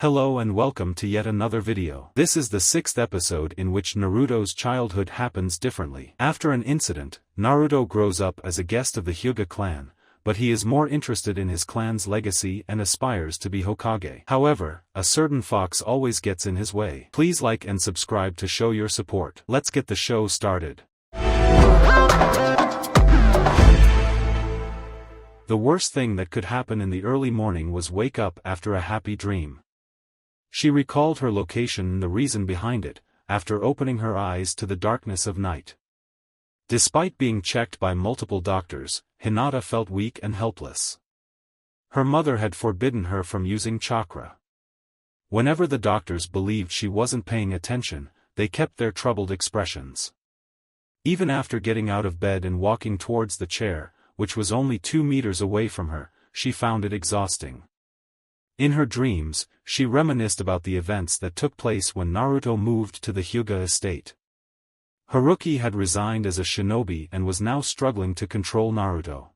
Hello and welcome to yet another video. This is the 6th episode in which Naruto's childhood happens differently. After an incident, Naruto grows up as a guest of the Hyuga clan, but he is more interested in his clan's legacy and aspires to be Hokage. However, a certain fox always gets in his way. Please like and subscribe to show your support. Let's get the show started. The worst thing that could happen in the early morning was wake up after a happy dream. She recalled her location and the reason behind it, after opening her eyes to the darkness of night. Despite being checked by multiple doctors, Hinata felt weak and helpless. Her mother had forbidden her from using chakra. Whenever the doctors believed she wasn't paying attention, they kept their troubled expressions. Even after getting out of bed and walking towards the chair, which was only 2 meters away from her, she found it exhausting. In her dreams, she reminisced about the events that took place when Naruto moved to the Hyuga estate. Haruki had resigned as a shinobi and was now struggling to control Naruto.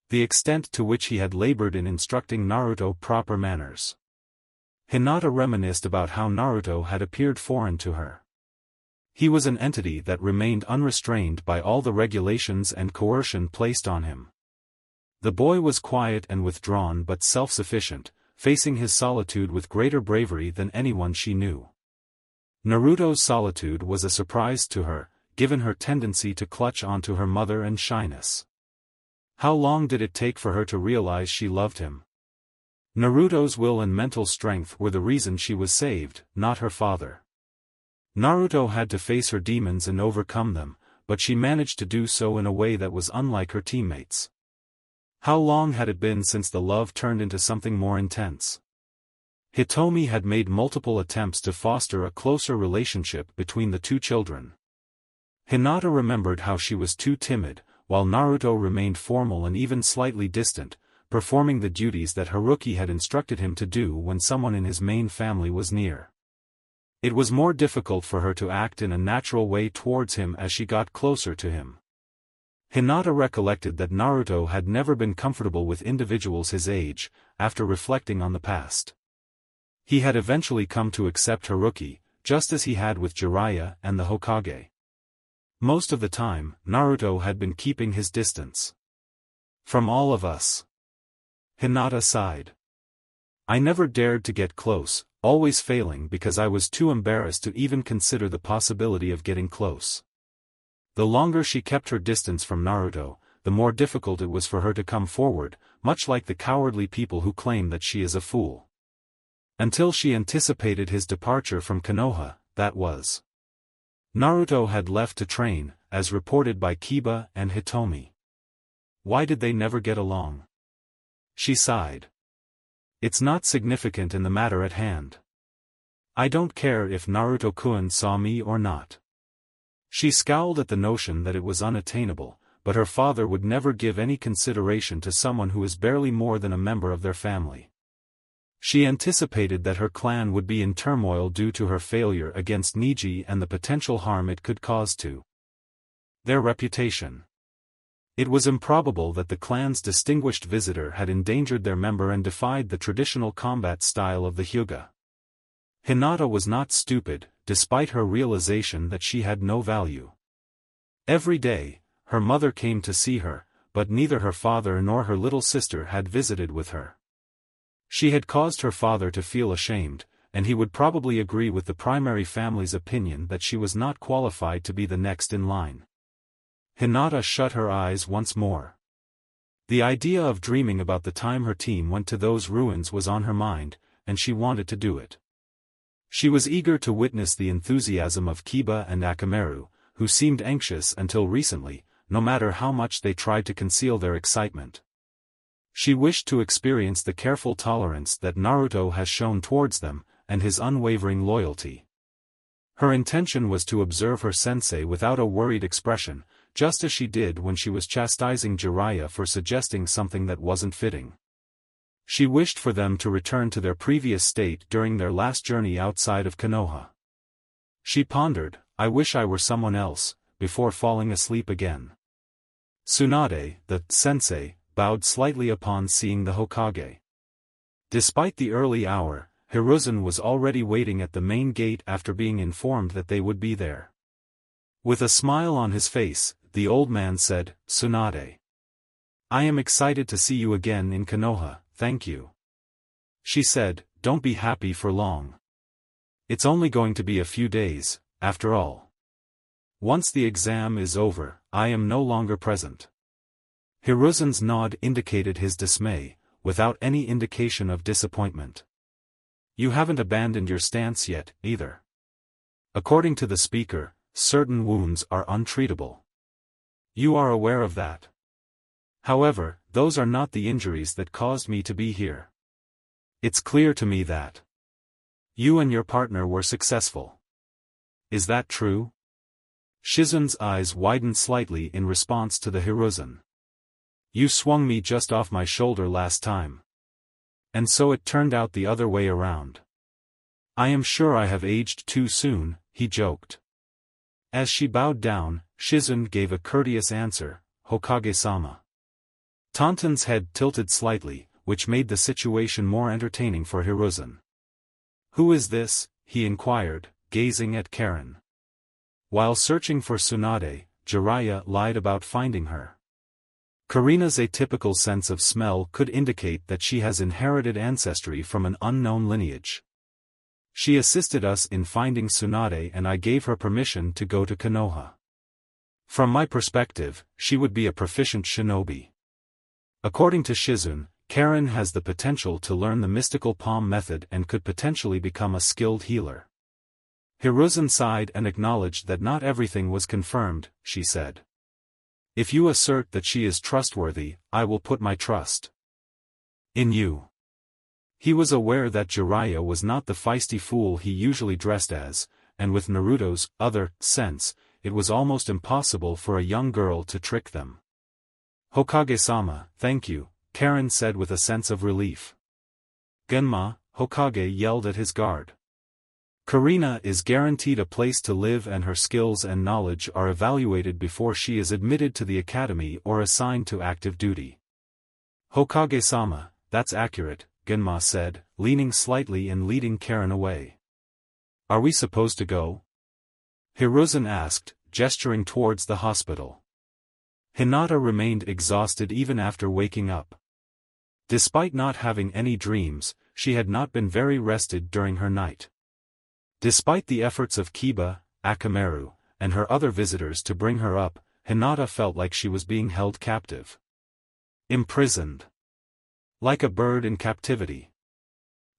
The extent to which he had labored in instructing Naruto proper manners. Hinata reminisced about how Naruto had appeared foreign to her. He was an entity that remained unrestrained by all the regulations and coercion placed on him. The boy was quiet and withdrawn but self-sufficient, facing his solitude with greater bravery than anyone she knew. Naruto's solitude was a surprise to her, given her tendency to clutch onto her mother and shyness. How long did it take for her to realize she loved him? Naruto's will and mental strength were the reason she was saved, not her father. Naruto had to face her demons and overcome them, but she managed to do so in a way that was unlike her teammates. How long had it been since the love turned into something more intense? Hitomi had made multiple attempts to foster a closer relationship between the two children. Hinata remembered how she was too timid, while Naruto remained formal and even slightly distant, performing the duties that Haruki had instructed him to do when someone in his main family was near. It was more difficult for her to act in a natural way towards him as she got closer to him. Hinata recollected that Naruto had never been comfortable with individuals his age, after reflecting on the past. He had eventually come to accept Haruki, just as he had with Jiraiya and the Hokage. Most of the time, Naruto had been keeping his distance from all of us. Hinata sighed. I never dared to get close, always failing because I was too embarrassed to even consider the possibility of getting close. The longer she kept her distance from Naruto, the more difficult it was for her to come forward, much like the cowardly people who claim that she is a fool. Until she anticipated his departure from Konoha, that was. Naruto had left to train, as reported by Kiba and Hitomi. Why did they never get along? She sighed. It's not significant in the matter at hand. I don't care if Naruto-kun saw me or not. She scowled at the notion that it was unattainable, but her father would never give any consideration to someone who is barely more than a member of their family. She anticipated that her clan would be in turmoil due to her failure against Neji and the potential harm it could cause to their reputation. It was improbable that the clan's distinguished visitor had endangered their member and defied the traditional combat style of the Hyuga. Hinata was not stupid, despite her realization that she had no value. Every day, her mother came to see her, but neither her father nor her little sister had visited with her. She had caused her father to feel ashamed, and he would probably agree with the primary family's opinion that she was not qualified to be the next in line. Hinata shut her eyes once more. The idea of dreaming about the time her team went to those ruins was on her mind, and she wanted to do it. She was eager to witness the enthusiasm of Kiba and Akamaru, who seemed anxious until recently, no matter how much they tried to conceal their excitement. She wished to experience the careful tolerance that Naruto has shown towards them, and his unwavering loyalty. Her intention was to observe her sensei without a worried expression, just as she did when she was chastising Jiraiya for suggesting something that wasn't fitting. She wished for them to return to their previous state during their last journey outside of Konoha. She pondered, I wish I were someone else, before falling asleep again. Tsunade, the sensei, bowed slightly upon seeing the Hokage. Despite the early hour, Hiruzen was already waiting at the main gate after being informed that they would be there. With a smile on his face, the old man said, "Tsunade. I am excited to see you again in Konoha, thank you." She said, "Don't be happy for long. It's only going to be a few days, after all. Once the exam is over, I am no longer present." Hiruzen's nod indicated his dismay, without any indication of disappointment. "You haven't abandoned your stance yet, either. According to the speaker, certain wounds are untreatable. You are aware of that. However, those are not the injuries that caused me to be here. It's clear to me that you and your partner were successful. Is that true?" Shizun's eyes widened slightly in response to the Hiruzen. "You swung me just off my shoulder last time. And so it turned out the other way around. I am sure I have aged too soon," he joked. As she bowed down, Shizun gave a courteous answer, "Hokage-sama." Tantan's head tilted slightly, which made the situation more entertaining for Hiruzen. "Who is this?" he inquired, gazing at Karen. While searching for Tsunade, Jiraiya lied about finding her. Karina's atypical sense of smell could indicate that she has inherited ancestry from an unknown lineage. She assisted us in finding Tsunade and I gave her permission to go to Konoha. From my perspective, she would be a proficient shinobi. According to Shizun, Karen has the potential to learn the mystical palm method and could potentially become a skilled healer. Hiruzen sighed and acknowledged that not everything was confirmed, she said. "If you assert that she is trustworthy, I will put my trust in you." He was aware that Jiraiya was not the feisty fool he usually dressed as, and with Naruto's other sense, it was almost impossible for a young girl to trick them. "Hokage-sama, thank you," Karen said with a sense of relief. "Genma," Hokage yelled at his guard. "Karina is guaranteed a place to live and her skills and knowledge are evaluated before she is admitted to the academy or assigned to active duty." "Hokage-sama, that's accurate," Genma said, leaning slightly and leading Karen away. "Are we supposed to go?" Hiruzen asked, gesturing towards the hospital. Hinata remained exhausted even after waking up. Despite not having any dreams, she had not been very rested during her night. Despite the efforts of Kiba, Akamaru, and her other visitors to bring her up, Hinata felt like she was being held captive. Imprisoned. Like a bird in captivity.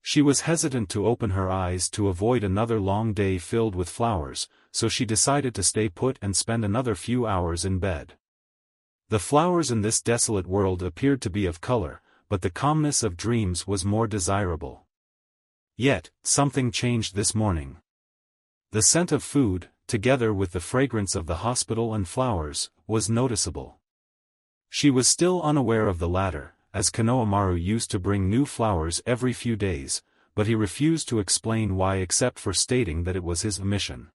She was hesitant to open her eyes to avoid another long day filled with flowers, so she decided to stay put and spend another few hours in bed. The flowers in this desolate world appeared to be of color, but the calmness of dreams was more desirable. Yet, something changed this morning. The scent of food, together with the fragrance of the hospital and flowers, was noticeable. She was still unaware of the latter, as Konohamaru used to bring new flowers every few days, but he refused to explain why except for stating that it was his mission.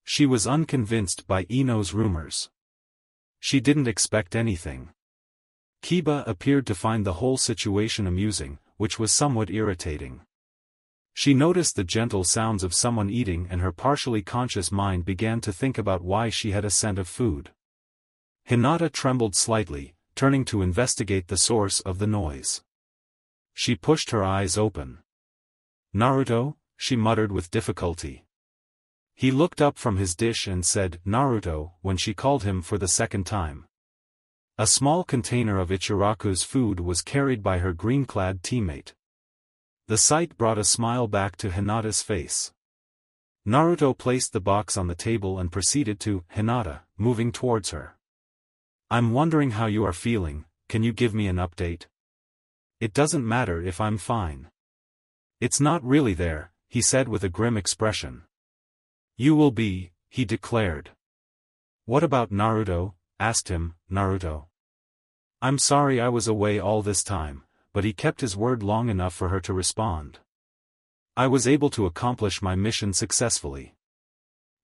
She was unconvinced by Ino's rumors. She didn't expect anything. Kiba appeared to find the whole situation amusing, which was somewhat irritating. She noticed the gentle sounds of someone eating and her partially conscious mind began to think about why she had a scent of food. Hinata trembled slightly, turning to investigate the source of the noise. She pushed her eyes open. "Naruto?" she muttered with difficulty. He looked up from his dish and said "Naruto" when she called him for the second time. A small container of Ichiraku's food was carried by her green-clad teammate. The sight brought a smile back to Hinata's face. Naruto placed the box on the table and proceeded to Hinata, moving towards her. "I'm wondering how you are feeling, can you give me an update?" "It doesn't matter if I'm fine." "It's not really there," he said with a grim expression. "You will be," he declared. "What about Naruto?" asked him, Naruto. "I'm sorry I was away all this time," but he kept his word long enough for her to respond. "I was able to accomplish my mission successfully.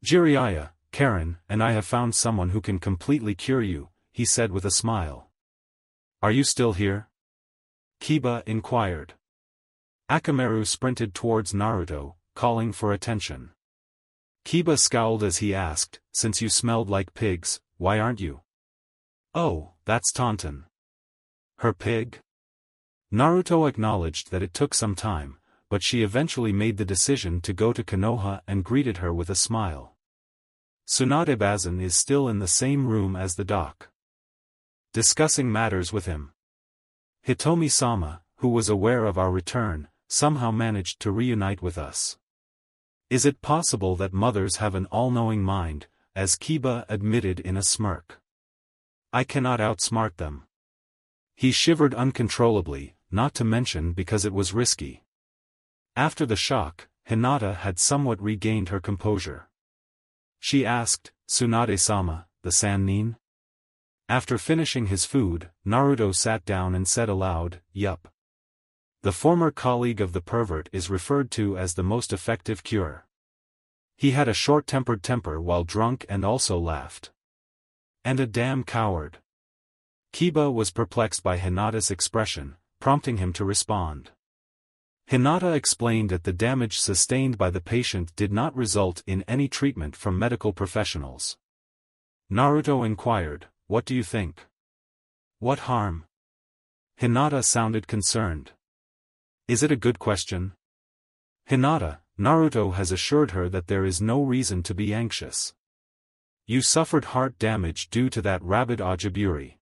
Jiraiya, Karen, and I have found someone who can completely cure you," he said with a smile. "Are you still here?" Kiba inquired. Akamaru sprinted towards Naruto, calling for attention. Kiba scowled as he asked, "Since you smelled like pigs, why aren't you?" "Oh, that's Taunton. Her pig?" Naruto acknowledged that it took some time, but she eventually made the decision to go to Konoha and greeted her with a smile. Tsunade-Bazin is still in the same room as the doc, discussing matters with him. Hitomi-sama, who was aware of our return, somehow managed to reunite with us. Is it possible that mothers have an all-knowing mind, as Kiba admitted in a smirk. I cannot outsmart them. He shivered uncontrollably, not to mention because it was risky. After the shock, Hinata had somewhat regained her composure. She asked, "Tsunade-sama, the Sannin?" After finishing his food, Naruto sat down and said aloud, "Yup. The former colleague of the pervert is referred to as the most effective cure. He had a short-tempered temper while drunk and also laughed. And a damn coward." Kiba was perplexed by Hinata's expression, prompting him to respond. Hinata explained that the damage sustained by the patient did not result in any treatment from medical professionals. Naruto inquired, "What do you think? What harm?" Hinata sounded concerned. "Is it a good question?" "Hinata, Naruto has assured her that there is no reason to be anxious. You suffered heart damage due to that rabid ojiburi."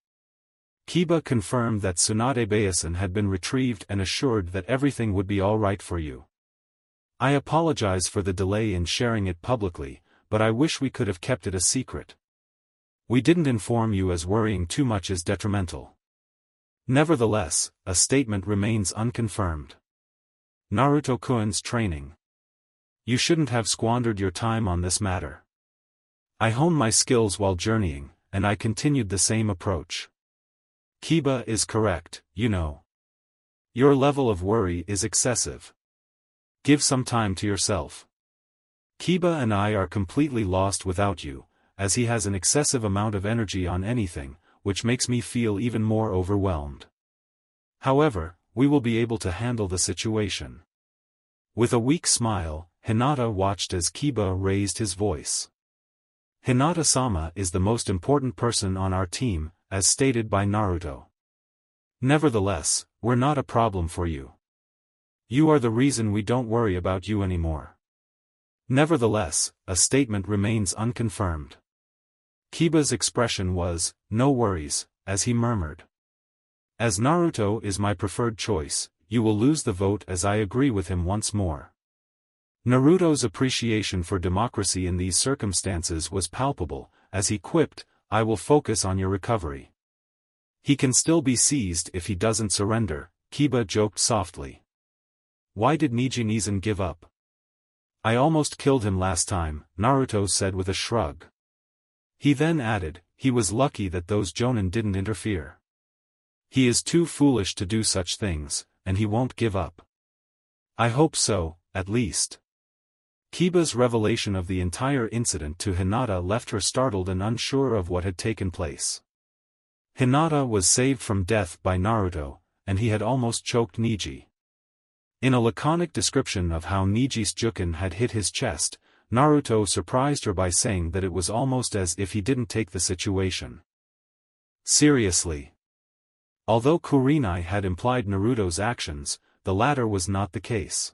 Kiba confirmed that Tsunade-Bazin had been retrieved and assured that everything would be alright for you. "I apologize for the delay in sharing it publicly, but I wish we could have kept it a secret. We didn't inform you as worrying too much is detrimental." Nevertheless, a statement remains unconfirmed. Naruto-kun's training. You shouldn't have squandered your time on this matter. I honed my skills while journeying, and I continued the same approach. Kiba is correct, you know. Your level of worry is excessive. Give some time to yourself. Kiba and I are completely lost without you, as he has an excessive amount of energy on anything, which makes me feel even more overwhelmed. However, we will be able to handle the situation. With a weak smile, Hinata watched as Kiba raised his voice. Hinata-sama is the most important person on our team, as stated by Naruto. Nevertheless, we're not a problem for you. You are the reason we don't worry about you anymore. Nevertheless, a statement remains unconfirmed. Kiba's expression was, "No worries," as he murmured. As Naruto is my preferred choice, you will lose the vote as I agree with him once more. Naruto's appreciation for democracy in these circumstances was palpable, as he quipped, "I will focus on your recovery." He can still be seized if he doesn't surrender, Kiba joked softly. Why did Nijin give up? I almost killed him last time, Naruto said with a shrug. He then added, he was lucky that those Jonin didn't interfere. He is too foolish to do such things, and he won't give up. I hope so, at least. Kiba's revelation of the entire incident to Hinata left her startled and unsure of what had taken place. Hinata was saved from death by Naruto, and he had almost choked Niji. In a laconic description of how Niji's jukin had hit his chest, Naruto surprised her by saying that it was almost as if he didn't take the situation seriously. Although Kurenai had implied Naruto's actions, the latter was not the case.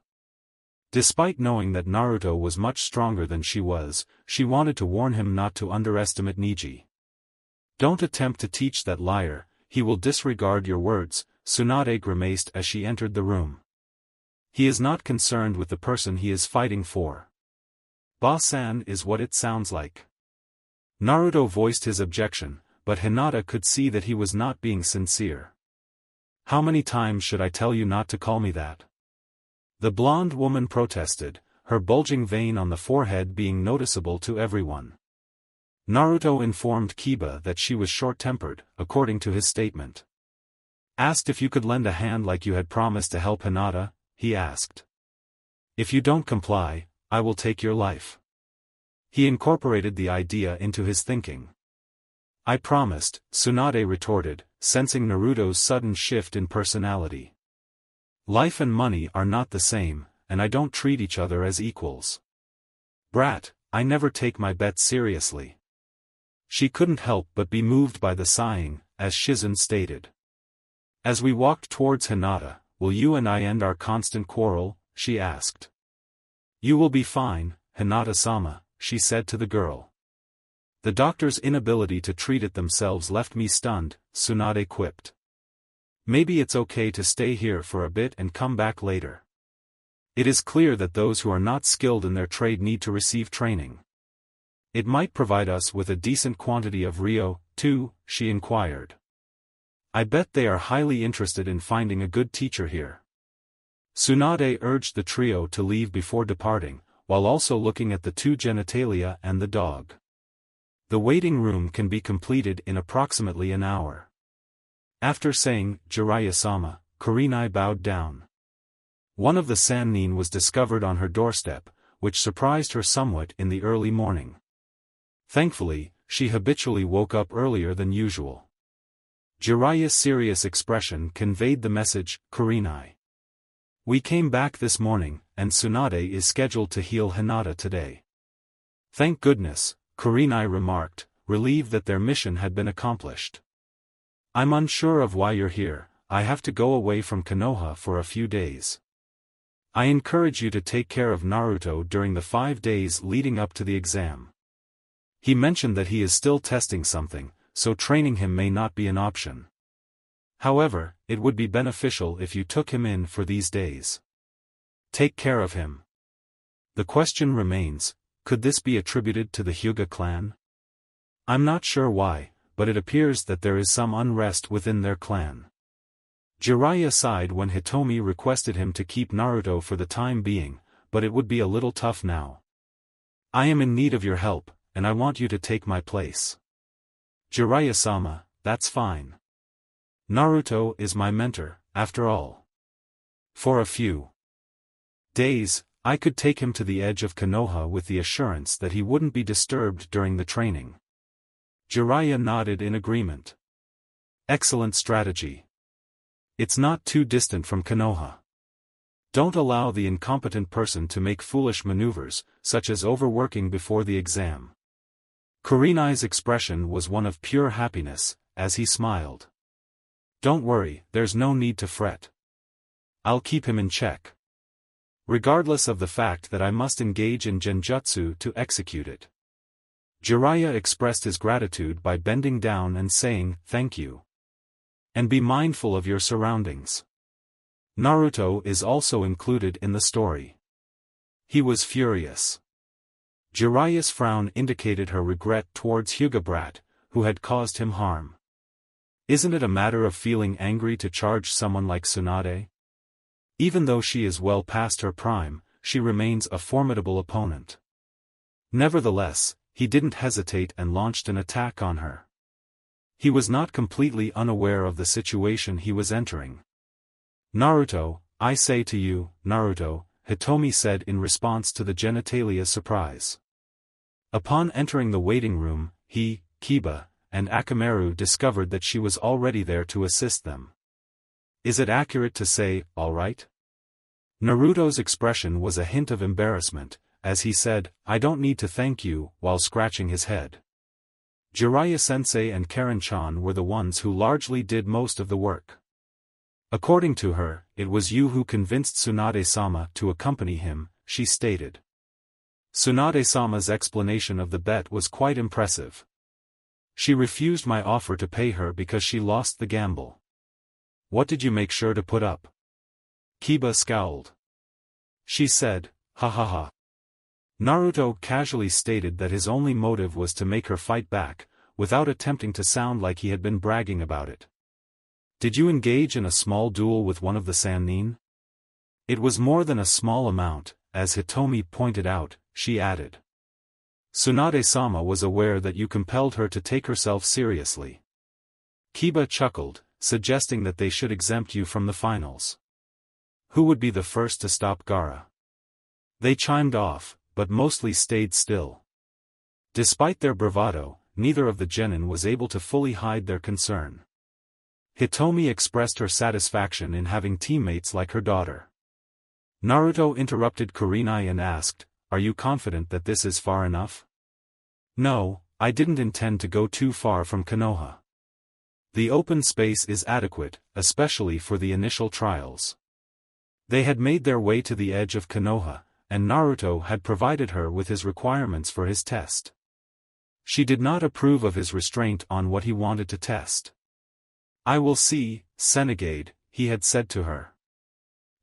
Despite knowing that Naruto was much stronger than she was, she wanted to warn him not to underestimate Niji. Don't attempt to teach that liar, he will disregard your words, Tsunade grimaced as she entered the room. He is not concerned with the person he is fighting for. Ba-san is what it sounds like. Naruto voiced his objection, but Hinata could see that he was not being sincere. How many times should I tell you not to call me that? The blonde woman protested, her bulging vein on the forehead being noticeable to everyone. Naruto informed Kiba that she was short-tempered, according to his statement. Asked if you could lend a hand like you had promised to help Hinata, he asked. If you don't comply, I will take your life. He incorporated the idea into his thinking. I promised, Tsunade retorted, sensing Naruto's sudden shift in personality. Life and money are not the same, and I don't treat each other as equals. Brat, I never take my bets seriously. She couldn't help but be moved by the sighing, as Shizen stated. As we walked towards Hinata, will you and I end our constant quarrel? She asked. You will be fine, Hinata-sama, she said to the girl. The doctor's inability to treat it themselves left me stunned, Tsunade quipped. Maybe it's okay to stay here for a bit and come back later. It is clear that those who are not skilled in their trade need to receive training. It might provide us with a decent quantity of Ryo, too, she inquired. I bet they are highly interested in finding a good teacher here. Tsunade urged the trio to leave before departing, while also looking at the two genitalia and the dog. The waiting room can be completed in approximately an hour. After saying, Jiraiya-sama, Kurenai bowed down. One of the Sannin was discovered on her doorstep, which surprised her somewhat in the early morning. Thankfully, she habitually woke up earlier than usual. Jiraiya's serious expression conveyed the message, Kurenai. We came back this morning, and Tsunade is scheduled to heal Hinata today. Thank goodness, Kurenai remarked, relieved that their mission had been accomplished. I'm unsure of why you're here. I have to go away from Konoha for a few days. I encourage you to take care of Naruto during the 5 days leading up to the exam. He mentioned that he is still testing something, so training him may not be an option. However, it would be beneficial if you took him in for these days. Take care of him. The question remains, could this be attributed to the Hyuga clan? I'm not sure why, but it appears that there is some unrest within their clan. Jiraiya sighed when Hitomi requested him to keep Naruto for the time being, but it would be a little tough now. I am in need of your help, and I want you to take my place. Jiraiya-sama, that's fine. Naruto is my mentor, after all. For a few days, I could take him to the edge of Konoha with the assurance that he wouldn't be disturbed during the training. Jiraiya nodded in agreement. Excellent strategy. It's not too distant from Konoha. Don't allow the incompetent person to make foolish maneuvers, such as overworking before the exam. Kurenai's expression was one of pure happiness, as he smiled. Don't worry, there's no need to fret. I'll keep him in check. Regardless of the fact that I must engage in genjutsu to execute it. Jiraiya expressed his gratitude by bending down and saying, thank you. And be mindful of your surroundings. Naruto is also included in the story. He was furious. Jiraiya's frown indicated her regret towards Hyuga brat, who had caused him harm. Isn't it a matter of feeling angry to charge someone like Tsunade? Even though she is well past her prime, she remains a formidable opponent. Nevertheless, he didn't hesitate and launched an attack on her. He was not completely unaware of the situation he was entering. Naruto, I say to you, Naruto, Hitomi said in response to the genitalia's surprise. Upon entering the waiting room, he, Kiba, and Akamaru discovered that she was already there to assist them. Is it accurate to say, all right? Naruto's expression was a hint of embarrassment, as he said, I don't need to thank you, while scratching his head. Jiraiya-sensei and Karen-chan were the ones who largely did most of the work. According to her, it was you who convinced Tsunade-sama to accompany him, she stated. Tsunade-sama's explanation of the bet was quite impressive. She refused my offer to pay her because she lost the gamble. What did you make sure to put up? Kiba scowled. She said, ha ha ha. Naruto casually stated that his only motive was to make her fight back, without attempting to sound like he had been bragging about it. Did you engage in a small duel with one of the Sannin? It was more than a small amount, as Hitomi pointed out, she added. Tsunade-sama was aware that you compelled her to take herself seriously. Kiba chuckled, suggesting that they should exempt you from the finals. Who would be the first to stop Gaara? They chimed off, but mostly stayed still. Despite their bravado, neither of the genin was able to fully hide their concern. Hitomi expressed her satisfaction in having teammates like her daughter. Naruto interrupted Kurenai and asked, "Are you confident that this is far enough?" "No, I didn't intend to go too far from Konoha. The open space is adequate, especially for the initial trials." They had made their way to the edge of Konoha, and Naruto had provided her with his requirements for his test. She did not approve of his restraint on what he wanted to test. "I will see, Senegade," he had said to her.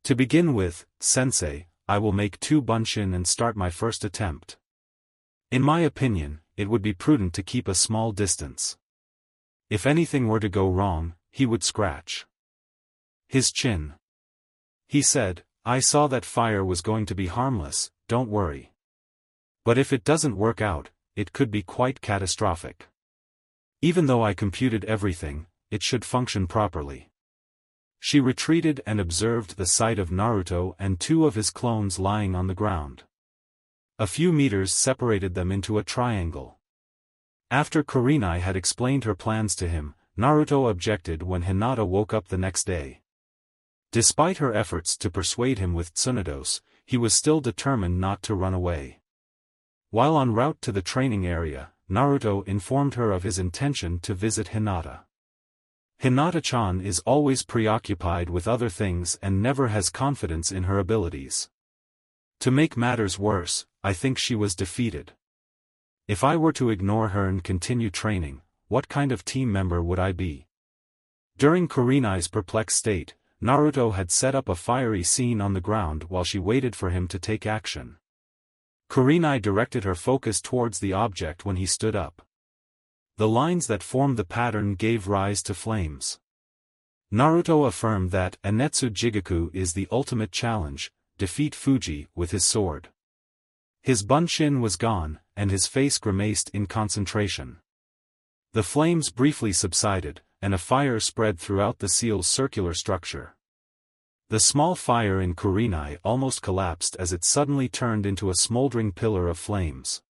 "To begin with, Sensei, I will make 2 bunshin and start my first attempt. In my opinion, it would be prudent to keep a small distance. If anything were to go wrong, he would scratch his chin." He said, "I saw that fire was going to be harmless, don't worry. But if it doesn't work out, it could be quite catastrophic. Even though I computed everything, it should function properly." She retreated and observed the sight of Naruto and 2 of his clones lying on the ground. A few meters separated them into a triangle. After Kurenai had explained her plans to him, Naruto objected when Hinata woke up the next day. Despite her efforts to persuade him with Tsunados, he was still determined not to run away. While en route to the training area, Naruto informed her of his intention to visit Hinata. Hinata-chan is always preoccupied with other things and never has confidence in her abilities. To make matters worse, I think she was defeated. If I were to ignore her and continue training, what kind of team member would I be? During Kurenai's perplexed state, Naruto had set up a fiery scene on the ground while she waited for him to take action. Kurenai directed her focus towards the object when he stood up. The lines that formed the pattern gave rise to flames. Naruto affirmed that Anetsu Jigaku is the ultimate challenge, defeat Fuji with his sword. His bunshin was gone, and his face grimaced in concentration. The flames briefly subsided, and a fire spread throughout the seal's circular structure. The small fire in Kurenai almost collapsed as it suddenly turned into a smoldering pillar of flames.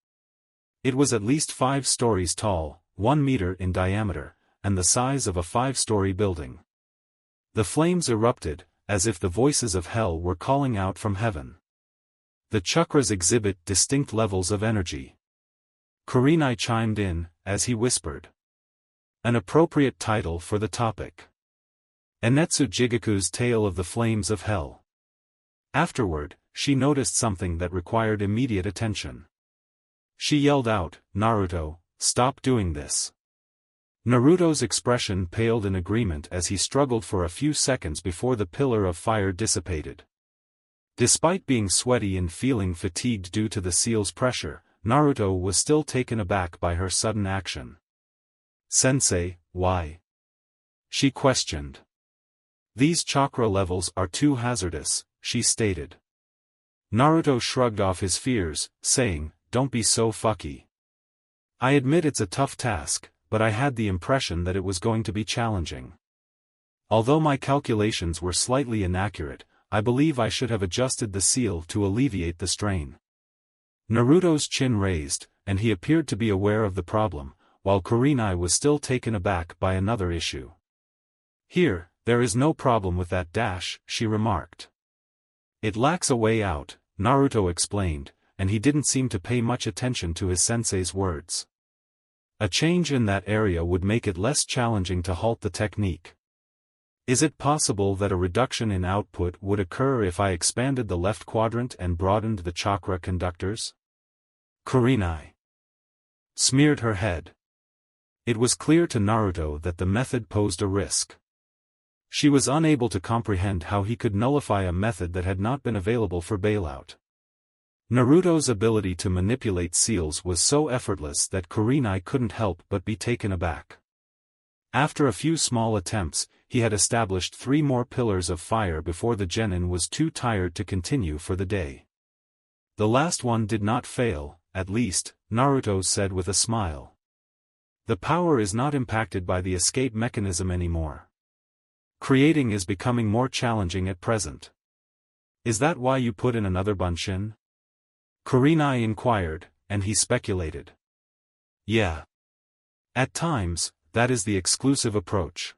It was at least 5 stories tall, 1 meter in diameter, and the size of a 5-story building. The flames erupted, as if the voices of hell were calling out from heaven. The chakras exhibit distinct levels of energy. Kurenai chimed in, as he whispered. An appropriate title for the topic. Anetsu Jigaku's Tale of the Flames of Hell. Afterward, she noticed something that required immediate attention. She yelled out, "Naruto, stop doing this." Naruto's expression paled in agreement as he struggled for a few seconds before the pillar of fire dissipated. Despite being sweaty and feeling fatigued due to the seal's pressure, Naruto was still taken aback by her sudden action. "Sensei, why?" she questioned. "These chakra levels are too hazardous," she stated. Naruto shrugged off his fears, saying, "Don't be so fucky. I admit it's a tough task, but I had the impression that it was going to be challenging. Although my calculations were slightly inaccurate, I believe I should have adjusted the seal to alleviate the strain." Naruto's chin raised, and he appeared to be aware of the problem, while Kurenai was still taken aback by another issue. There is no problem with that dash," she remarked. "It lacks a way out," Naruto explained, and he didn't seem to pay much attention to his sensei's words. "A change in that area would make it less challenging to halt the technique. Is it possible that a reduction in output would occur if I expanded the left quadrant and broadened the chakra conductors?" Kurenai smeared her head. It was clear to Naruto that the method posed a risk. She was unable to comprehend how he could nullify a method that had not been available for bailout. Naruto's ability to manipulate seals was so effortless that Kurenai couldn't help but be taken aback. After a few small attempts, he had established 3 more pillars of fire before the genin was too tired to continue for the day. The last one did not fail, at least, Naruto said with a smile. The power is not impacted by the escape mechanism anymore. Creating is becoming more challenging at present. Is that why you put in another bunshin? Kurenai inquired, and he speculated. Yeah. At times, that is the exclusive approach.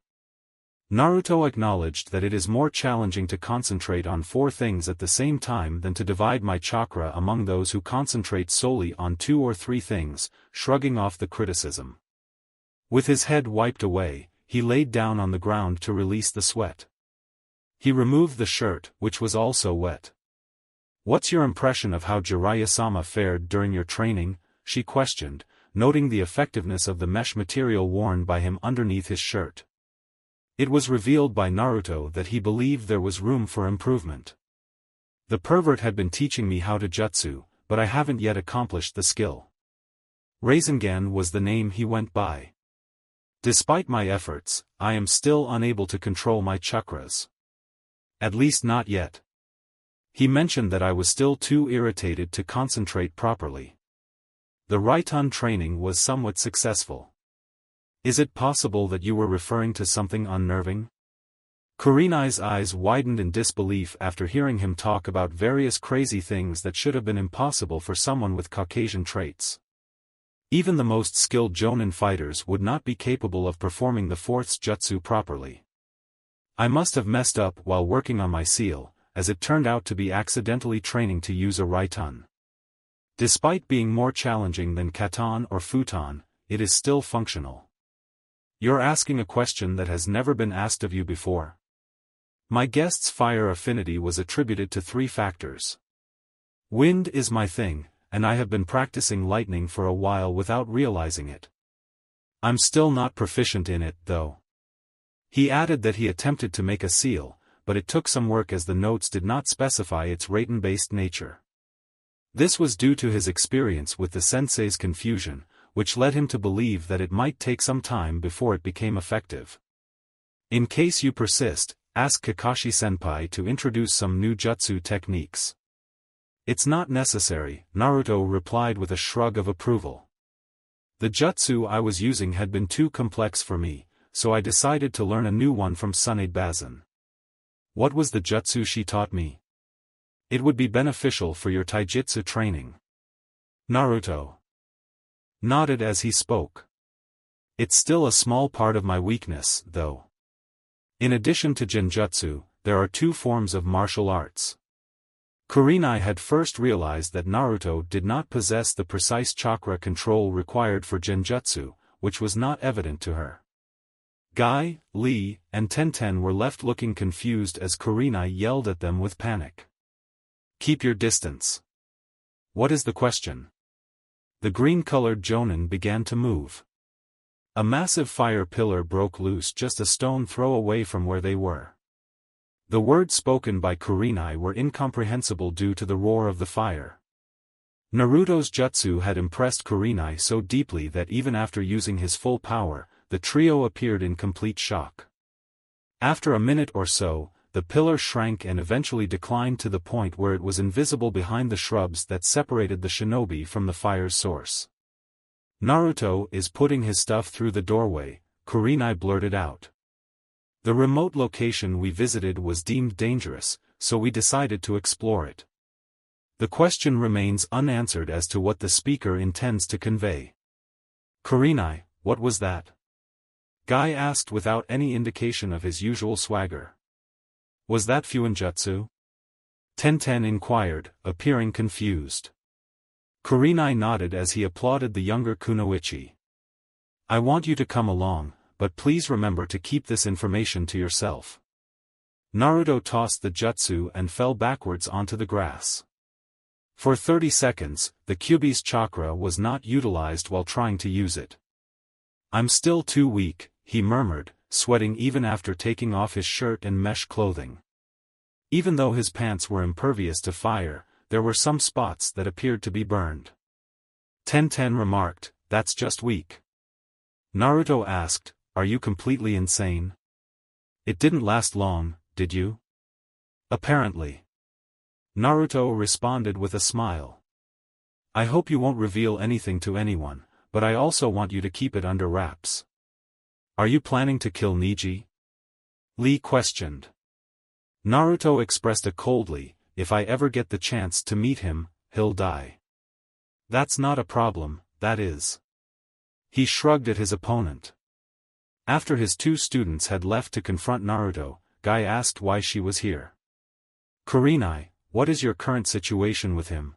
Naruto acknowledged that it is more challenging to concentrate on 4 things at the same time than to divide my chakra among those who concentrate solely on 2 or 3 things, shrugging off the criticism. With his head wiped away, he laid down on the ground to release the sweat. He removed the shirt, which was also wet. "What's your impression of how Jiraiya-sama fared during your training?" she questioned, noting the effectiveness of the mesh material worn by him underneath his shirt. It was revealed by Naruto that he believed there was room for improvement. "The pervert had been teaching me how to jutsu, but I haven't yet accomplished the skill. Rasengan was the name he went by. Despite my efforts, I am still unable to control my chakras. At least not yet." He mentioned that I was still too irritated to concentrate properly. "The Raitun training was somewhat successful. Is it possible that you were referring to something unnerving?" Kurenai's eyes widened in disbelief after hearing him talk about various crazy things that should have been impossible for someone with Caucasian traits. Even the most skilled Jonin fighters would not be capable of performing the 4th jutsu properly. "I must have messed up while working on my seal, as it turned out to be accidentally training to use a Raitun. Despite being more challenging than Katon or Futon, it is still functional." "You're asking a question that has never been asked of you before." My guest's fire affinity was attributed to 3 factors. "Wind is my thing, and I have been practicing lightning for a while without realizing it. I'm still not proficient in it, though." He added that he attempted to make a seal, but it took some work as the notes did not specify its Raiten-based nature. This was due to his experience with the sensei's confusion, which led him to believe that it might take some time before it became effective. "In case you persist, ask Kakashi-senpai to introduce some new jutsu techniques." "It's not necessary," Naruto replied with a shrug of approval. "The jutsu I was using had been too complex for me, so I decided to learn a new one from Tsunade Bazin." "What was the jutsu she taught me?" "It would be beneficial for your taijutsu training." Naruto nodded as he spoke. "It's still a small part of my weakness, though. In addition to genjutsu, there are 2 forms of martial arts." Kurenai had first realized that Naruto did not possess the precise chakra control required for genjutsu, which was not evident to her. Guy, Lee, and Tenten were left looking confused as Kurenai yelled at them with panic. "Keep your distance." "What is the question?" The green-colored Jonin began to move. A massive fire pillar broke loose just a stone throw away from where they were. The words spoken by Kurenai were incomprehensible due to the roar of the fire. Naruto's jutsu had impressed Kurenai so deeply that even after using his full power, the trio appeared in complete shock. After a minute or so, the pillar shrank and eventually declined to the point where it was invisible behind the shrubs that separated the shinobi from the fire's source. "Naruto is putting his stuff through the doorway," Kurenai blurted out. "The remote location we visited was deemed dangerous, so we decided to explore it. The question remains unanswered as to what the speaker intends to convey." "Kurenai, what was that?" Guy asked without any indication of his usual swagger. "Was that Fuinjutsu?" Tenten inquired, appearing confused. Kurenai nodded as he applauded the younger Kunoichi. "I want you to come along, but please remember to keep this information to yourself." Naruto tossed the jutsu and fell backwards onto the grass. For 30 seconds, the Kyuubi's chakra was not utilized while trying to use it. "I'm still too weak," he murmured, sweating even after taking off his shirt and mesh clothing. Even though his pants were impervious to fire, there were some spots that appeared to be burned. Tenten remarked, "That's just weak." Naruto asked, "Are you completely insane? It didn't last long, did you?" "Apparently." Naruto responded with a smile. "I hope you won't reveal anything to anyone, but I also want you to keep it under wraps." "Are you planning to kill Neji?" Lee questioned. Naruto expressed it coldly, "If I ever get the chance to meet him, he'll die." "That's not a problem, that is." He shrugged at his opponent. After his two students had left to confront Naruto, Guy asked why she was here. "Kurenai, what is your current situation with him?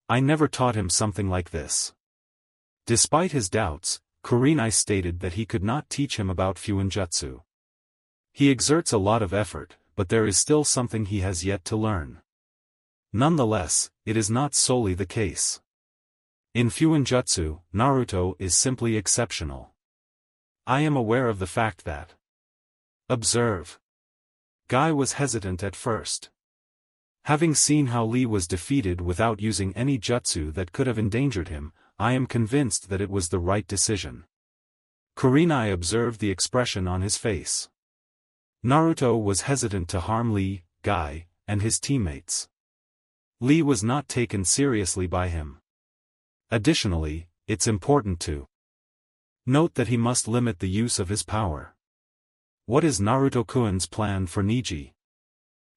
I never taught him something like this." Despite his doubts, Kurenai stated that he could not teach him about Fuinjutsu. He exerts a lot of effort, but there is still something he has yet to learn. Nonetheless, it is not solely the case. In Fuinjutsu, Naruto is simply exceptional. I am aware of the fact that. Observe. Guy was hesitant at first. Having seen how Lee was defeated without using any jutsu that could have endangered him, I am convinced that it was the right decision. Kurenai observed the expression on his face. Naruto was hesitant to harm Lee, Guy, and his teammates. Lee was not taken seriously by him. Additionally, it's important to note that he must limit the use of his power. What is Naruto-kun's plan for Neji?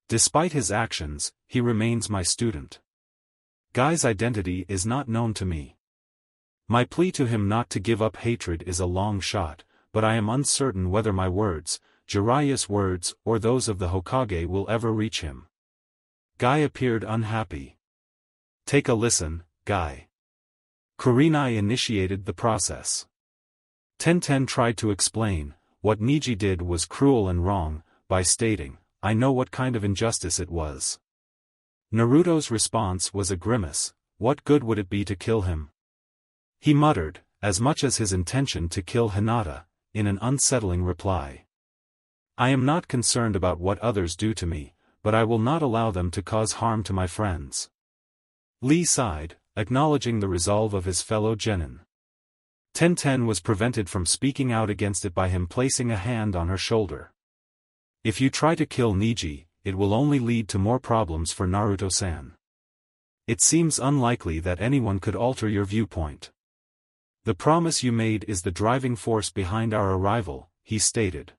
Despite his actions, he remains my student. Guy's identity is not known to me. My plea to him not to give up hatred is a long shot, but I am uncertain whether my words, Jiraiya's words or those of the Hokage will ever reach him. Guy appeared unhappy. Take a listen, Guy. Kurenai initiated the process. Tenten tried to explain, what Neji did was cruel and wrong, by stating, I know what kind of injustice it was. Naruto's response was a grimace, what good would it be to kill him? He muttered, as much as his intention to kill Hinata, in an unsettling reply. I am not concerned about what others do to me, but I will not allow them to cause harm to my friends. Lee sighed, acknowledging the resolve of his fellow genin. Tenten was prevented from speaking out against it by him placing a hand on her shoulder. If you try to kill Neji, it will only lead to more problems for Naruto-san. It seems unlikely that anyone could alter your viewpoint. The promise you made is the driving force behind our arrival, he stated.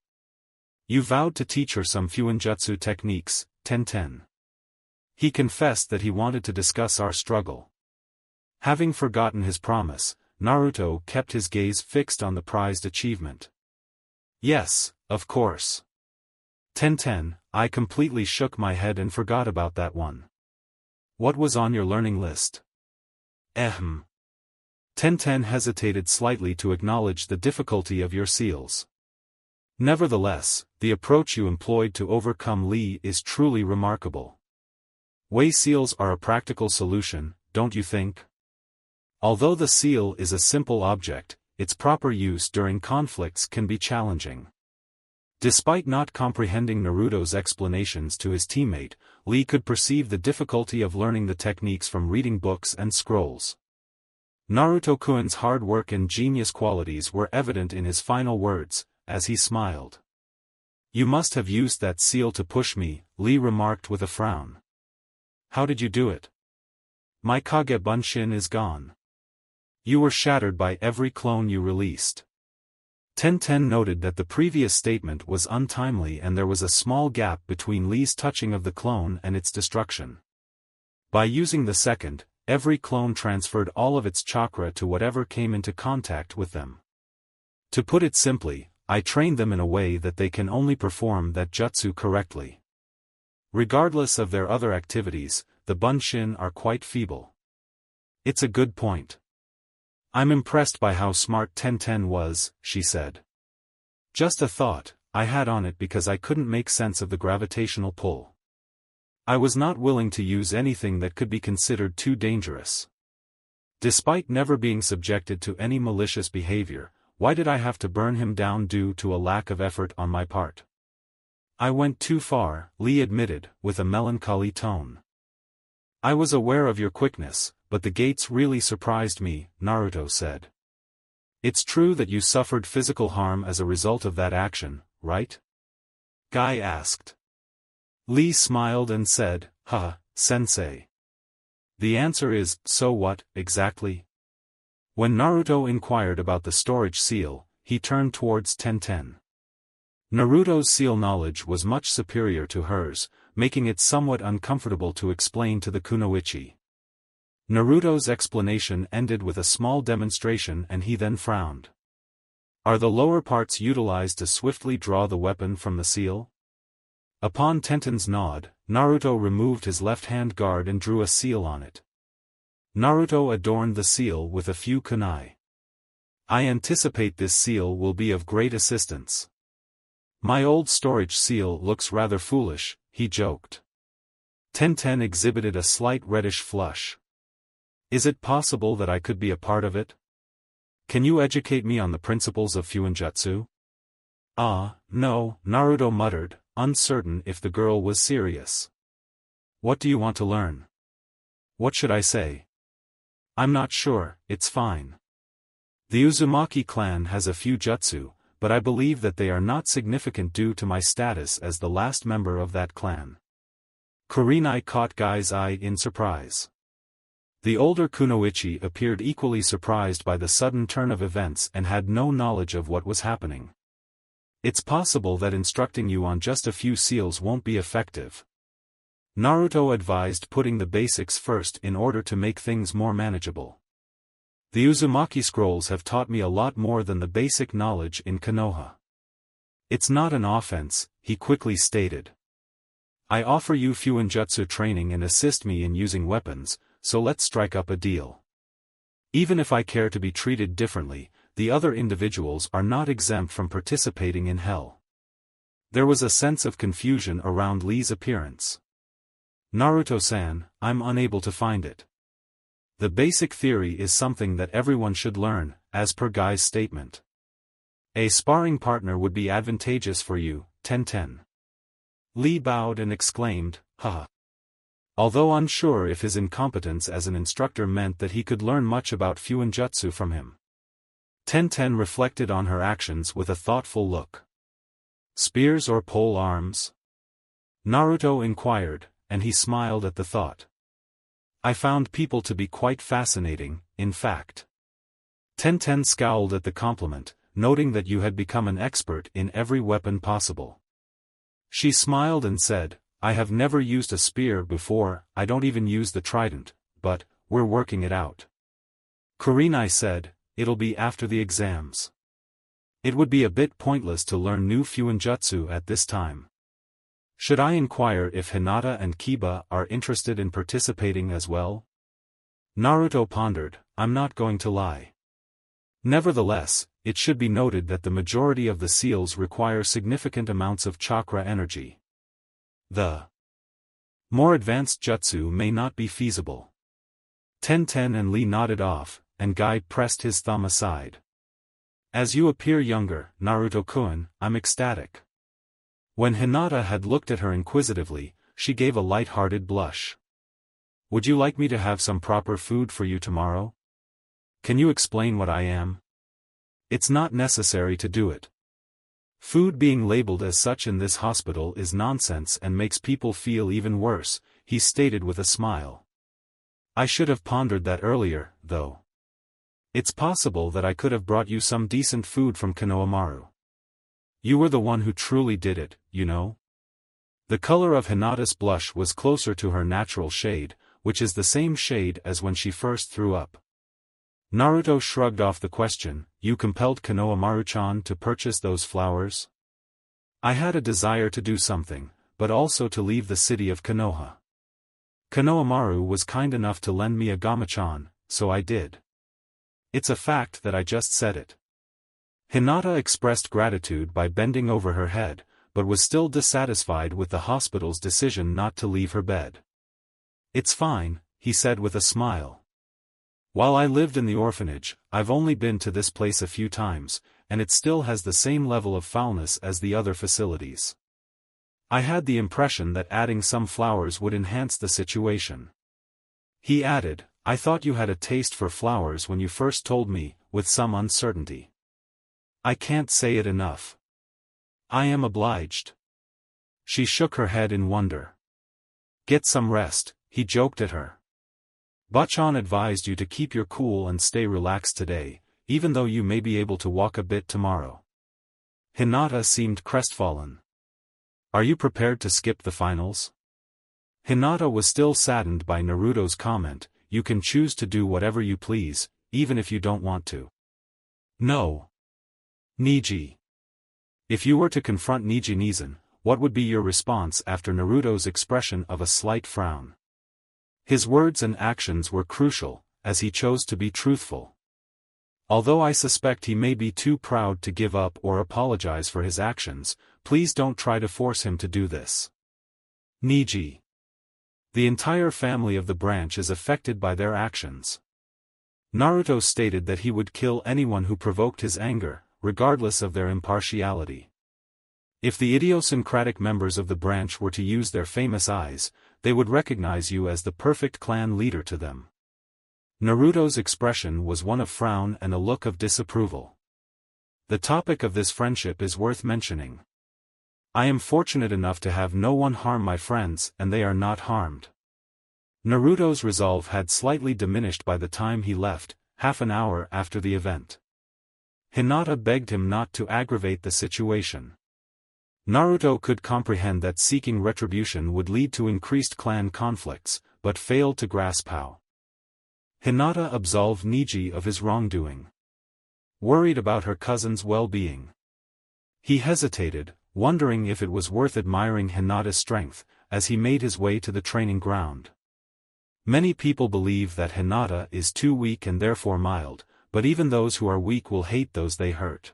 You vowed to teach her some Fuinjutsu techniques, Tenten. He confessed that he wanted to discuss our struggle. Having forgotten his promise, Naruto kept his gaze fixed on the prized achievement. Yes, of course. Tenten, I completely shook my head and forgot about that one. What was on your learning list? Tenten hesitated slightly to acknowledge the difficulty of your seals. Nevertheless, the approach you employed to overcome Lee is truly remarkable. Wei seals are a practical solution, don't you think? Although the seal is a simple object, its proper use during conflicts can be challenging. Despite not comprehending Naruto's explanations to his teammate, Lee could perceive the difficulty of learning the techniques from reading books and scrolls. Naruto-kun's hard work and genius qualities were evident in his final words, as he smiled. You must have used that seal to push me, Lee remarked with a frown. How did you do it? My Kage Bunshin is gone. You were shattered by every clone you released. Tenten noted that the previous statement was untimely and there was a small gap between Lee's touching of the clone and its destruction. By using the second, every clone transferred all of its chakra to whatever came into contact with them. To put it simply, I trained them in a way that they can only perform that jutsu correctly. Regardless of their other activities, the Bunshin are quite feeble. It's a good point. I'm impressed by how smart Tenten was, she said. Just a thought, I had on it because I couldn't make sense of the gravitational pull. I was not willing to use anything that could be considered too dangerous. Despite never being subjected to any malicious behavior, why did I have to burn him down due to a lack of effort on my part? I went too far, Lee admitted, with a melancholy tone. I was aware of your quickness, but the gates really surprised me, Naruto said. It's true that you suffered physical harm as a result of that action, right? Guy asked. Lee smiled and said, sensei. The answer is, so what, exactly? When Naruto inquired about the storage seal, he turned towards Tenten. Naruto's seal knowledge was much superior to hers, making it somewhat uncomfortable to explain to the kunoichi. Naruto's explanation ended with a small demonstration and he then frowned. Are the lower parts utilized to swiftly draw the weapon from the seal? Upon Tenten's nod, Naruto removed his left-hand guard and drew a seal on it. Naruto adorned the seal with a few kunai. I anticipate this seal will be of great assistance. My old storage seal looks rather foolish, he joked. Tenten exhibited a slight reddish flush. Is it possible that I could be a part of it? Can you educate me on the principles of Fuinjutsu? No, Naruto muttered, uncertain if the girl was serious. What do you want to learn? What should I say? I'm not sure, it's fine. The Uzumaki clan has a few jutsu, but I believe that they are not significant due to my status as the last member of that clan. Kurenai caught Guy's eye in surprise. The older Kunoichi appeared equally surprised by the sudden turn of events and had no knowledge of what was happening. It's possible that instructing you on just a few seals won't be effective. Naruto advised putting the basics first in order to make things more manageable. The Uzumaki scrolls have taught me a lot more than the basic knowledge in Konoha. It's not an offense, he quickly stated. I offer you Fuinjutsu training and assist me in using weapons, so let's strike up a deal. Even if I care to be treated differently, the other individuals are not exempt from participating in hell. There was a sense of confusion around Lee's appearance. Naruto-san, I'm unable to find it. The basic theory is something that everyone should learn, as per Guy's statement. A sparring partner would be advantageous for you, Tenten. Lee bowed and exclaimed, haha. Although unsure if his incompetence as an instructor meant that he could learn much about Fuinjutsu from him. Tenten reflected on her actions with a thoughtful look. Spears or pole arms? Naruto inquired, and he smiled at the thought. I found people to be quite fascinating, in fact. Tenten scowled at the compliment, noting that you had become an expert in every weapon possible. She smiled and said, I have never used a spear before, I don't even use the trident, but, we're working it out. Kurenai said, it'll be after the exams. It would be a bit pointless to learn new Fuinjutsu at this time. Should I inquire if Hinata and Kiba are interested in participating as well? Naruto pondered, I'm not going to lie. Nevertheless, it should be noted that the majority of the seals require significant amounts of chakra energy. The more advanced jutsu may not be feasible. Tenten and Lee nodded off, and Guy pressed his thumb aside. As you appear younger, Naruto-kun, I'm ecstatic. When Hinata had looked at her inquisitively, she gave a light-hearted blush. Would you like me to have some proper food for you tomorrow? Can you explain what I am? It's not necessary to do it. Food being labeled as such in this hospital is nonsense and makes people feel even worse, he stated with a smile. I should have pondered that earlier, though. It's possible that I could have brought you some decent food from Konohamaru. You were the one who truly did it, you know? The color of Hinata's blush was closer to her natural shade, which is the same shade as when she first threw up. Naruto shrugged off the question, you compelled Konohamaru-chan to purchase those flowers? I had a desire to do something, but also to leave the city of Konoha. Konohamaru was kind enough to lend me a Gama-chan, so I did. It's a fact that I just said it. Hinata expressed gratitude by bending over her head, but was still dissatisfied with the hospital's decision not to leave her bed. It's fine, he said with a smile. While I lived in the orphanage, I've only been to this place a few times, and it still has the same level of foulness as the other facilities. I had the impression that adding some flowers would enhance the situation. He added, I thought you had a taste for flowers when you first told me, with some uncertainty. I can't say it enough. I am obliged. She shook her head in wonder. Get some rest, he joked at her. Bachan advised you to keep your cool and stay relaxed today, even though you may be able to walk a bit tomorrow. Hinata seemed crestfallen. Are you prepared to skip the finals? Hinata was still saddened by Naruto's comment, you can choose to do whatever you please, even if you don't want to. No. Niji. If you were to confront Niji Nizen, what would be your response after Naruto's expression of a slight frown? His words and actions were crucial, as he chose to be truthful. Although I suspect he may be too proud to give up or apologize for his actions, please don't try to force him to do this. Niji. The entire family of the branch is affected by their actions. Naruto stated that he would kill anyone who provoked his anger, regardless of their impartiality. If the idiosyncratic members of the branch were to use their famous eyes, they would recognize you as the perfect clan leader to them. Naruto's expression was one of frown and a look of disapproval. The topic of this friendship is worth mentioning. I am fortunate enough to have no one harm my friends and they are not harmed. Naruto's resolve had slightly diminished by the time he left, half an hour after the event. Hinata begged him not to aggravate the situation. Naruto could comprehend that seeking retribution would lead to increased clan conflicts, but failed to grasp how. Hinata absolved Niji of his wrongdoing. Worried about her cousin's well-being. He hesitated, wondering if it was worth admiring Hinata's strength, as he made his way to the training ground. Many people believe that Hinata is too weak and therefore mild, but even those who are weak will hate those they hurt.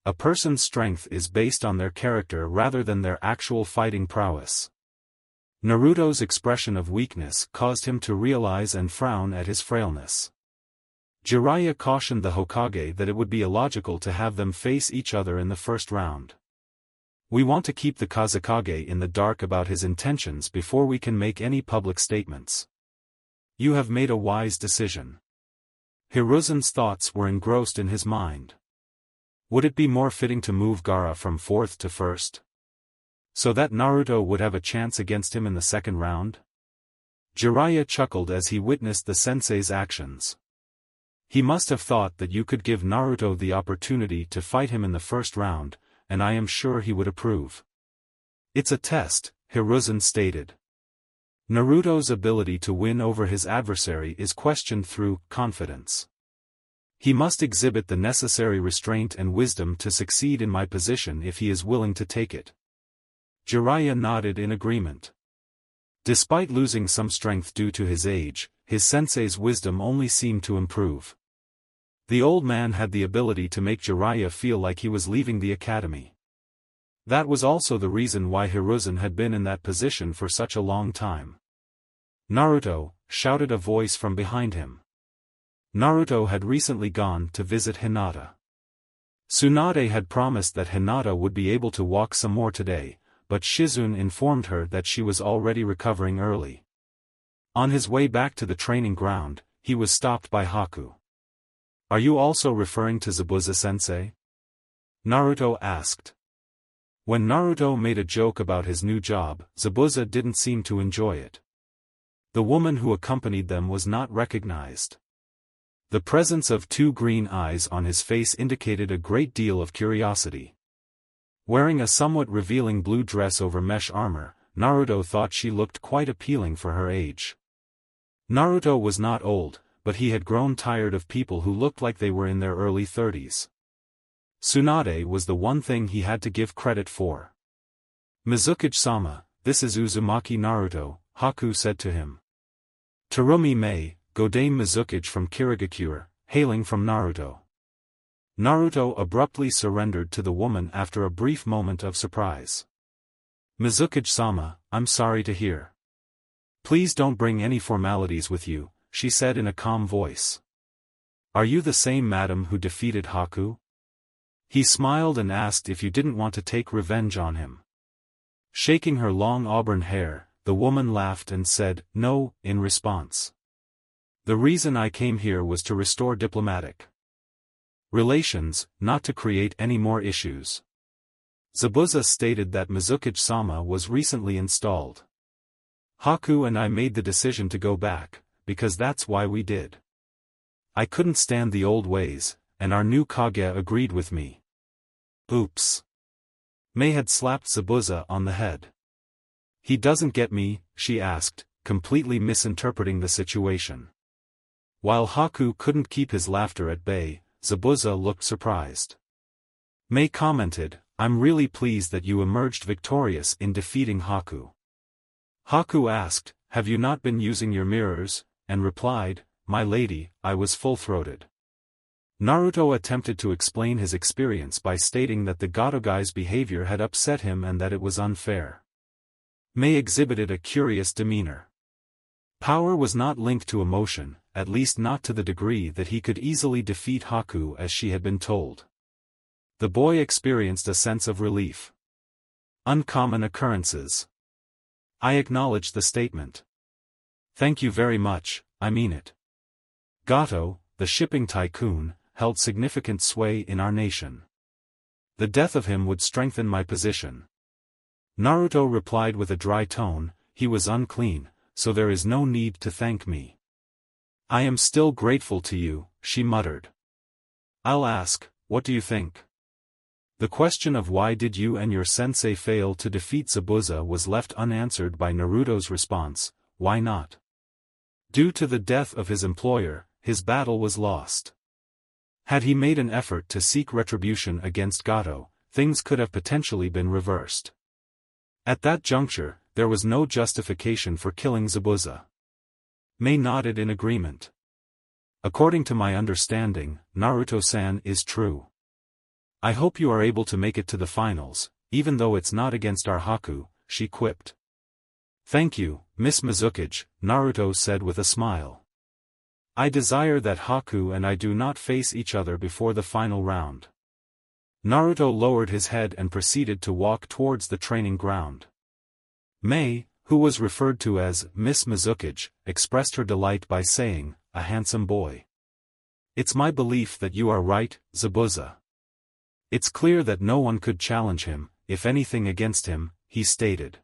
A person's strength is based on their character rather than their actual fighting prowess. Naruto's expression of weakness caused him to realize and frown at his frailness. Jiraiya cautioned the Hokage that it would be illogical to have them face each other in the first round. We want to keep the Kazekage in the dark about his intentions before we can make any public statements. You have made a wise decision. Hiruzen's thoughts were engrossed in his mind. Would it be more fitting to move Gaara from 4th to 1st? So that Naruto would have a chance against him in the second round? Jiraiya chuckled as he witnessed the sensei's actions. He must have thought that you could give Naruto the opportunity to fight him in the first round, and I am sure he would approve. It's a test, Hiruzen stated. Naruto's ability to win over his adversary is questioned through confidence. He must exhibit the necessary restraint and wisdom to succeed in my position if he is willing to take it. Jiraiya nodded in agreement. Despite losing some strength due to his age, his sensei's wisdom only seemed to improve. The old man had the ability to make Jiraiya feel like he was leaving the academy. That was also the reason why Hiruzen had been in that position for such a long time. Naruto, shouted a voice from behind him. Naruto had recently gone to visit Hinata. Tsunade had promised that Hinata would be able to walk some more today, but Shizune informed her that she was already recovering early. On his way back to the training ground, he was stopped by Haku. Are you also referring to Zabuza-sensei? Naruto asked. When Naruto made a joke about his new job, Zabuza didn't seem to enjoy it. The woman who accompanied them was not recognized. The presence of two green eyes on his face indicated a great deal of curiosity. Wearing a somewhat revealing blue dress over mesh armor, Naruto thought she looked quite appealing for her age. Naruto was not old, but he had grown tired of people who looked like they were in their early 30s. Tsunade was the one thing he had to give credit for. Mizukage-sama, this is Uzumaki Naruto, Haku said to him. Terumi Mei, Godame Mizukage from Kirigakure, hailing from Naruto. Naruto abruptly surrendered to the woman after a brief moment of surprise. Mizukage-sama, I'm sorry to hear. Please don't bring any formalities with you, she said in a calm voice. Are you the same madam who defeated Haku? He smiled and asked if you didn't want to take revenge on him. Shaking her long auburn hair, the woman laughed and said, no, in response. The reason I came here was to restore diplomatic relations, not to create any more issues. Zabuza stated that Mizukage-sama was recently installed. Haku and I made the decision to go back, because that's why we did. I couldn't stand the old ways, and our new Kage agreed with me. Oops. Mei had slapped Zabuza on the head. He doesn't get me, she asked, completely misinterpreting the situation. While Haku couldn't keep his laughter at bay, Zabuza looked surprised. Mei commented, I'm really pleased that you emerged victorious in defeating Haku. Haku asked, have you not been using your mirrors, and replied, my lady, I was full-throated. Naruto attempted to explain his experience by stating that the Gotogai's behavior had upset him and that it was unfair. Mei exhibited a curious demeanor. Power was not linked to emotion, at least not to the degree that he could easily defeat Haku as she had been told. The boy experienced a sense of relief. Uncommon occurrences. I acknowledge the statement. Thank you very much, I mean it. Gato, the shipping tycoon, held significant sway in our nation. The death of him would strengthen my position. Naruto replied with a dry tone, he was unclean, so there is no need to thank me. I am still grateful to you, she muttered. I'll ask, what do you think? The question of why did you and your sensei fail to defeat Zabuza was left unanswered by Naruto's response, why not? Due to the death of his employer, his battle was lost. Had he made an effort to seek retribution against Gato, things could have potentially been reversed. At that juncture, there was no justification for killing Zabuza. Mei nodded in agreement. According to my understanding, Naruto-san is true. I hope you are able to make it to the finals, even though it's not against our Haku, she quipped. Thank you, Miss Mizukage, Naruto said with a smile. I desire that Haku and I do not face each other before the final round. Naruto lowered his head and proceeded to walk towards the training ground. Mei, who was referred to as Miss Mizukage, expressed her delight by saying, a handsome boy. It's my belief that you are right, Zabuza. It's clear that no one could challenge him, if anything against him, he stated.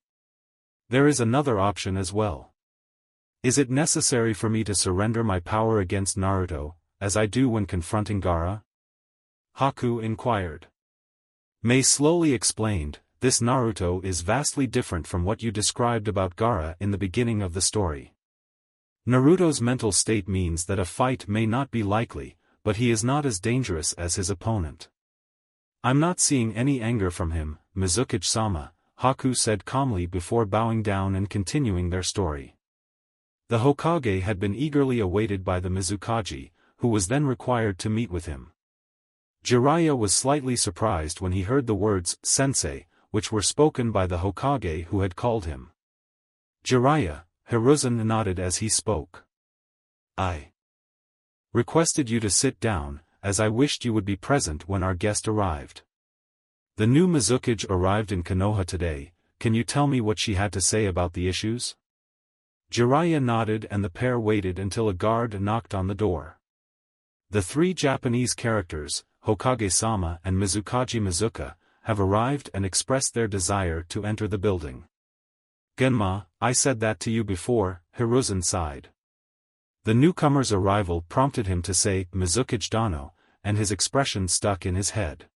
There is another option as well. Is it necessary for me to surrender my power against Naruto, as I do when confronting Gaara? Haku inquired. Mei slowly explained, this Naruto is vastly different from what you described about Gaara in the beginning of the story. Naruto's mental state means that a fight may not be likely, but he is not as dangerous as his opponent. I'm not seeing any anger from him, Mizukage-sama, Haku said calmly before bowing down and continuing their story. The Hokage had been eagerly awaited by the Mizukage, who was then required to meet with him. Jiraiya was slightly surprised when he heard the words, sensei, which were spoken by the Hokage who had called him. Jiraiya, Hiruzen nodded as he spoke. I requested you to sit down, as I wished you would be present when our guest arrived. The new Mizukage arrived in Konoha today, can you tell me what she had to say about the issues? Jiraiya nodded and the pair waited until a guard knocked on the door. The three Japanese characters, Hokage-sama and Mizukage Mizuka, have arrived and expressed their desire to enter the building. Genma, I said that to you before, Hiruzen sighed. The newcomer's arrival prompted him to say Mizukage Dano, and his expression stuck in his head.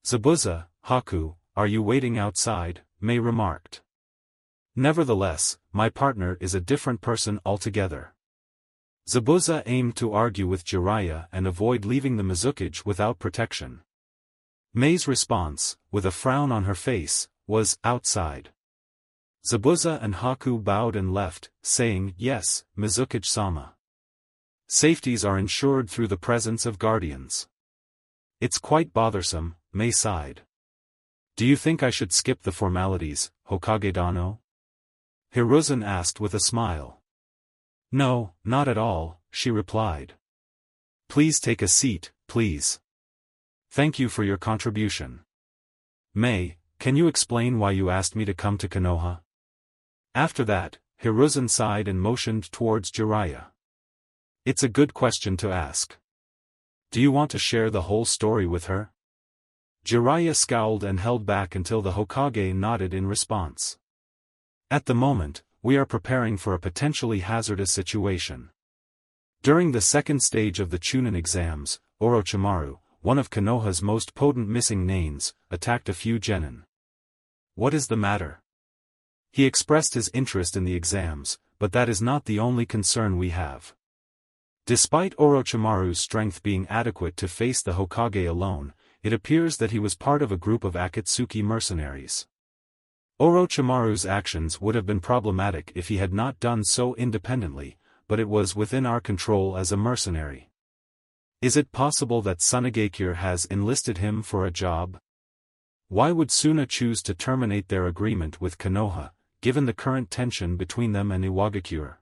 Zabuza, Haku, are you waiting outside? Mei remarked. Nevertheless, my partner is a different person altogether. Zabuza aimed to argue with Jiraiya and avoid leaving the Mizukage without protection. Mei's response, with a frown on her face, was, outside. Zabuza and Haku bowed and left, saying, yes, Mizukage-sama. Safeties are ensured through the presence of guardians. It's quite bothersome, Mei sighed. Do you think I should skip the formalities, Hokage Dano? Hiruzen asked with a smile. No, not at all, she replied. Please take a seat, please. Thank you for your contribution. Mei, can you explain why you asked me to come to Konoha? After that, Hiruzen sighed and motioned towards Jiraiya. It's a good question to ask. Do you want to share the whole story with her? Jiraiya scowled and held back until the Hokage nodded in response. At the moment, we are preparing for a potentially hazardous situation. During the second stage of the Chunin exams, Orochimaru, one of Konoha's most potent missing names, attacked a few genin. What is the matter? He expressed his interest in the exams, but that is not the only concern we have. Despite Orochimaru's strength being adequate to face the Hokage alone, it appears that he was part of a group of Akatsuki mercenaries. Orochimaru's actions would have been problematic if he had not done so independently, but it was within our control as a mercenary. Is it possible that Tsunagakure has enlisted him for a job? Why would Suna choose to terminate their agreement with Konoha, given the current tension between them and Iwagakure?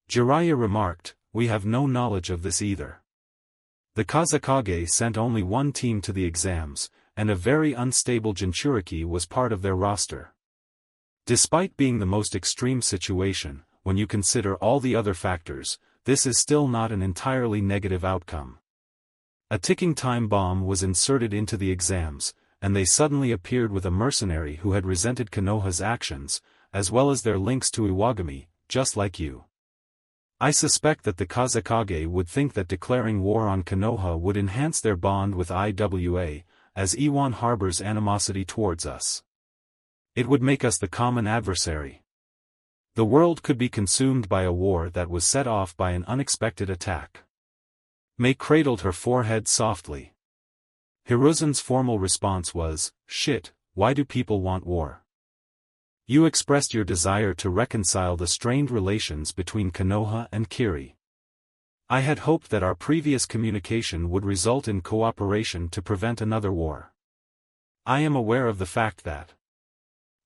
Jiraiya remarked, "We have no knowledge of this either." The Kazekage sent only one team to the exams, and a very unstable Jinchuriki was part of their roster. Despite being the most extreme situation, when you consider all the other factors, this is still not an entirely negative outcome. A ticking time bomb was inserted into the exams, and they suddenly appeared with a mercenary who had resented Konoha's actions, as well as their links to Iwagami, just like you. I suspect that the Kazekage would think that declaring war on Konoha would enhance their bond with IWA, as Iwan harbors animosity towards us. It would make us the common adversary. The world could be consumed by a war that was set off by an unexpected attack. Mei cradled her forehead softly. Hiruzen's formal response was, "Shit, why do people want war?" You expressed your desire to reconcile the strained relations between Konoha and Kiri. I had hoped that our previous communication would result in cooperation to prevent another war. I am aware of the fact that.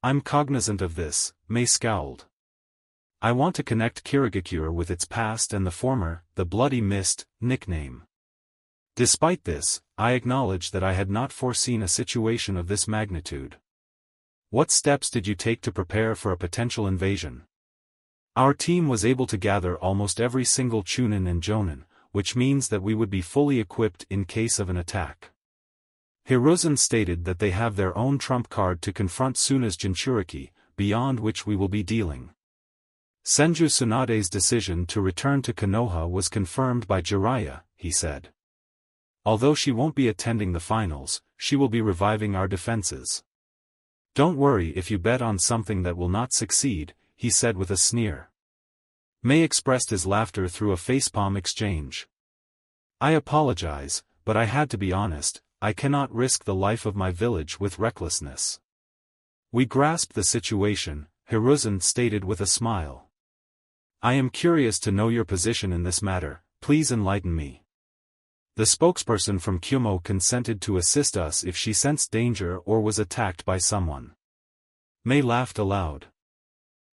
I'm cognizant of this, Mei scowled. I want to connect Kirigakure with its past and the former, the Bloody Mist, nickname. Despite this, I acknowledge that I had not foreseen a situation of this magnitude. What steps did you take to prepare for a potential invasion? Our team was able to gather almost every single Chunin and Jonin, which means that we would be fully equipped in case of an attack. Hiruzen stated that they have their own trump card to confront Suna's Jinchuriki, beyond which we will be dealing. Senju Tsunade's decision to return to Konoha was confirmed by Jiraiya, he said. Although she won't be attending the finals, she will be reviving our defenses. Don't worry if you bet on something that will not succeed, he said with a sneer. Mei expressed his laughter through a facepalm exchange. I apologize, but I had to be honest, I cannot risk the life of my village with recklessness. We grasped the situation, Hiruzen stated with a smile. I am curious to know your position in this matter, please enlighten me. The spokesperson from Kyumo consented to assist us if she sensed danger or was attacked by someone. Mei laughed aloud.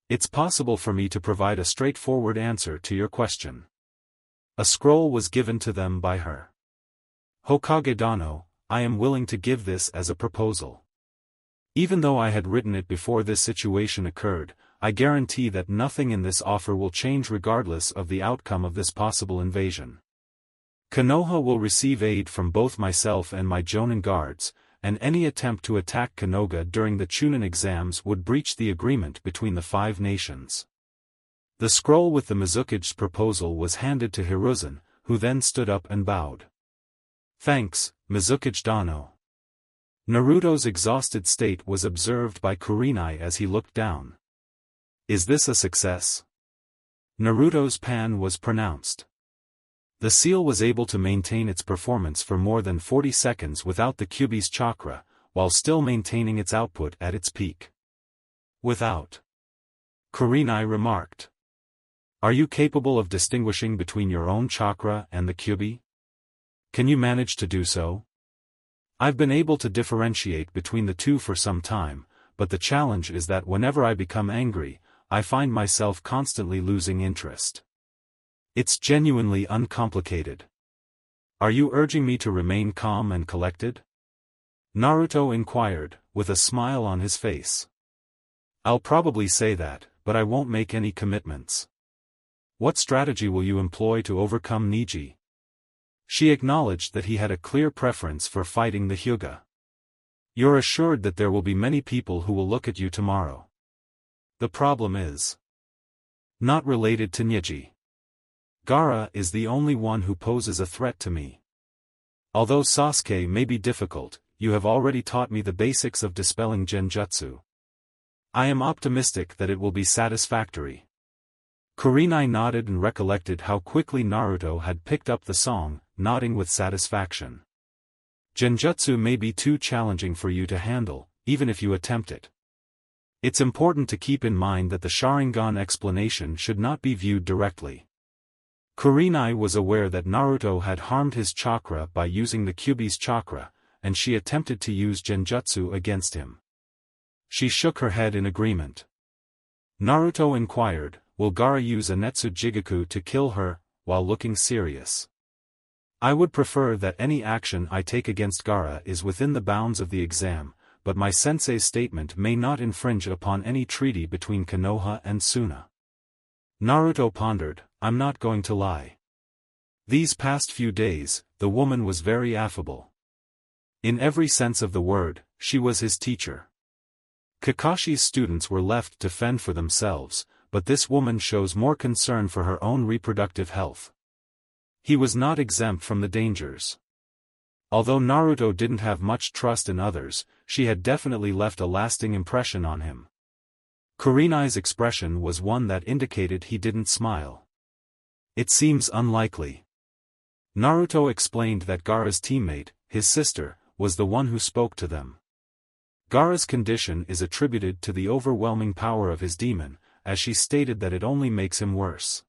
It's possible for me to provide a straightforward answer to your question. A scroll was given to them by her. Hokage Dano, I am willing to give this as a proposal. Even though I had written it before this situation occurred, I guarantee that nothing in this offer will change regardless of the outcome of this possible invasion. Konoha will receive aid from both myself and my Jonin guards, and any attempt to attack Konoha during the Chunin exams would breach the agreement between the 5 nations. The scroll with the Mizukage's proposal was handed to Hiruzen, who then stood up and bowed. Thanks, Mizukage Dano. Naruto's exhausted state was observed by Kurenai as he looked down. Is this a success? Naruto's pan was pronounced. The seal was able to maintain its performance for more than 40 seconds without the Kyuubi's chakra, while still maintaining its output at its peak. Without. Kurenai remarked. Are you capable of distinguishing between your own chakra and the Kyuubi? Can you manage to do so? I've been able to differentiate between the two for some time, but the challenge is that whenever I become angry, I find myself constantly losing interest. It's genuinely uncomplicated. Are you urging me to remain calm and collected? Naruto inquired, with a smile on his face. I'll probably say that, but I won't make any commitments. What strategy will you employ to overcome Niji? She acknowledged that he had a clear preference for fighting the Hyuga. You're assured that there will be many people who will look at you tomorrow. The problem is not related to Niji. Gaara is the only one who poses a threat to me. Although Sasuke may be difficult, you have already taught me the basics of dispelling genjutsu. I am optimistic that it will be satisfactory. Kurenai nodded and recollected how quickly Naruto had picked up the song, nodding with satisfaction. Genjutsu may be too challenging for you to handle, even if you attempt it. It's important to keep in mind that the Sharingan explanation should not be viewed directly. Kurenai was aware that Naruto had harmed his chakra by using the Kyuubi's chakra, and she attempted to use Genjutsu against him. She shook her head in agreement. Naruto inquired, will Gaara use a Netsu Jigaku to kill her, while looking serious. I would prefer that any action I take against Gaara is within the bounds of the exam, but my sensei's statement may not infringe upon any treaty between Konoha and Suna. Naruto pondered, I'm not going to lie. These past few days, the woman was very affable. In every sense of the word, she was his teacher. Kakashi's students were left to fend for themselves, but this woman shows more concern for her own reproductive health. He was not exempt from the dangers. Although Naruto didn't have much trust in others, she had definitely left a lasting impression on him. Kurenai's expression was one that indicated he didn't smile. It seems unlikely. Naruto explained that Gaara's teammate, his sister, was the one who spoke to them. Gaara's condition is attributed to the overwhelming power of his demon, as she stated that it only makes him worse.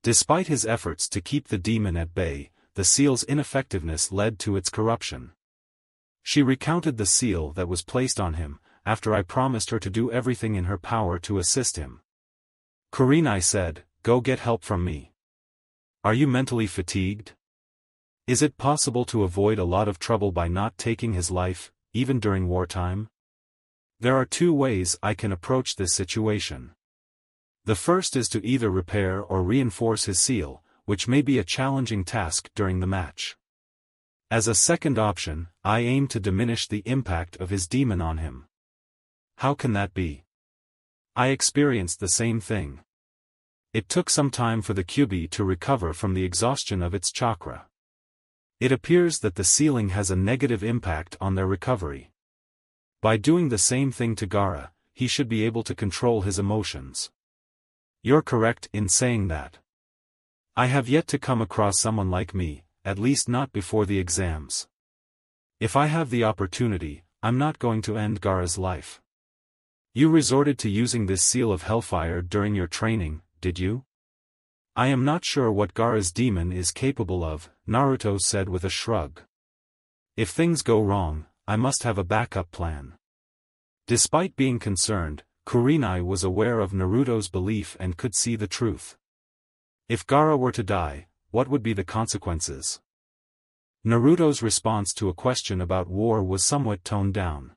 Despite his efforts to keep the demon at bay, the seal's ineffectiveness led to its corruption. She recounted the seal that was placed on him, after I promised her to do everything in her power to assist him. Kurenai said, go get help from me. Are you mentally fatigued? Is it possible to avoid a lot of trouble by not taking his life, even during wartime? There are two ways I can approach this situation. The first is to either repair or reinforce his seal, which may be a challenging task during the match. As a second option, I aim to diminish the impact of his demon on him. How can that be? I experienced the same thing. It took some time for the Kyuubi to recover from the exhaustion of its chakra. It appears that the sealing has a negative impact on their recovery. By doing the same thing to Gaara, he should be able to control his emotions. You're correct in saying that. I have yet to come across someone like me, at least not before the exams. If I have the opportunity, I'm not going to end Gaara's life. You resorted to using this seal of hellfire during your training, did you? I am not sure what Gaara's demon is capable of, Naruto said with a shrug. If things go wrong, I must have a backup plan. Despite being concerned, Kurenai was aware of Naruto's belief and could see the truth. If Gaara were to die, what would be the consequences? Naruto's response to a question about war was somewhat toned down.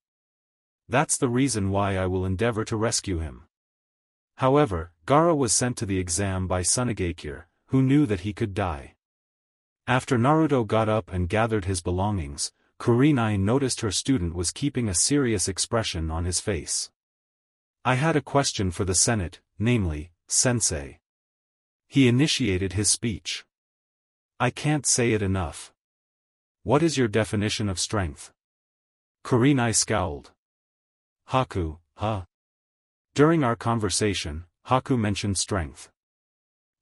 That's the reason why I will endeavor to rescue him. However, Gaara was sent to the exam by Tsunagakure, who knew that he could die. After Naruto got up and gathered his belongings, Kurenai noticed her student was keeping a serious expression on his face. I had a question for the Senate, namely, Sensei. He initiated his speech. I can't say it enough. What is your definition of strength? Kurenai scowled. Haku, huh? During our conversation, Haku mentioned strength.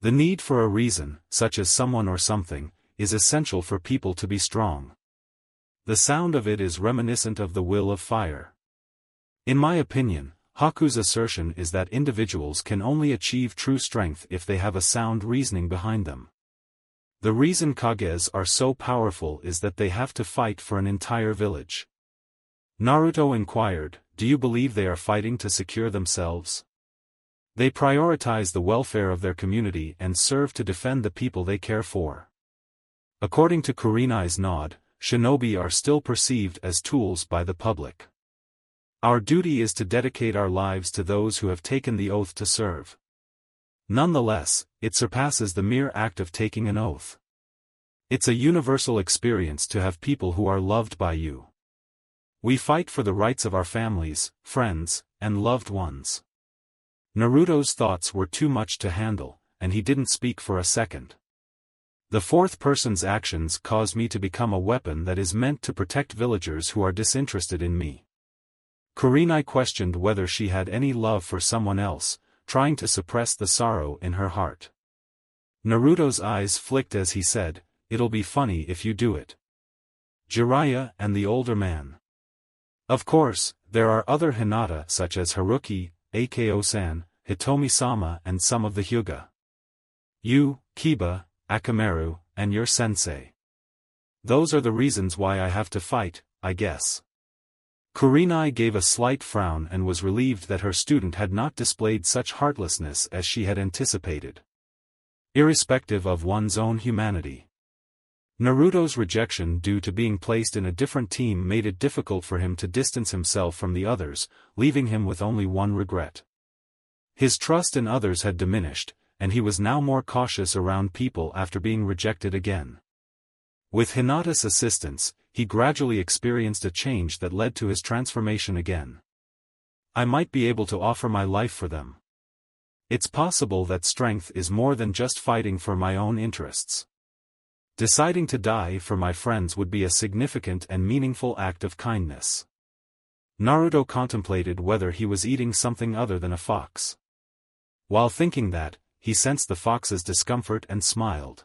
The need for a reason, such as someone or something, is essential for people to be strong. The sound of it is reminiscent of the will of fire. In my opinion, Haku's assertion is that individuals can only achieve true strength if they have a sound reasoning behind them. The reason Kages are so powerful is that they have to fight for an entire village. Naruto inquired, do you believe they are fighting to secure themselves? They prioritize the welfare of their community and serve to defend the people they care for. According to Kurenai's nod, Shinobi are still perceived as tools by the public. Our duty is to dedicate our lives to those who have taken the oath to serve. Nonetheless, it surpasses the mere act of taking an oath. It's a universal experience to have people who are loved by you. We fight for the rights of our families, friends, and loved ones. Naruto's thoughts were too much to handle, and he didn't speak for a second. The fourth person's actions caused me to become a weapon that is meant to protect villagers who are disinterested in me. Kurenai questioned whether she had any love for someone else, trying to suppress the sorrow in her heart. Naruto's eyes flicked as he said, it'll be funny if you do it. Jiraiya and the older man. Of course, there are other Hinata such as Haruki, Ako-san, Hitomi-sama and some of the Hyuga. You, Kiba, Akamaru, and your sensei. Those are the reasons why I have to fight, I guess. Kurenai gave a slight frown and was relieved that her student had not displayed such heartlessness as she had anticipated. Irrespective of one's own humanity. Naruto's rejection due to being placed in a different team made it difficult for him to distance himself from the others, leaving him with only one regret. His trust in others had diminished, and he was now more cautious around people after being rejected again. With Hinata's assistance, he gradually experienced a change that led to his transformation again. I might be able to offer my life for them. It's possible that strength is more than just fighting for my own interests. Deciding to die for my friends would be a significant and meaningful act of kindness. Naruto contemplated whether he was eating something other than a fox. While thinking that, he sensed the fox's discomfort and smiled.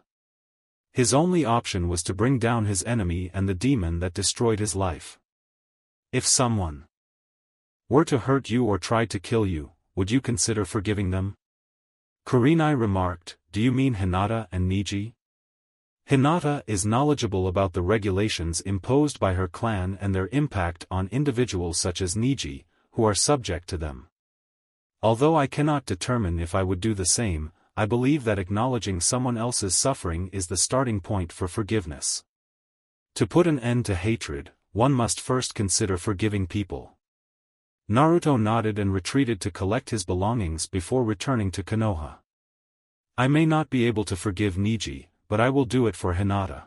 His only option was to bring down his enemy and the demon that destroyed his life. If someone were to hurt you or tried to kill you, would you consider forgiving them? Kurenai remarked, do you mean Hinata and Neji? Hinata is knowledgeable about the regulations imposed by her clan and their impact on individuals such as Neji, who are subject to them. Although I cannot determine if I would do the same, I believe that acknowledging someone else's suffering is the starting point for forgiveness. To put an end to hatred, one must first consider forgiving people. Naruto nodded and retreated to collect his belongings before returning to Konoha. I may not be able to forgive Neji, but I will do it for Hinata.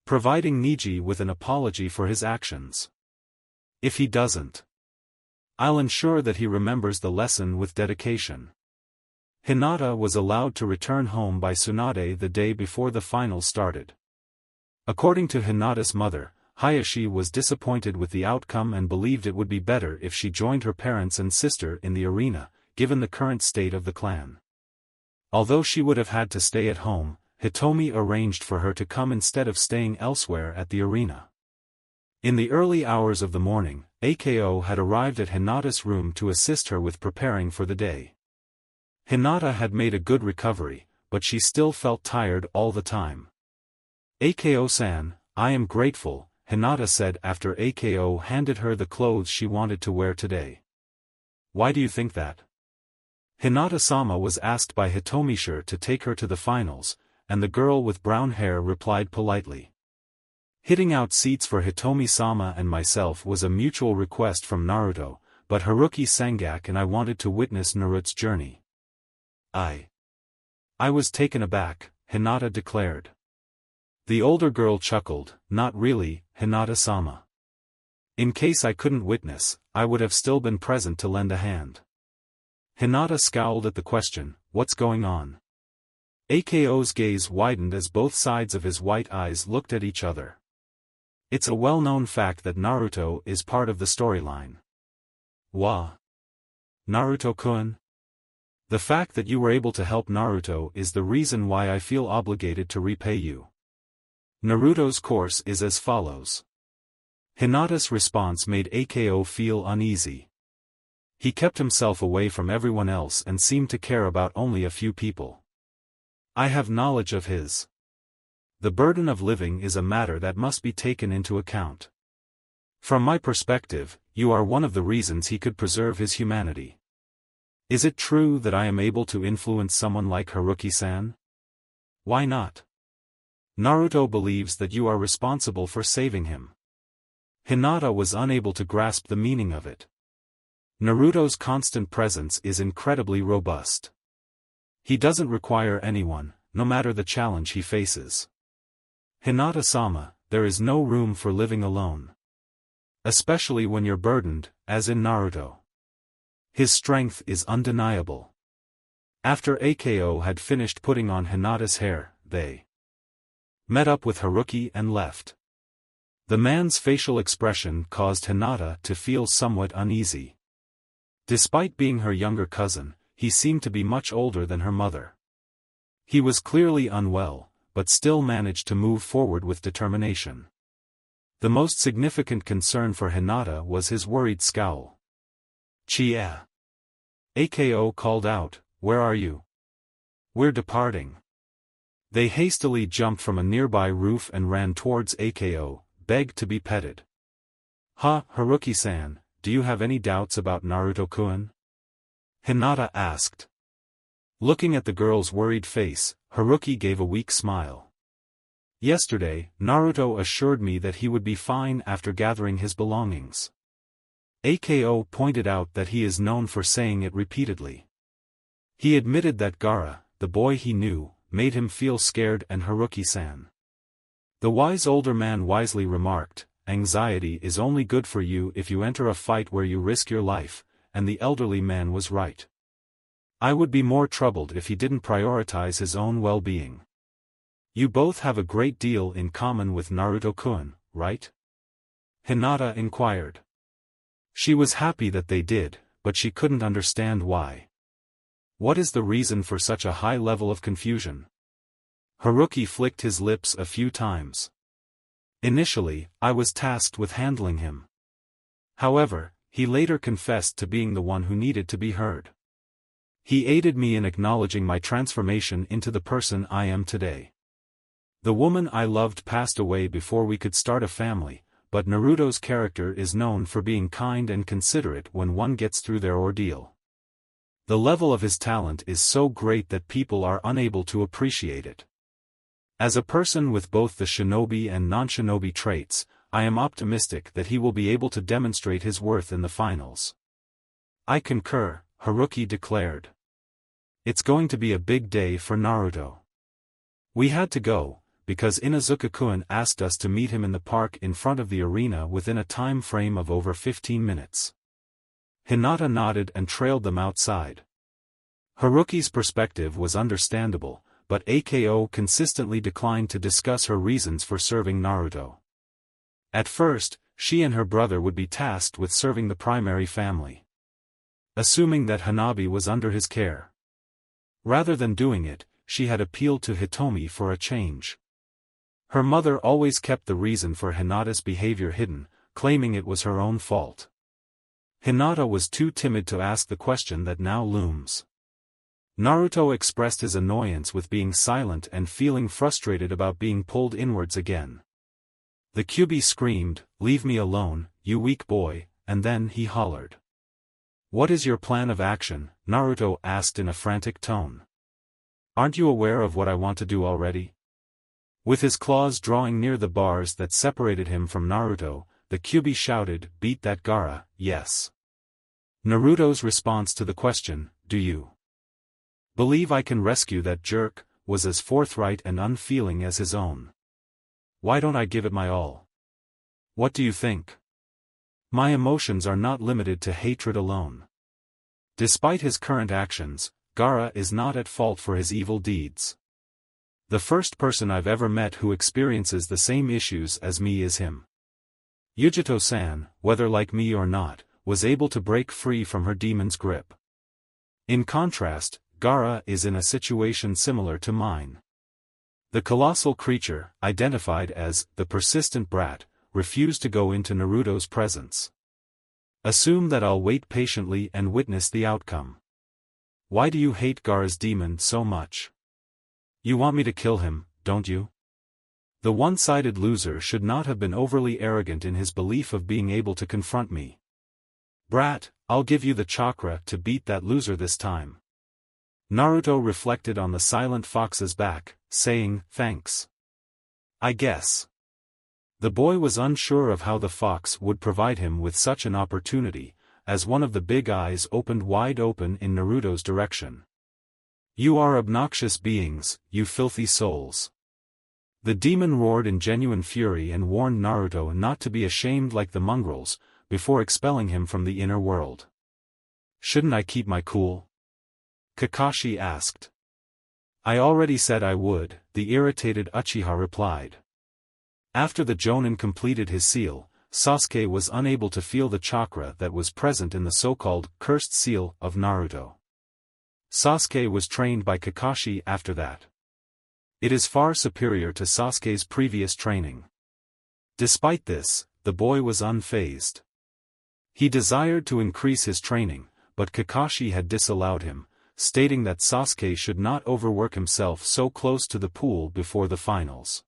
Providing Neji with an apology for his actions. If he doesn't, I'll ensure that he remembers the lesson with dedication. Hinata was allowed to return home by Tsunade the day before the finals started. According to Hinata's mother, Hayashi was disappointed with the outcome and believed it would be better if she joined her parents and sister in the arena, given the current state of the clan. Although she would have had to stay at home, Hitomi arranged for her to come instead of staying elsewhere at the arena. In the early hours of the morning, Ako had arrived at Hinata's room to assist her with preparing for the day. Hinata had made a good recovery, but she still felt tired all the time. Ako-san, I am grateful, Hinata said after Ako handed her the clothes she wanted to wear today. Why do you think that? Hinata-sama was asked by Hitomi-sure to take her to the finals, and the girl with brown hair replied politely. Hitting out seats for Hitomi-sama and myself was a mutual request from Naruto, but Haruki Sangak and I wanted to witness Naruto's journey. I was taken aback, Hinata declared. The older girl chuckled, not really, Hinata-sama. In case I couldn't witness, I would have still been present to lend a hand. Hinata scowled at the question, what's going on? Ako's gaze widened as both sides of his white eyes looked at each other. It's a well-known fact that Naruto is part of the storyline. Wa? Naruto-kun? The fact that you were able to help Naruto is the reason why I feel obligated to repay you. Naruto's course is as follows. Hinata's response made Ako feel uneasy. He kept himself away from everyone else and seemed to care about only a few people. I have knowledge of his. The burden of living is a matter that must be taken into account. From my perspective, you are one of the reasons he could preserve his humanity. Is it true that I am able to influence someone like Haruki-san? Why not? Naruto believes that you are responsible for saving him. Hinata was unable to grasp the meaning of it. Naruto's constant presence is incredibly robust. He doesn't require anyone, no matter the challenge he faces. Hinata-sama, there is no room for living alone. Especially when you're burdened, as in Naruto. His strength is undeniable. After Ako had finished putting on Hinata's hair, they met up with Haruki and left. The man's facial expression caused Hinata to feel somewhat uneasy. Despite being her younger cousin, he seemed to be much older than her mother. He was clearly unwell, but still managed to move forward with determination. The most significant concern for Hinata was his worried scowl. "Chia!" Ako called out, "Where are you?" "We're departing." They hastily jumped from a nearby roof and ran towards Ako, begged to be petted. Haruki-san, do you have any doubts about Naruto-kun?" Hinata asked. Looking at the girl's worried face, Haruki gave a weak smile. "Yesterday, Naruto assured me that he would be fine after gathering his belongings." Ako pointed out that he is known for saying it repeatedly. He admitted that Gaara, the boy he knew, made him feel scared, and Haruki-san. The wise older man wisely remarked, "Anxiety is only good for you if you enter a fight where you risk your life," and the elderly man was right. I would be more troubled if he didn't prioritize his own well-being. "You both have a great deal in common with Naruto-kun, right?" Hinata inquired. She was happy that they did, but she couldn't understand why. What is the reason for such a high level of confusion? Haruki flicked his lips a few times. "Initially, I was tasked with handling him. However, he later confessed to being the one who needed to be heard. He aided me in acknowledging my transformation into the person I am today. The woman I loved passed away before we could start a family, but Naruto's character is known for being kind and considerate when one gets through their ordeal. The level of his talent is so great that people are unable to appreciate it. As a person with both the shinobi and non-shinobi traits, I am optimistic that he will be able to demonstrate his worth in the finals." "I concur," Haruki declared. "It's going to be a big day for Naruto. We had to go, because Inuzuka-kun asked us to meet him in the park in front of the arena within a time frame of over 15 minutes. Hinata nodded and trailed them outside. Haruki's perspective was understandable, but Ako consistently declined to discuss her reasons for serving Naruto. At first, she and her brother would be tasked with serving the primary family. Assuming that Hanabi was under his care. Rather than doing it, she had appealed to Hitomi for a change. Her mother always kept the reason for Hinata's behavior hidden, claiming it was her own fault. Hinata was too timid to ask the question that now looms. Naruto expressed his annoyance with being silent and feeling frustrated about being pulled inwards again. The Kyuubi screamed, "Leave me alone, you weak boy," and then he hollered. "What is your plan of action?" Naruto asked in a frantic tone. "Aren't you aware of what I want to do already?" With his claws drawing near the bars that separated him from Naruto, the Kyuubi shouted, "Beat that Gaara, yes." Naruto's response to the question, "Do you believe I can rescue that jerk?" was as forthright and unfeeling as his own. "Why don't I give it my all? What do you think? My emotions are not limited to hatred alone." Despite his current actions, Gaara is not at fault for his evil deeds. The first person I've ever met who experiences the same issues as me is him. Yujito-san, whether like me or not, was able to break free from her demon's grip. In contrast, Gaara is in a situation similar to mine. The colossal creature, identified as the persistent brat, refused to go into Naruto's presence. Assume that I'll wait patiently and witness the outcome. Why do you hate Gaara's demon so much? You want me to kill him, don't you? The one-sided loser should not have been overly arrogant in his belief of being able to confront me. Brat, I'll give you the chakra to beat that loser this time. Naruto reflected on the silent fox's back, saying, "Thanks. I guess." The boy was unsure of how the fox would provide him with such an opportunity, as one of the big eyes opened wide open in Naruto's direction. "You are obnoxious beings, you filthy souls." The demon roared in genuine fury and warned Naruto not to be ashamed like the mongrels, before expelling him from the inner world. "Shouldn't I keep my cool?" Kakashi asked. "I already said I would," the irritated Uchiha replied. After the Jonin completed his seal, Sasuke was unable to feel the chakra that was present in the so-called cursed seal of Naruto. Sasuke was trained by Kakashi after that. It is far superior to Sasuke's previous training. Despite this, the boy was unfazed. He desired to increase his training, but Kakashi had disallowed him, stating that Sasuke should not overwork himself so close to the pool before the finals.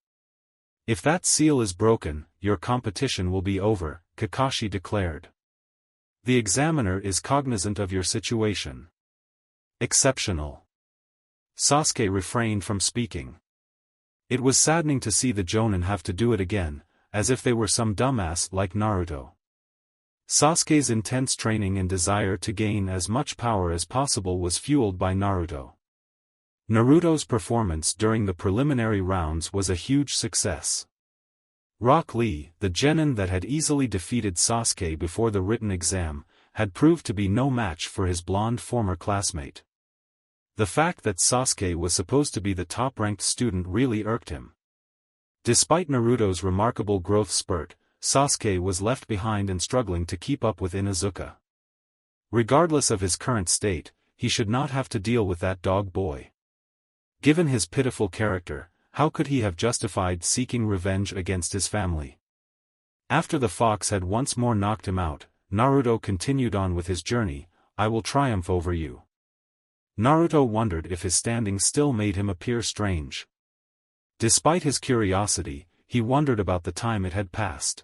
If that seal is broken, your competition will be over, Kakashi declared. The examiner is cognizant of your situation. Exceptional. Sasuke refrained from speaking. It was saddening to see the Jonin have to do it again, as if they were some dumbass like Naruto. Sasuke's intense training and desire to gain as much power as possible was fueled by Naruto. Naruto's performance during the preliminary rounds was a huge success. Rock Lee, the genin that had easily defeated Sasuke before the written exam, had proved to be no match for his blonde former classmate. The fact that Sasuke was supposed to be the top-ranked student really irked him. Despite Naruto's remarkable growth spurt, Sasuke was left behind and struggling to keep up with Inuzuka. Regardless of his current state, he should not have to deal with that dog boy. Given his pitiful character, how could he have justified seeking revenge against his family? After the fox had once more knocked him out, Naruto continued on with his journey. I will triumph over you. Naruto wondered if his standing still made him appear strange. Despite his curiosity, he wondered about the time it had passed.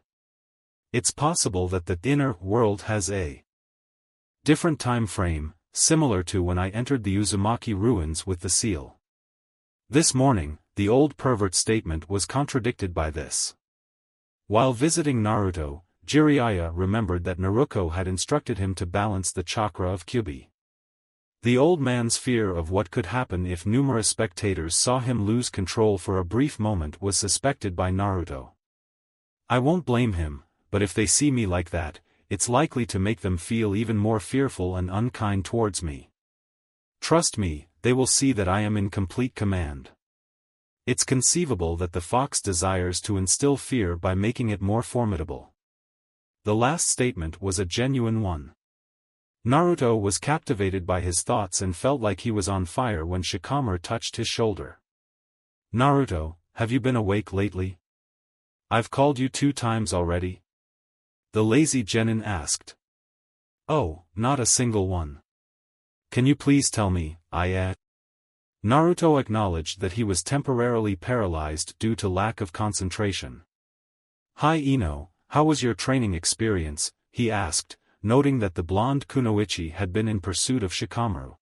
It's possible that the inner world has a different time frame, similar to when I entered the Uzumaki ruins with the seal. This morning, the old pervert statement was contradicted by this. While visiting Naruto, Jiraiya remembered that Naruto had instructed him to balance the chakra of Kyubi. The old man's fear of what could happen if numerous spectators saw him lose control for a brief moment was suspected by Naruto. I won't blame him, but if they see me like that, it's likely to make them feel even more fearful and unkind towards me. Trust me, they will see that I am in complete command. It's conceivable that the fox desires to instill fear by making it more formidable. The last statement was a genuine one. Naruto was captivated by his thoughts and felt like he was on fire when Shikamaru touched his shoulder. Naruto, have you been awake lately? I've called you 2 times already. The lazy genin asked. Oh, not a single one. Can you please tell me, Naruto acknowledged that he was temporarily paralyzed due to lack of concentration. Hi Ino, how was your training experience? He asked, noting that the blonde kunoichi had been in pursuit of Shikamaru.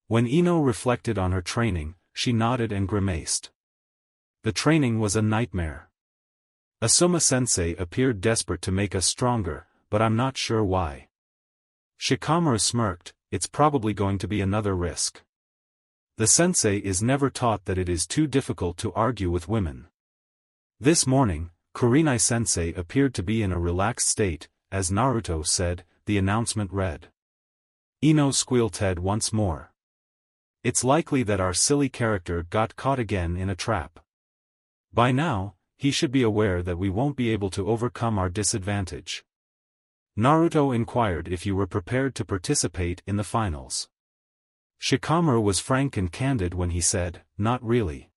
When Ino reflected on her training, she nodded and grimaced. The training was a nightmare. Asuma-sensei appeared desperate to make us stronger, but I'm not sure why. Shikamaru smirked. It's probably going to be another risk. The sensei is never taught that it is too difficult to argue with women. This morning, Kurenai-sensei appeared to be in a relaxed state, as Naruto said, the announcement read. Ino squealed once more. It's likely that our silly character got caught again in a trap. By now, he should be aware that we won't be able to overcome our disadvantage. Naruto inquired if you were prepared to participate in the finals. Shikamaru was frank and candid when he said, not really.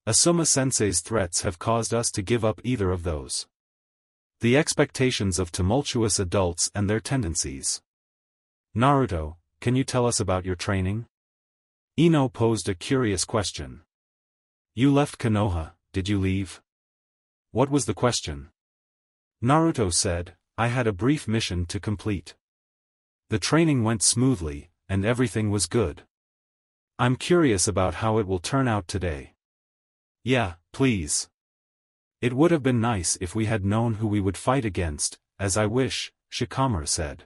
Asuma-sensei's threats have caused us to give up either of those. The expectations of tumultuous adults and their tendencies. Naruto, can you tell us about your training? Ino posed a curious question. You left Konoha, did you leave? What was the question? Naruto said, I had a brief mission to complete. The training went smoothly, and everything was good. I'm curious about how it will turn out today. Yeah, please. It would have been nice if we had known who we would fight against, as I wish, Shikamaru said.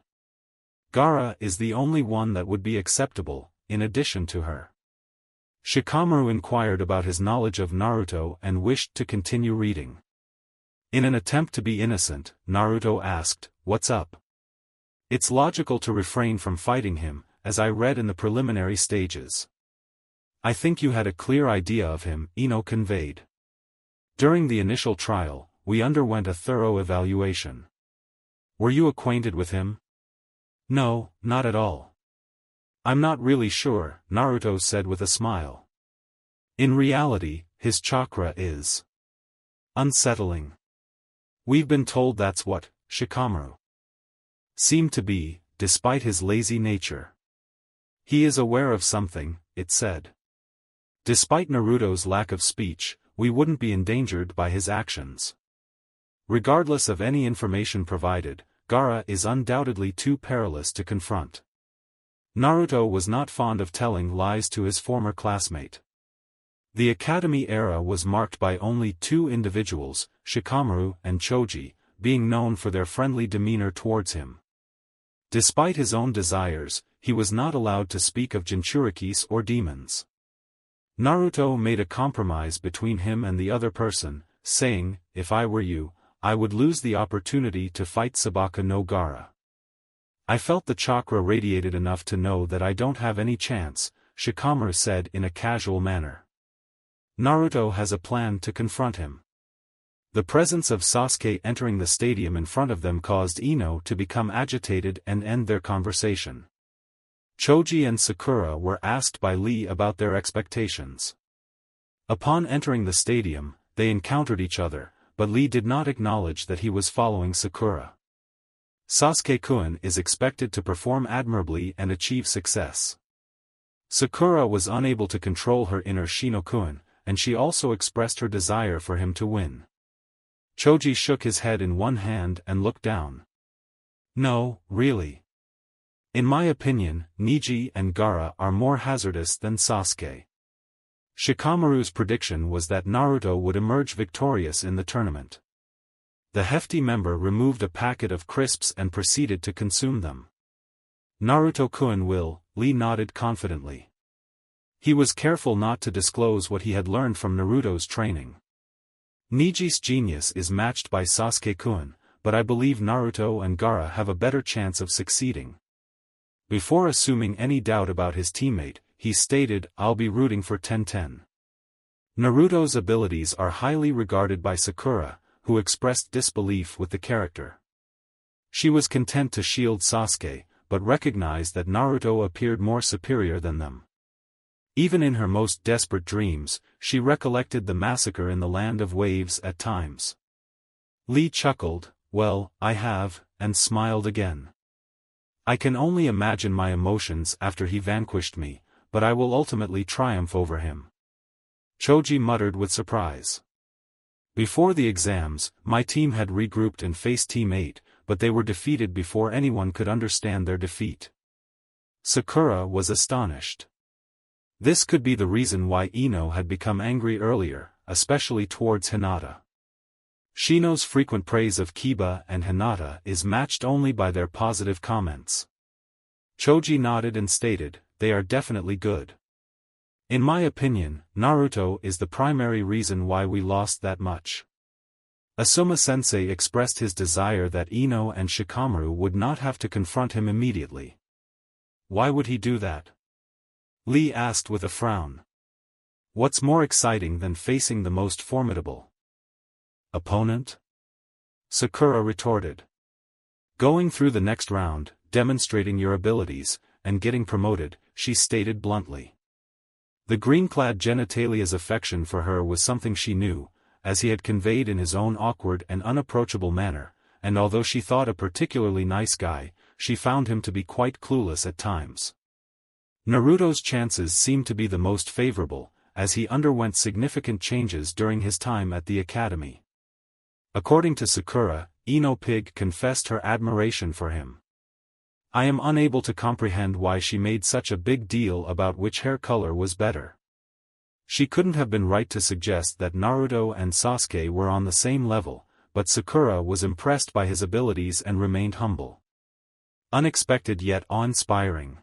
Gaara is the only one that would be acceptable, in addition to her. Shikamaru inquired about his knowledge of Naruto and wished to continue reading. In an attempt to be innocent, Naruto asked, what's up? It's logical to refrain from fighting him, as I read in the preliminary stages. I think you had a clear idea of him, Ino conveyed. During the initial trial, we underwent a thorough evaluation. Were you acquainted with him? No, not at all. I'm not really sure, Naruto said with a smile. In reality, his chakra is unsettling. We've been told that's what Shikamaru seemed to be, despite his lazy nature. He is aware of something, it said. Despite Naruto's lack of speech, we wouldn't be endangered by his actions. Regardless of any information provided, Gaara is undoubtedly too perilous to confront. Naruto was not fond of telling lies to his former classmate. The academy era was marked by only two individuals, Shikamaru and Choji, being known for their friendly demeanor towards him. Despite his own desires, he was not allowed to speak of Jinchurikis or demons. Naruto made a compromise between him and the other person, saying, "If I were you, I would lose the opportunity to fight Sabaka no Gaara. I felt the chakra radiated enough to know that I don't have any chance," Shikamaru said in a casual manner. Naruto has a plan to confront him. The presence of Sasuke entering the stadium in front of them caused Ino to become agitated and end their conversation. Choji and Sakura were asked by Lee about their expectations. Upon entering the stadium, they encountered each other, but Lee did not acknowledge that he was following Sakura. Sasuke-kun is expected to perform admirably and achieve success. Sakura was unable to control her inner Shino-kun, and she also expressed her desire for him to win. Choji shook his head in one hand and looked down. "No, really. In my opinion, Neji and Gaara are more hazardous than Sasuke." Shikamaru's prediction was that Naruto would emerge victorious in the tournament. The hefty member removed a packet of crisps and proceeded to consume them. "Naruto-kun will," Lee nodded confidently. He was careful not to disclose what he had learned from Naruto's training. "Neji's genius is matched by Sasuke-kun, but I believe Naruto and Gaara have a better chance of succeeding." Before assuming any doubt about his teammate, he stated, "I'll be rooting for Tenten." Naruto's abilities are highly regarded by Sakura, who expressed disbelief with the character. She was content to shield Sasuke, but recognized that Naruto appeared more superior than them. Even in her most desperate dreams, she recollected the massacre in the Land of Waves at times. Lee chuckled, "Well, I have," and smiled again. "I can only imagine my emotions after he vanquished me, but I will ultimately triumph over him." Choji muttered with surprise. "Before the exams, my team had regrouped and faced Team 8, but they were defeated before anyone could understand their defeat." Sakura was astonished. This could be the reason why Ino had become angry earlier, especially towards Hinata. Shino's frequent praise of Kiba and Hinata is matched only by their positive comments. Choji nodded and stated, "They are definitely good. In my opinion, Naruto is the primary reason why we lost that much." Asuma-sensei expressed his desire that Ino and Shikamaru would not have to confront him immediately. "Why would he do that?" Lee asked with a frown. "What's more exciting than facing the most formidable opponent?" Sakura retorted. "Going through the next round, demonstrating your abilities, and getting promoted," she stated bluntly. The green-clad genitalia's affection for her was something she knew, as he had conveyed in his own awkward and unapproachable manner, and although she thought a particularly nice guy, she found him to be quite clueless at times. Naruto's chances seemed to be the most favorable, as he underwent significant changes during his time at the academy. According to Sakura, Ino Pig confessed her admiration for him. "I am unable to comprehend why she made such a big deal about which hair color was better. She couldn't have been right to suggest that Naruto and Sasuke were on the same level, but Sakura was impressed by his abilities and remained humble. Unexpected yet awe-inspiring.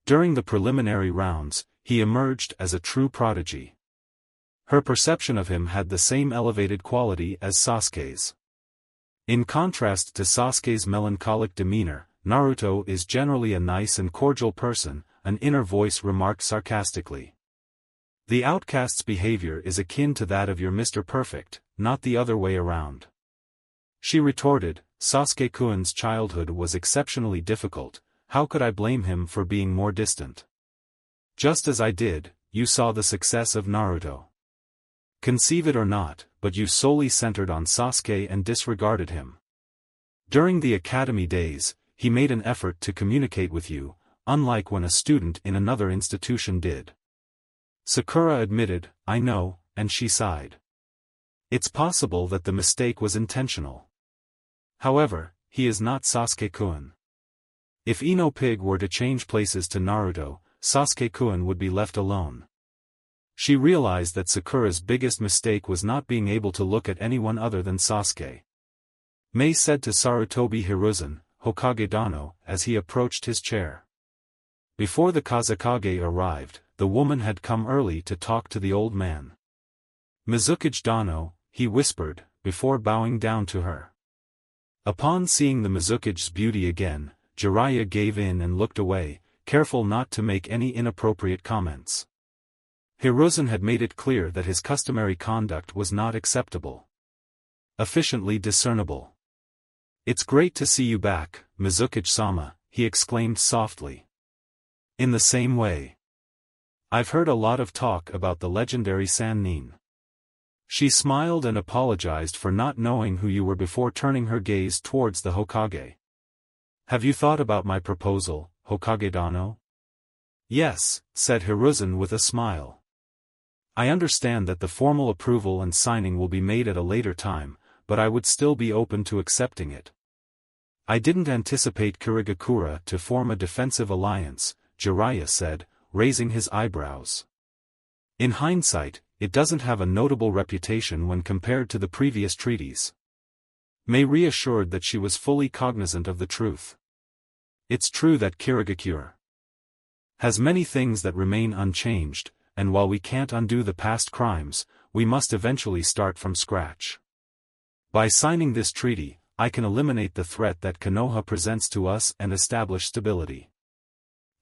During the preliminary rounds, he emerged as a true prodigy. Her perception of him had the same elevated quality as Sasuke's. In contrast to Sasuke's melancholic demeanor, Naruto is generally a nice and cordial person, an inner voice remarked sarcastically. The outcast's behavior is akin to that of your Mr. Perfect, not the other way around. She retorted, Sasuke-kun's childhood was exceptionally difficult, how could I blame him for being more distant? Just as I did, you saw the success of Naruto. Conceive it or not, but you solely centered on Sasuke and disregarded him. During the academy days, he made an effort to communicate with you, unlike when a student in another institution did. Sakura admitted, I know, and she sighed. It's possible that the mistake was intentional. However, he is not Sasuke-kun. If Ino Pig were to change places to Naruto, Sasuke-kun would be left alone. She realized that Sakura's biggest mistake was not being able to look at anyone other than Sasuke. Mei said to Sarutobi Hiruzen, Hokage Dano, as he approached his chair. Before the Kazekage arrived, the woman had come early to talk to the old man. Mizukage Dano, he whispered, before bowing down to her. Upon seeing the Mizukage's beauty again, Jiraiya gave in and looked away, careful not to make any inappropriate comments. Hiruzen had made it clear that his customary conduct was not acceptable. Efficiently discernible. It's great to see you back, Mizukage-sama, he exclaimed softly. In the same way. I've heard a lot of talk about the legendary Sannin. She smiled and apologized for not knowing who you were before turning her gaze towards the Hokage. Have you thought about my proposal, Hokage Dano? Yes, said Hiruzen with a smile. I understand that the formal approval and signing will be made at a later time, but I would still be open to accepting it. I didn't anticipate Kirigakura to form a defensive alliance, Jiraiya said, raising his eyebrows. In hindsight, it doesn't have a notable reputation when compared to the previous treaties. Mei reassured that she was fully cognizant of the truth. It's true that Kirigakura has many things that remain unchanged, and while we can't undo the past crimes, we must eventually start from scratch. By signing this treaty, I can eliminate the threat that Konoha presents to us and establish stability.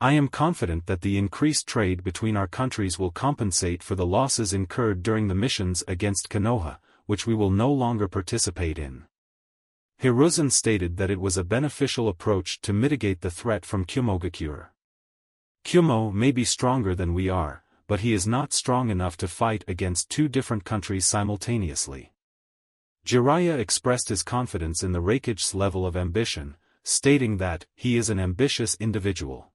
I am confident that the increased trade between our countries will compensate for the losses incurred during the missions against Konoha, which we will no longer participate in. Hiruzen stated that it was a beneficial approach to mitigate the threat from Kumogakure. Kumo may be stronger than we are, but he is not strong enough to fight against two different countries simultaneously. Jiraiya expressed his confidence in the Raikage's level of ambition, stating that he is an ambitious individual.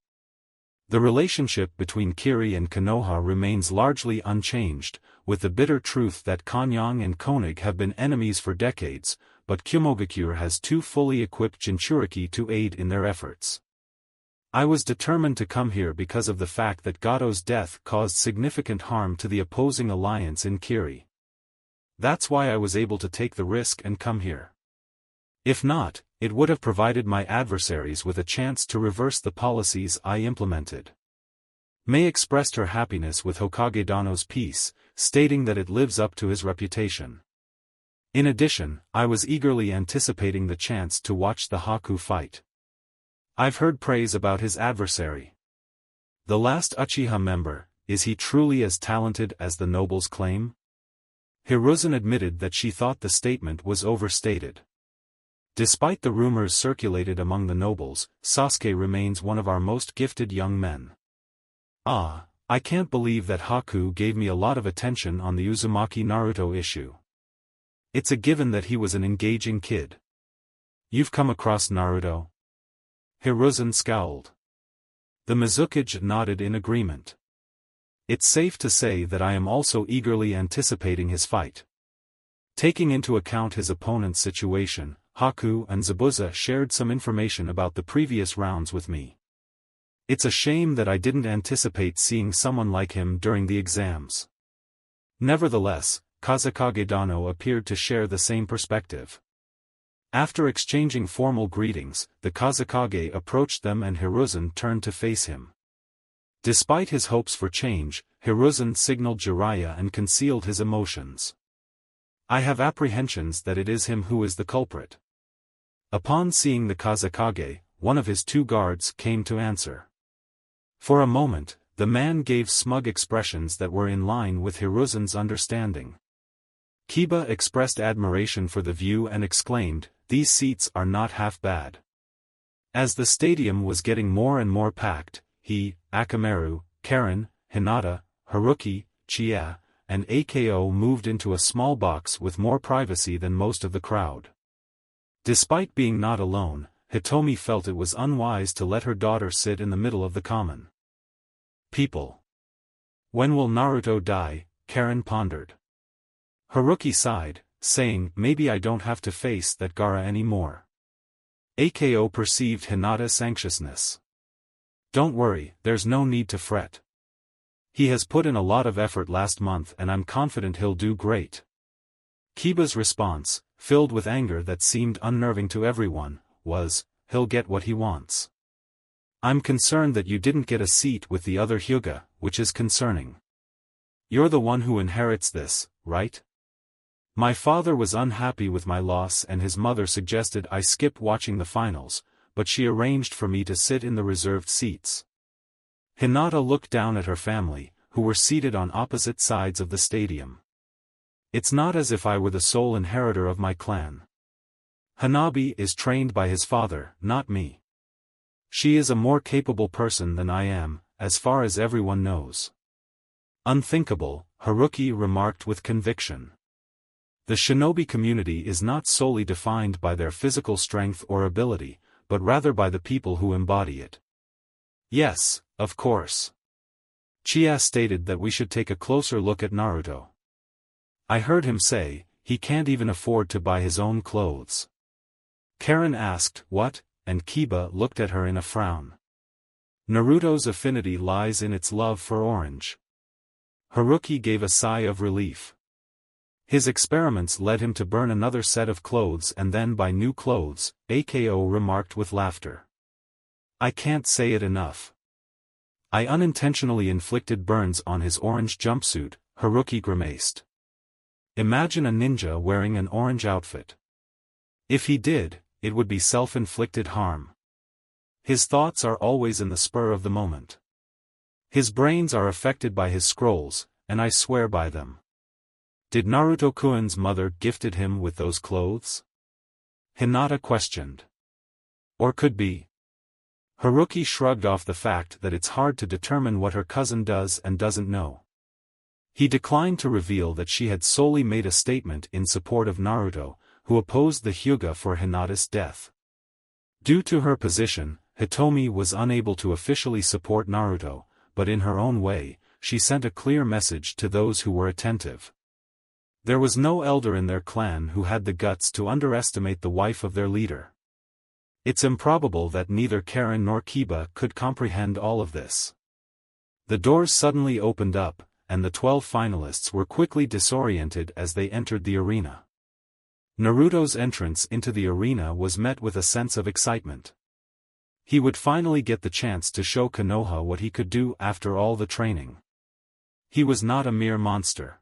The relationship between Kiri and Konoha remains largely unchanged, with the bitter truth that Konyang and Konig have been enemies for decades, but Kumogakure has two fully equipped Jinchuriki to aid in their efforts. I was determined to come here because of the fact that Gato's death caused significant harm to the opposing alliance in Kiri. That's why I was able to take the risk and come here. If not, it would have provided my adversaries with a chance to reverse the policies I implemented. Mei expressed her happiness with Hokage Dano's peace, stating that it lives up to his reputation. In addition, I was eagerly anticipating the chance to watch the Haku fight. I've heard praise about his adversary. The last Uchiha member, is he truly as talented as the nobles claim? Hiruzen admitted that she thought the statement was overstated. Despite the rumors circulated among the nobles, Sasuke remains one of our most gifted young men. Ah, I can't believe that Haku gave me a lot of attention on the Uzumaki Naruto issue. It's a given that he was an engaging kid. You've come across Naruto? Hiruzen scowled. The Mizukage nodded in agreement. It's safe to say that I am also eagerly anticipating his fight. Taking into account his opponent's situation, Haku and Zabuza shared some information about the previous rounds with me. It's a shame that I didn't anticipate seeing someone like him during the exams. Nevertheless, Kazekage Dano appeared to share the same perspective. After exchanging formal greetings, the Kazekage approached them and Hiruzen turned to face him. Despite his hopes for change, Hiruzen signaled Jiraiya and concealed his emotions. I have apprehensions that it is him who is the culprit. Upon seeing the Kazekage, one of his two guards came to answer. For a moment, the man gave smug expressions that were in line with Hiruzen's understanding. Kiba expressed admiration for the view and exclaimed, "These seats are not half bad." As the stadium was getting more and more packed, he, Akamaru, Karen, Hinata, Haruki, Chie, and Ako moved into a small box with more privacy than most of the crowd. Despite being not alone, Hitomi felt it was unwise to let her daughter sit in the middle of the common people. When will Naruto die? Karen pondered. Haruki sighed, saying, maybe I don't have to face that Gaara anymore. Ako perceived Hinata's anxiousness. Don't worry, there's no need to fret. He has put in a lot of effort last month and I'm confident he'll do great. Kiba's response, filled with anger that seemed unnerving to everyone, was, he'll get what he wants. I'm concerned that you didn't get a seat with the other Hyuga, which is concerning. You're the one who inherits this, right? My father was unhappy with my loss and his mother suggested I skip watching the finals, but she arranged for me to sit in the reserved seats. Hinata looked down at her family, who were seated on opposite sides of the stadium. It's not as if I were the sole inheritor of my clan. Hanabi is trained by his father, not me. She is a more capable person than I am, as far as everyone knows. Unthinkable, Haruki remarked with conviction. The shinobi community is not solely defined by their physical strength or ability, but rather by the people who embody it. Yes, of course. Chia stated that we should take a closer look at Naruto. I heard him say, he can't even afford to buy his own clothes. Karen asked, what, and Kiba looked at her in a frown. Naruto's affinity lies in its love for orange. Haruki gave a sigh of relief. His experiments led him to burn another set of clothes and then buy new clothes, Ako remarked with laughter. I can't say it enough. I unintentionally inflicted burns on his orange jumpsuit, Haruki grimaced. Imagine a ninja wearing an orange outfit. If he did, it would be self-inflicted harm. His thoughts are always in the spur of the moment. His brains are affected by his scrolls, and I swear by them. Did Naruto-kun's mother gifted him with those clothes? Hinata questioned. Or could be. Haruki shrugged off the fact that it's hard to determine what her cousin does and doesn't know. He declined to reveal that she had solely made a statement in support of Naruto, who opposed the Hyuga for Hinata's death. Due to her position, Hitomi was unable to officially support Naruto, but in her own way, she sent a clear message to those who were attentive. There was no elder in their clan who had the guts to underestimate the wife of their leader. It's improbable that neither Karen nor Kiba could comprehend all of this. The doors suddenly opened up, and the 12 finalists were quickly disoriented as they entered the arena. Naruto's entrance into the arena was met with a sense of excitement. He would finally get the chance to show Konoha what he could do after all the training. He was not a mere monster.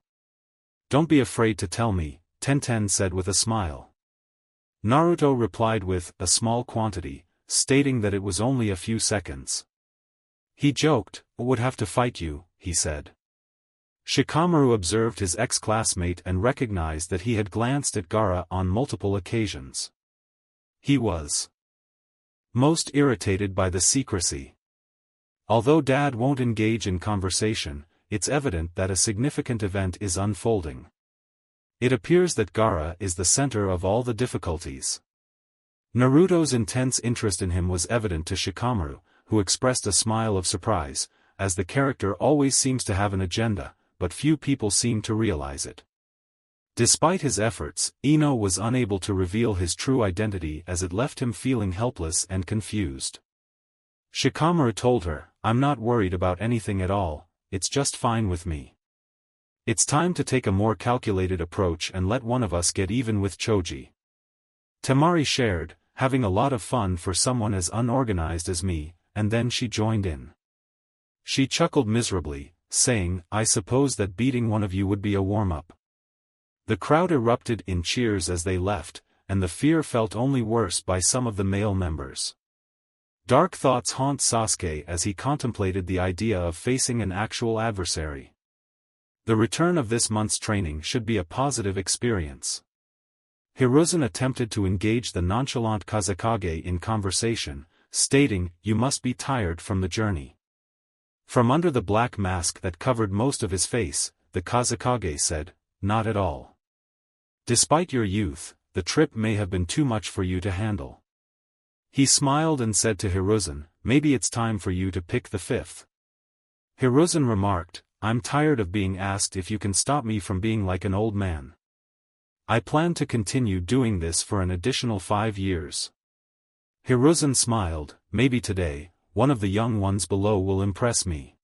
Don't be afraid to tell me, Tenten said with a smile. Naruto replied with a small quantity, stating that it was only a few seconds. He joked, would have to fight you, he said. Shikamaru observed his ex-classmate and recognized that he had glanced at Gaara on multiple occasions. He was most irritated by the secrecy. Although Dad won't engage in conversation, it's evident that a significant event is unfolding. It appears that Gaara is the center of all the difficulties. Naruto's intense interest in him was evident to Shikamaru, who expressed a smile of surprise, as the character always seems to have an agenda, but few people seem to realize it. Despite his efforts, Ino was unable to reveal his true identity as it left him feeling helpless and confused. Shikamaru told her, I'm not worried about anything at all, it's just fine with me. It's time to take a more calculated approach and let one of us get even with Choji. Temari shared, having a lot of fun for someone as unorganized as me, and then she joined in. She chuckled miserably, saying, I suppose that beating one of you would be a warm-up. The crowd erupted in cheers as they left, and the fear felt only worse by some of the male members. Dark thoughts haunt Sasuke as he contemplated the idea of facing an actual adversary. The return of this month's training should be a positive experience. Hiruzen attempted to engage the nonchalant Kazekage in conversation, stating, you must be tired from the journey. From under the black mask that covered most of his face, the Kazekage said, "Not at all. Despite your youth, the trip may have been too much for you to handle." He smiled and said to Hiruzen, "Maybe it's time for you to pick the fifth." Hiruzen remarked, "I'm tired of being asked if you can stop me from being like an old man. I plan to continue doing this for an additional 5 years." Hiruzen smiled, "Maybe today, one of the young ones below will impress me."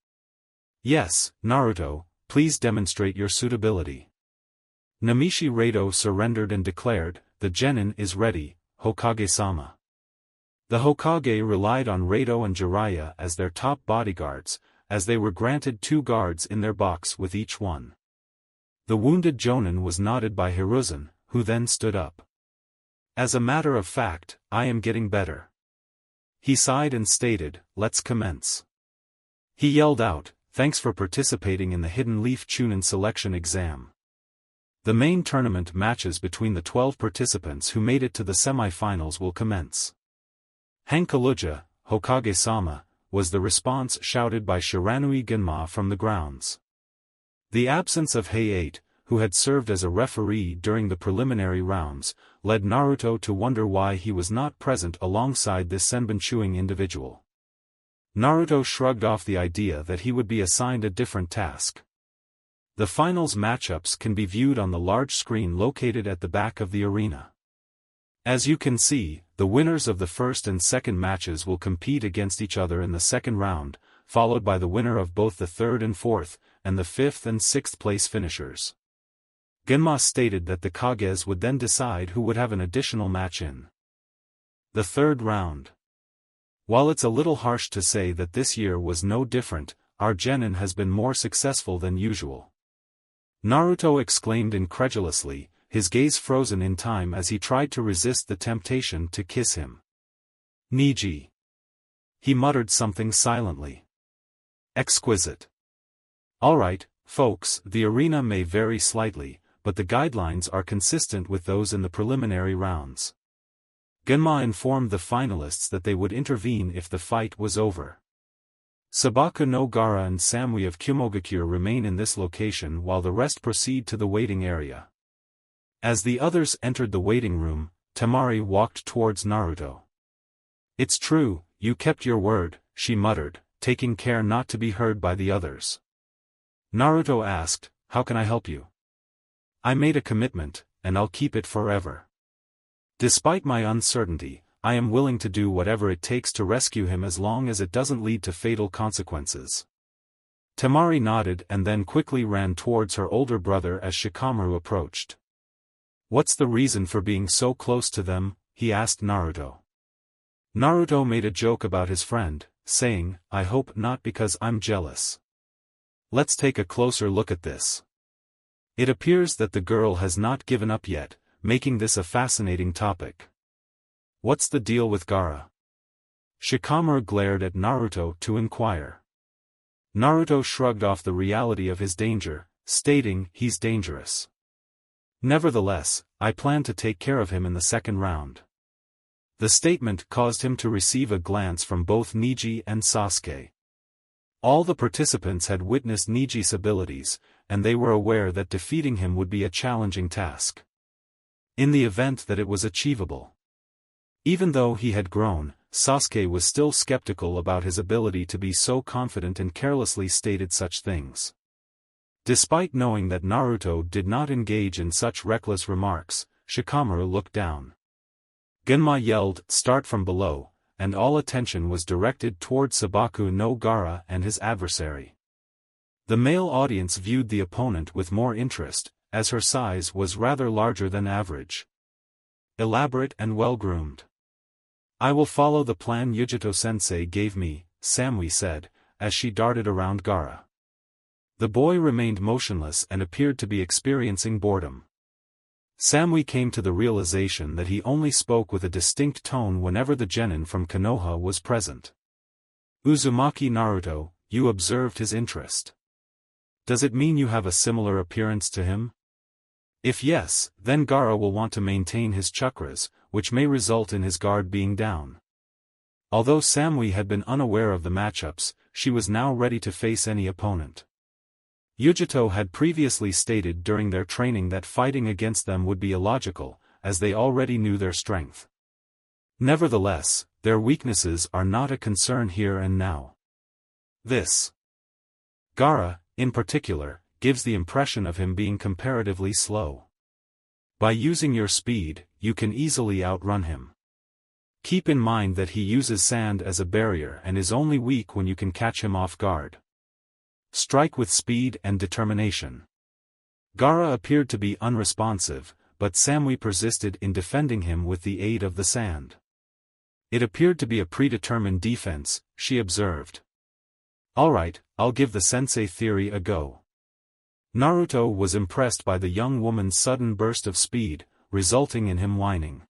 "Yes, Naruto, please demonstrate your suitability." Namishi Rado surrendered and declared, "The genin is ready, Hokage-sama." The Hokage relied on Rado and Jiraiya as their top bodyguards, as they were granted 2 guards in their box with each one. The wounded Jonin was nodded by Hiruzen, who then stood up. "As a matter of fact, I am getting better." He sighed and stated, "Let's commence." He yelled out, "Thanks for participating in the Hidden Leaf Chunin selection exam." The main tournament matches between the 12 participants who made it to the semi-finals will commence. "Hankaluja, Hokage-sama," was the response shouted by Shiranui Genma from the grounds. The absence of Hay-8, who had served as a referee during the preliminary rounds, led Naruto to wonder why he was not present alongside this senbonchuing individual. Naruto shrugged off the idea that he would be assigned a different task. The finals matchups can be viewed on the large screen located at the back of the arena. As you can see, the winners of the first and second matches will compete against each other in the second round, followed by the winner of both the third and fourth, and the fifth and sixth place finishers. Genma stated that the Kages would then decide who would have an additional match in the third round. While it's a little harsh to say that this year was no different, our genin has been more successful than usual. Naruto exclaimed incredulously, his gaze frozen in time as he tried to resist the temptation to kiss him. "Niji." He muttered something silently. "Exquisite." "Alright, folks, the arena may vary slightly, but the guidelines are consistent with those in the preliminary rounds." Genma informed the finalists that they would intervene if the fight was over. Sabaku no Gaara and Samui of Kumogakure remain in this location while the rest proceed to the waiting area. As the others entered the waiting room, Temari walked towards Naruto. "It's true, you kept your word," she muttered, taking care not to be heard by the others. Naruto asked, "How can I help you?" "I made a commitment, and I'll keep it forever. Despite my uncertainty, I am willing to do whatever it takes to rescue him as long as it doesn't lead to fatal consequences." Temari nodded and then quickly ran towards her older brother as Shikamaru approached. "What's the reason for being so close to them?" he asked Naruto. Naruto made a joke about his friend, saying, "I hope not because I'm jealous. Let's take a closer look at this." It appears that the girl has not given up yet, making this a fascinating topic. "What's the deal with Gaara?" Shikamaru glared at Naruto to inquire. Naruto shrugged off the reality of his danger, stating, "He's dangerous. Nevertheless, I plan to take care of him in the second round." The statement caused him to receive a glance from both Niji and Sasuke. All the participants had witnessed Niji's abilities, and they were aware that defeating him would be a challenging task. In the event that it was achievable. Even though he had grown, Sasuke was still skeptical about his ability to be so confident and carelessly stated such things. Despite knowing that Naruto did not engage in such reckless remarks, Shikamaru looked down. Genma yelled, "Start from below," and all attention was directed toward Sabaku no Gaara and his adversary. The male audience viewed the opponent with more interest, as her size was rather larger than average. Elaborate and well-groomed. "I will follow the plan Yujito-sensei gave me," Samui said, as she darted around Gaara. The boy remained motionless and appeared to be experiencing boredom. Samui came to the realization that he only spoke with a distinct tone whenever the genin from Konoha was present. "Uzumaki Naruto, you observed his interest. Does it mean you have a similar appearance to him? If yes, then Gaara will want to maintain his chakras, which may result in his guard being down." Although Samui had been unaware of the matchups, she was now ready to face any opponent. Yujito had previously stated during their training that fighting against them would be illogical, as they already knew their strength. Nevertheless, their weaknesses are not a concern here and now. This Gaara, in particular, gives the impression of him being comparatively slow. By using your speed, you can easily outrun him. Keep in mind that he uses sand as a barrier and is only weak when you can catch him off guard. Strike with speed and determination. Gaara appeared to be unresponsive, but Samui persisted in defending him with the aid of the sand. It appeared to be a predetermined defense, she observed. Alright, I'll give the sensei theory a go. Naruto was impressed by the young woman's sudden burst of speed, resulting in him whining.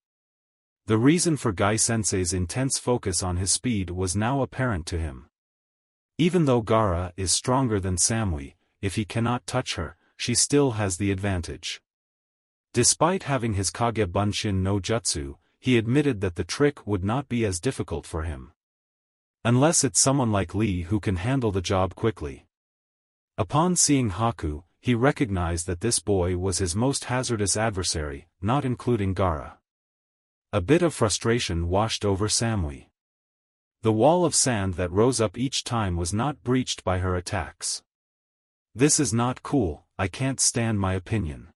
The reason for Gai Sensei's intense focus on his speed was now apparent to him. Even though Gaara is stronger than Samui, if he cannot touch her, she still has the advantage. Despite having his Kage Bunshin no Jutsu, he admitted that the trick would not be as difficult for him. Unless it's someone like Lee who can handle the job quickly. Upon seeing Haku, he recognized that this boy was his most hazardous adversary, not including Gaara. A bit of frustration washed over Samui. The wall of sand that rose up each time was not breached by her attacks. This is not cool, I can't stand my opinion.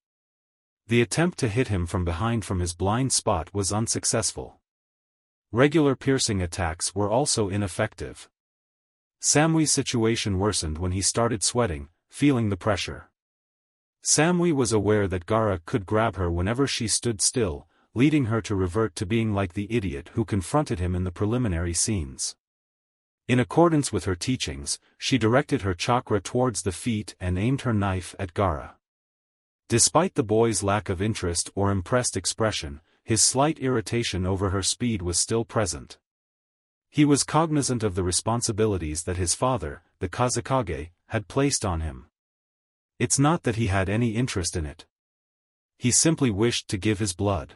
The attempt to hit him from behind from his blind spot was unsuccessful. Regular piercing attacks were also ineffective. Samui's situation worsened when he started sweating, feeling the pressure. Samui was aware that Gaara could grab her whenever she stood still, leading her to revert to being like the idiot who confronted him in the preliminary scenes. In accordance with her teachings, she directed her chakra towards the feet and aimed her knife at Gaara. Despite the boy's lack of interest or impressed expression, his slight irritation over her speed was still present. He was cognizant of the responsibilities that his father, the Kazekage, had placed on him. It's not that he had any interest in it. He simply wished to give his blood.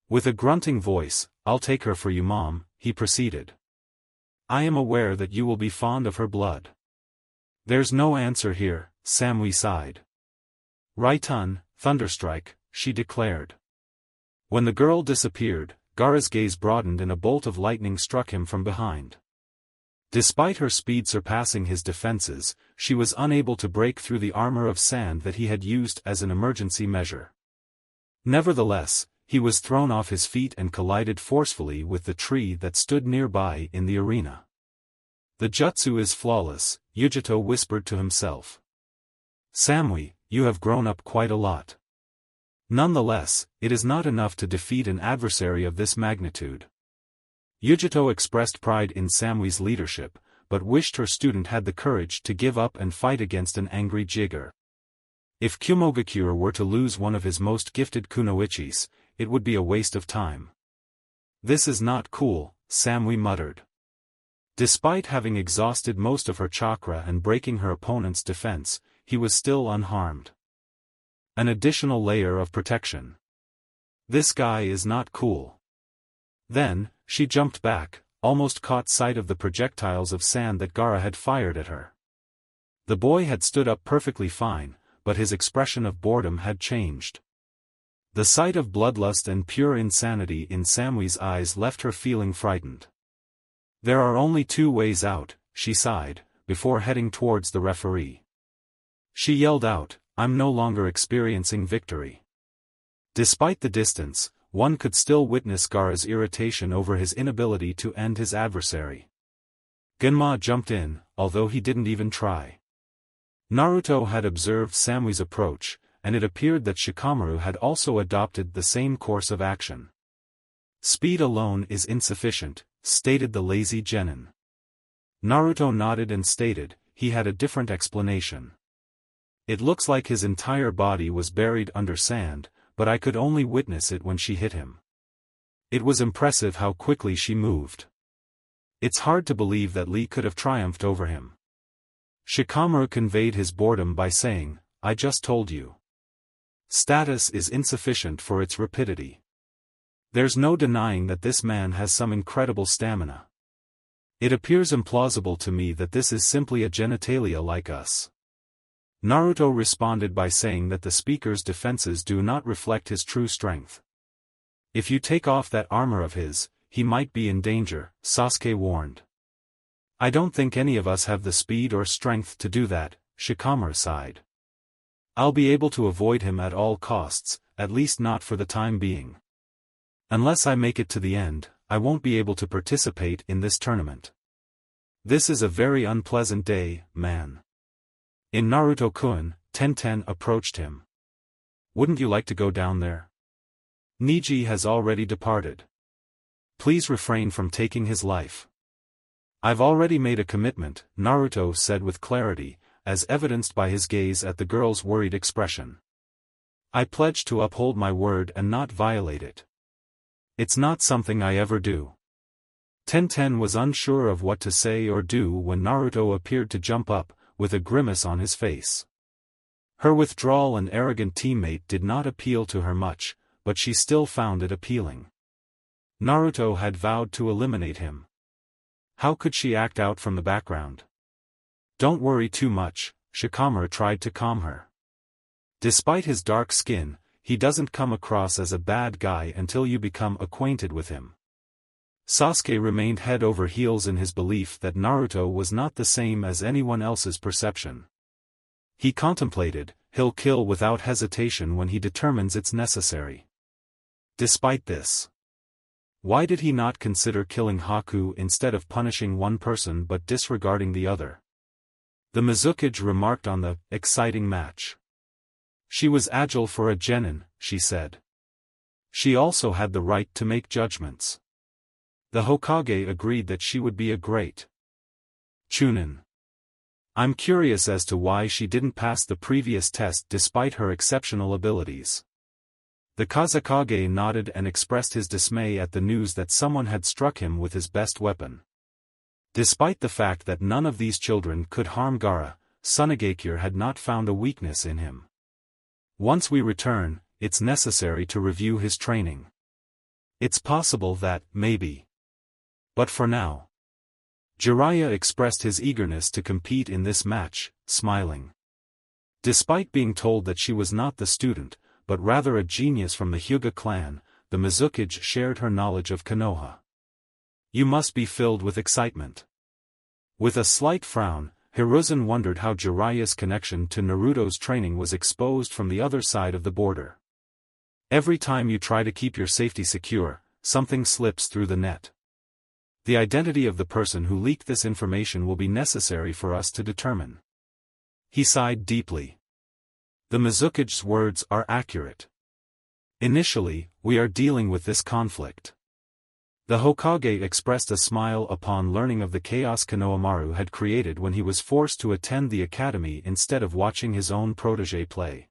With a grunting voice, "I'll take her for you, Mom," he proceeded. "I am aware that you will be fond of her blood." "There's no answer here," Samui sighed. "Raitun, Thunderstrike," she declared. When the girl disappeared, Gaara's gaze broadened and a bolt of lightning struck him from behind. Despite her speed surpassing his defenses, she was unable to break through the armor of sand that he had used as an emergency measure. Nevertheless, he was thrown off his feet and collided forcefully with the tree that stood nearby in the arena. "The jutsu is flawless," Yujito whispered to himself. "Samui, you have grown up quite a lot. Nonetheless, it is not enough to defeat an adversary of this magnitude." Yujito expressed pride in Samui's leadership, but wished her student had the courage to give up and fight against an angry Jigger. If Kumogakure were to lose one of his most gifted kunoichis, it would be a waste of time. "This is not cool," Samui muttered. Despite having exhausted most of her chakra and breaking her opponent's defense, he was still unharmed. An additional layer of protection. This guy is not cool. Then, she jumped back, almost caught sight of the projectiles of sand that Gaara had fired at her. The boy had stood up perfectly fine, but his expression of boredom had changed. The sight of bloodlust and pure insanity in Samui's eyes left her feeling frightened. "There are only two ways out," she sighed, before heading towards the referee. She yelled out, "I'm no longer experiencing victory." Despite the distance, one could still witness Gaara's irritation over his inability to end his adversary. Genma jumped in, although he didn't even try. Naruto had observed Samui's approach, and it appeared that Shikamaru had also adopted the same course of action. "Speed alone is insufficient," stated the lazy genin. Naruto nodded and stated, he had a different explanation. "It looks like his entire body was buried under sand, but I could only witness it when she hit him. It was impressive how quickly she moved. It's hard to believe that Lee could have triumphed over him." Shikamaru conveyed his boredom by saying, "I just told you. Status is insufficient for its rapidity. There's no denying that this man has some incredible stamina. It appears implausible to me that this is simply a genitalia like us." Naruto responded by saying that the speaker's defenses do not reflect his true strength. If you take off that armor of his, he might be in danger, Sasuke warned. I don't think any of us have the speed or strength to do that, Shikamaru sighed. I'll be able to avoid him at all costs, at least not for the time being. Unless I make it to the end, I won't be able to participate in this tournament. This is a very unpleasant day, man. In Naruto-kun, Tenten approached him. Wouldn't you like to go down there? Neji has already departed. Please refrain from taking his life. I've already made a commitment, Naruto said with clarity, as evidenced by his gaze at the girl's worried expression. I pledge to uphold my word and not violate it. It's not something I ever do. Tenten was unsure of what to say or do when Naruto appeared to jump up, with a grimace on his face. Her withdrawal and arrogant teammate did not appeal to her much, but she still found it appealing. Naruto had vowed to eliminate him. How could she act out from the background? Don't worry too much, Shikamaru tried to calm her. Despite his dark skin, he doesn't come across as a bad guy until you become acquainted with him. Sasuke remained head over heels in his belief that Naruto was not the same as anyone else's perception. He contemplated, he'll kill without hesitation when he determines it's necessary. Despite this, why did he not consider killing Haku instead of punishing one person but disregarding the other? The Mizukage remarked on the exciting match. She was agile for a genin, she said. She also had the right to make judgments. The Hokage agreed that she would be a great Chunin. I'm curious as to why she didn't pass the previous test despite her exceptional abilities. The Kazekage nodded and expressed his dismay at the news that someone had struck him with his best weapon. Despite the fact that none of these children could harm Gaara, Tsunagakure had not found a weakness in him. Once we return, it's necessary to review his training. It's possible that, maybe. But for now. Jiraiya expressed his eagerness to compete in this match, smiling. Despite being told that she was not the student, but rather a genius from the Hyuga clan, the Mizukage shared her knowledge of Konoha. You must be filled with excitement. With a slight frown, Hiruzen wondered how Jiraiya's connection to Naruto's training was exposed from the other side of the border. Every time you try to keep your safety secure, something slips through the net. The identity of the person who leaked this information will be necessary for us to determine. He sighed deeply. The Mizukage's words are accurate. Initially, we are dealing with this conflict. The Hokage expressed a smile upon learning of the chaos Konohamaru had created when he was forced to attend the academy instead of watching his own protégé play.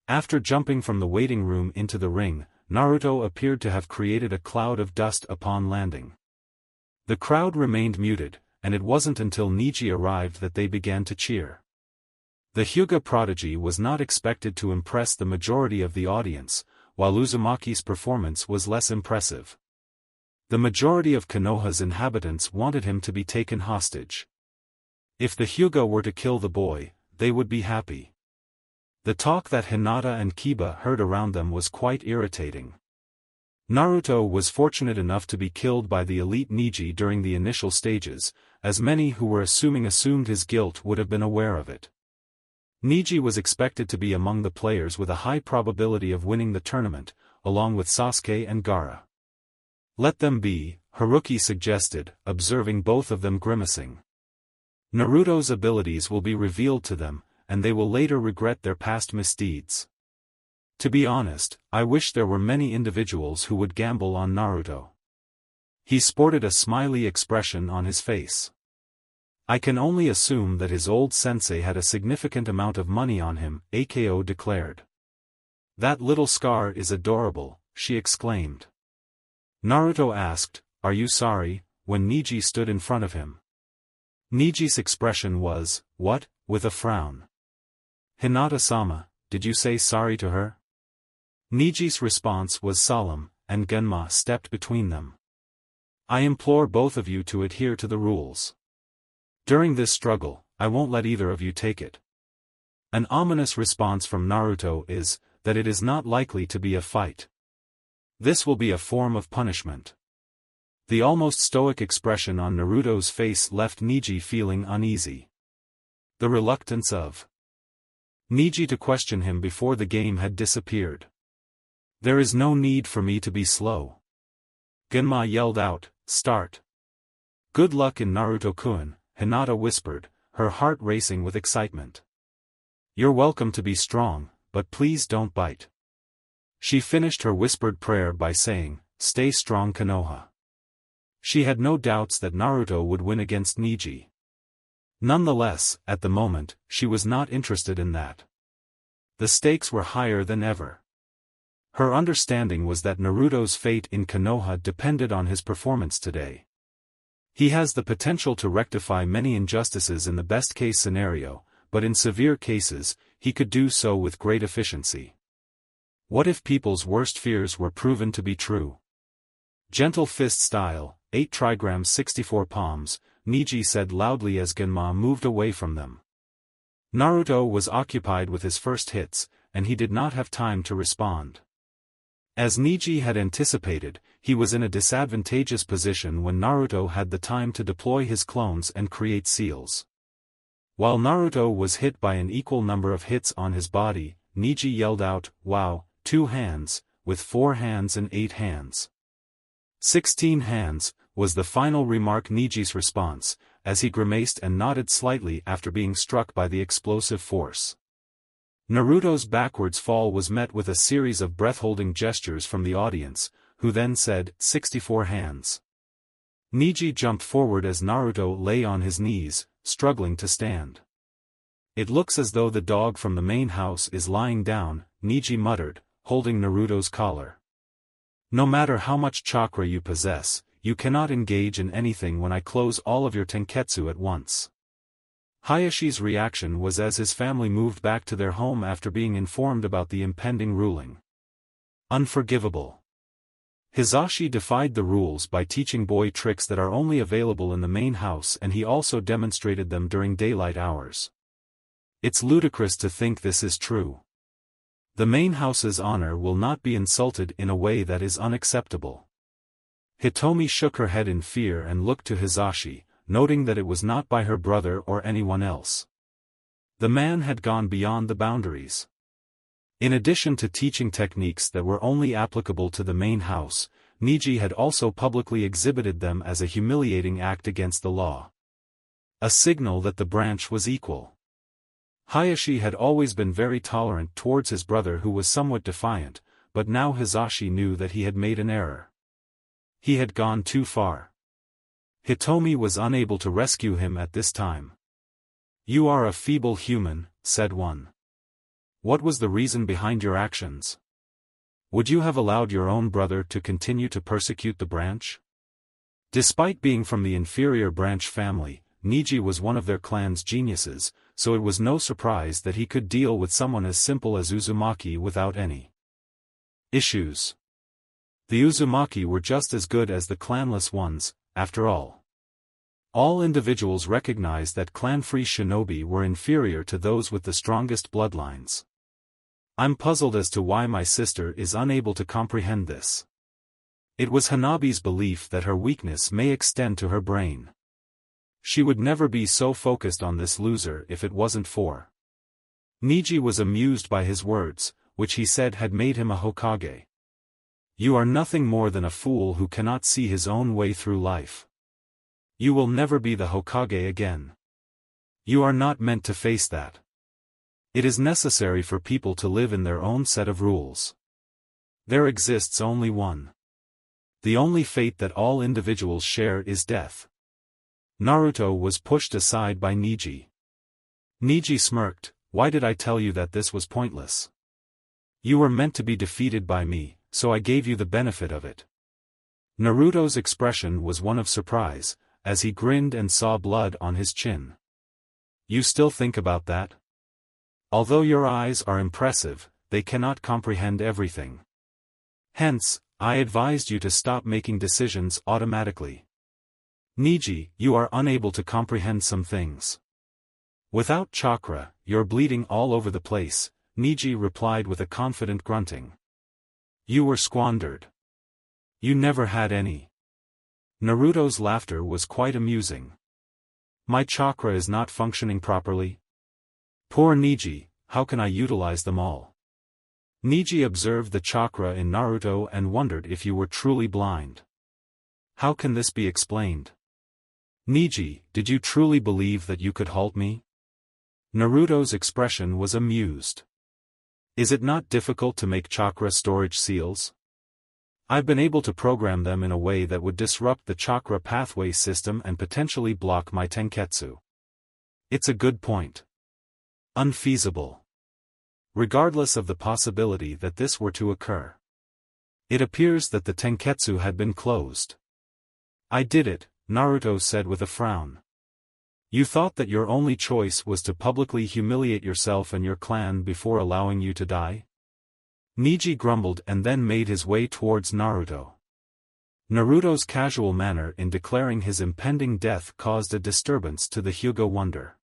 After jumping from the waiting room into the ring, Naruto appeared to have created a cloud of dust upon landing. The crowd remained muted, and it wasn't until Neji arrived that they began to cheer. The Hyuga prodigy was not expected to impress the majority of the audience, while Uzumaki's performance was less impressive. The majority of Konoha's inhabitants wanted him to be taken hostage. If the Hyuga were to kill the boy, they would be happy. The talk that Hinata and Kiba heard around them was quite irritating. Naruto was fortunate enough to be killed by the elite Neji during the initial stages, as many who were assumed his guilt would have been aware of it. Neji was expected to be among the players with a high probability of winning the tournament, along with Sasuke and Gaara. Let them be, Haruki suggested, observing both of them grimacing. Naruto's abilities will be revealed to them, and they will later regret their past misdeeds. To be honest, I wish there were many individuals who would gamble on Naruto. He sported a smiley expression on his face. I can only assume that his old sensei had a significant amount of money on him, Ako declared. That little scar is adorable, she exclaimed. Naruto asked, "Are you sorry?" when Neji stood in front of him. Neji's expression was, "What?" with a frown. Hinata-sama, did you say sorry to her? Neji's response was solemn, and Genma stepped between them. I implore both of you to adhere to the rules. During this struggle, I won't let either of you take it. An ominous response from Naruto is, that it is not likely to be a fight. This will be a form of punishment. The almost stoic expression on Naruto's face left Neji feeling uneasy. The reluctance of Neji to question him before the game had disappeared. There is no need for me to be slow. Genma yelled out, start. Good luck in Naruto-kun, Hinata whispered, her heart racing with excitement. You're welcome to be strong, but please don't bite. She finished her whispered prayer by saying, stay strong Konoha. She had no doubts that Naruto would win against Neji. Nonetheless, at the moment, she was not interested in that. The stakes were higher than ever. Her understanding was that Naruto's fate in Konoha depended on his performance today. He has the potential to rectify many injustices in the best-case scenario, but in severe cases, he could do so with great efficiency. What if people's worst fears were proven to be true? Gentle fist style, 8 trigrams 64 palms, Neji said loudly as Genma moved away from them. Naruto was occupied with his first hits, and he did not have time to respond. As Neji had anticipated, he was in a disadvantageous position when Naruto had the time to deploy his clones and create seals. While Naruto was hit by an equal number of hits on his body, Neji yelled out, wow, 2 hands, with 4 hands and 8 hands. 16 hands, was the final remark. Neji's response, as he grimaced and nodded slightly after being struck by the explosive force. Naruto's backwards fall was met with a series of breath-holding gestures from the audience, who then said, 64 hands. Neji jumped forward as Naruto lay on his knees, struggling to stand. It looks as though the dog from the main house is lying down, Neji muttered, holding Naruto's collar. No matter how much chakra you possess, you cannot engage in anything when I close all of your tenketsu at once. Hayashi's reaction was as his family moved back to their home after being informed about the impending ruling. Unforgivable. Hizashi defied the rules by teaching boy tricks that are only available in the main house, and he also demonstrated them during daylight hours. It's ludicrous to think this is true. The main house's honor will not be insulted in a way that is unacceptable. Hitomi shook her head in fear and looked to Hizashi, noting that it was not by her brother or anyone else. The man had gone beyond the boundaries. In addition to teaching techniques that were only applicable to the main house, Neji had also publicly exhibited them as a humiliating act against the law. A signal that the branch was equal. Hayashi had always been very tolerant towards his brother, who was somewhat defiant, but now Hizashi knew that he had made an error. He had gone too far. Hitomi was unable to rescue him at this time. You are a feeble human, said one. What was the reason behind your actions? Would you have allowed your own brother to continue to persecute the branch? Despite being from the inferior branch family, Neji was one of their clan's geniuses, so it was no surprise that he could deal with someone as simple as Uzumaki without any issues. The Uzumaki were just as good as the clanless ones, after all. All individuals recognized that clan-free shinobi were inferior to those with the strongest bloodlines. I'm puzzled as to why my sister is unable to comprehend this. It was Hanabi's belief that her weakness may extend to her brain. She would never be so focused on this loser if it wasn't for. Neji was amused by his words, which he said had made him a Hokage. You are nothing more than a fool who cannot see his own way through life. You will never be the Hokage again. You are not meant to face that. It is necessary for people to live in their own set of rules. There exists only one. The only fate that all individuals share is death. Naruto was pushed aside by Neji. Neji smirked, why did I tell you that this was pointless? You were meant to be defeated by me, so I gave you the benefit of it. Naruto's expression was one of surprise, as he grinned and saw blood on his chin. You still think about that? Although your eyes are impressive, they cannot comprehend everything. Hence, I advised you to stop making decisions automatically. Neji, you are unable to comprehend some things. Without chakra, you're bleeding all over the place, Niji replied with a confident grunting. You were squandered. You never had any. Naruto's laughter was quite amusing. My chakra is not functioning properly? Poor Niji, how can I utilize them all? Niji observed the chakra in Naruto and wondered if you were truly blind. How can this be explained? Niji, did you truly believe that you could halt me? Naruto's expression was amused. Is it not difficult to make chakra storage seals? I've been able to program them in a way that would disrupt the chakra pathway system and potentially block my tenketsu. It's a good point. Unfeasible. Regardless of the possibility that this were to occur. It appears that the tenketsu had been closed. I did it, Naruto said with a frown. You thought that your only choice was to publicly humiliate yourself and your clan before allowing you to die? Niji grumbled and then made his way towards Naruto. Naruto's casual manner in declaring his impending death caused a disturbance to the Hyuga wonder.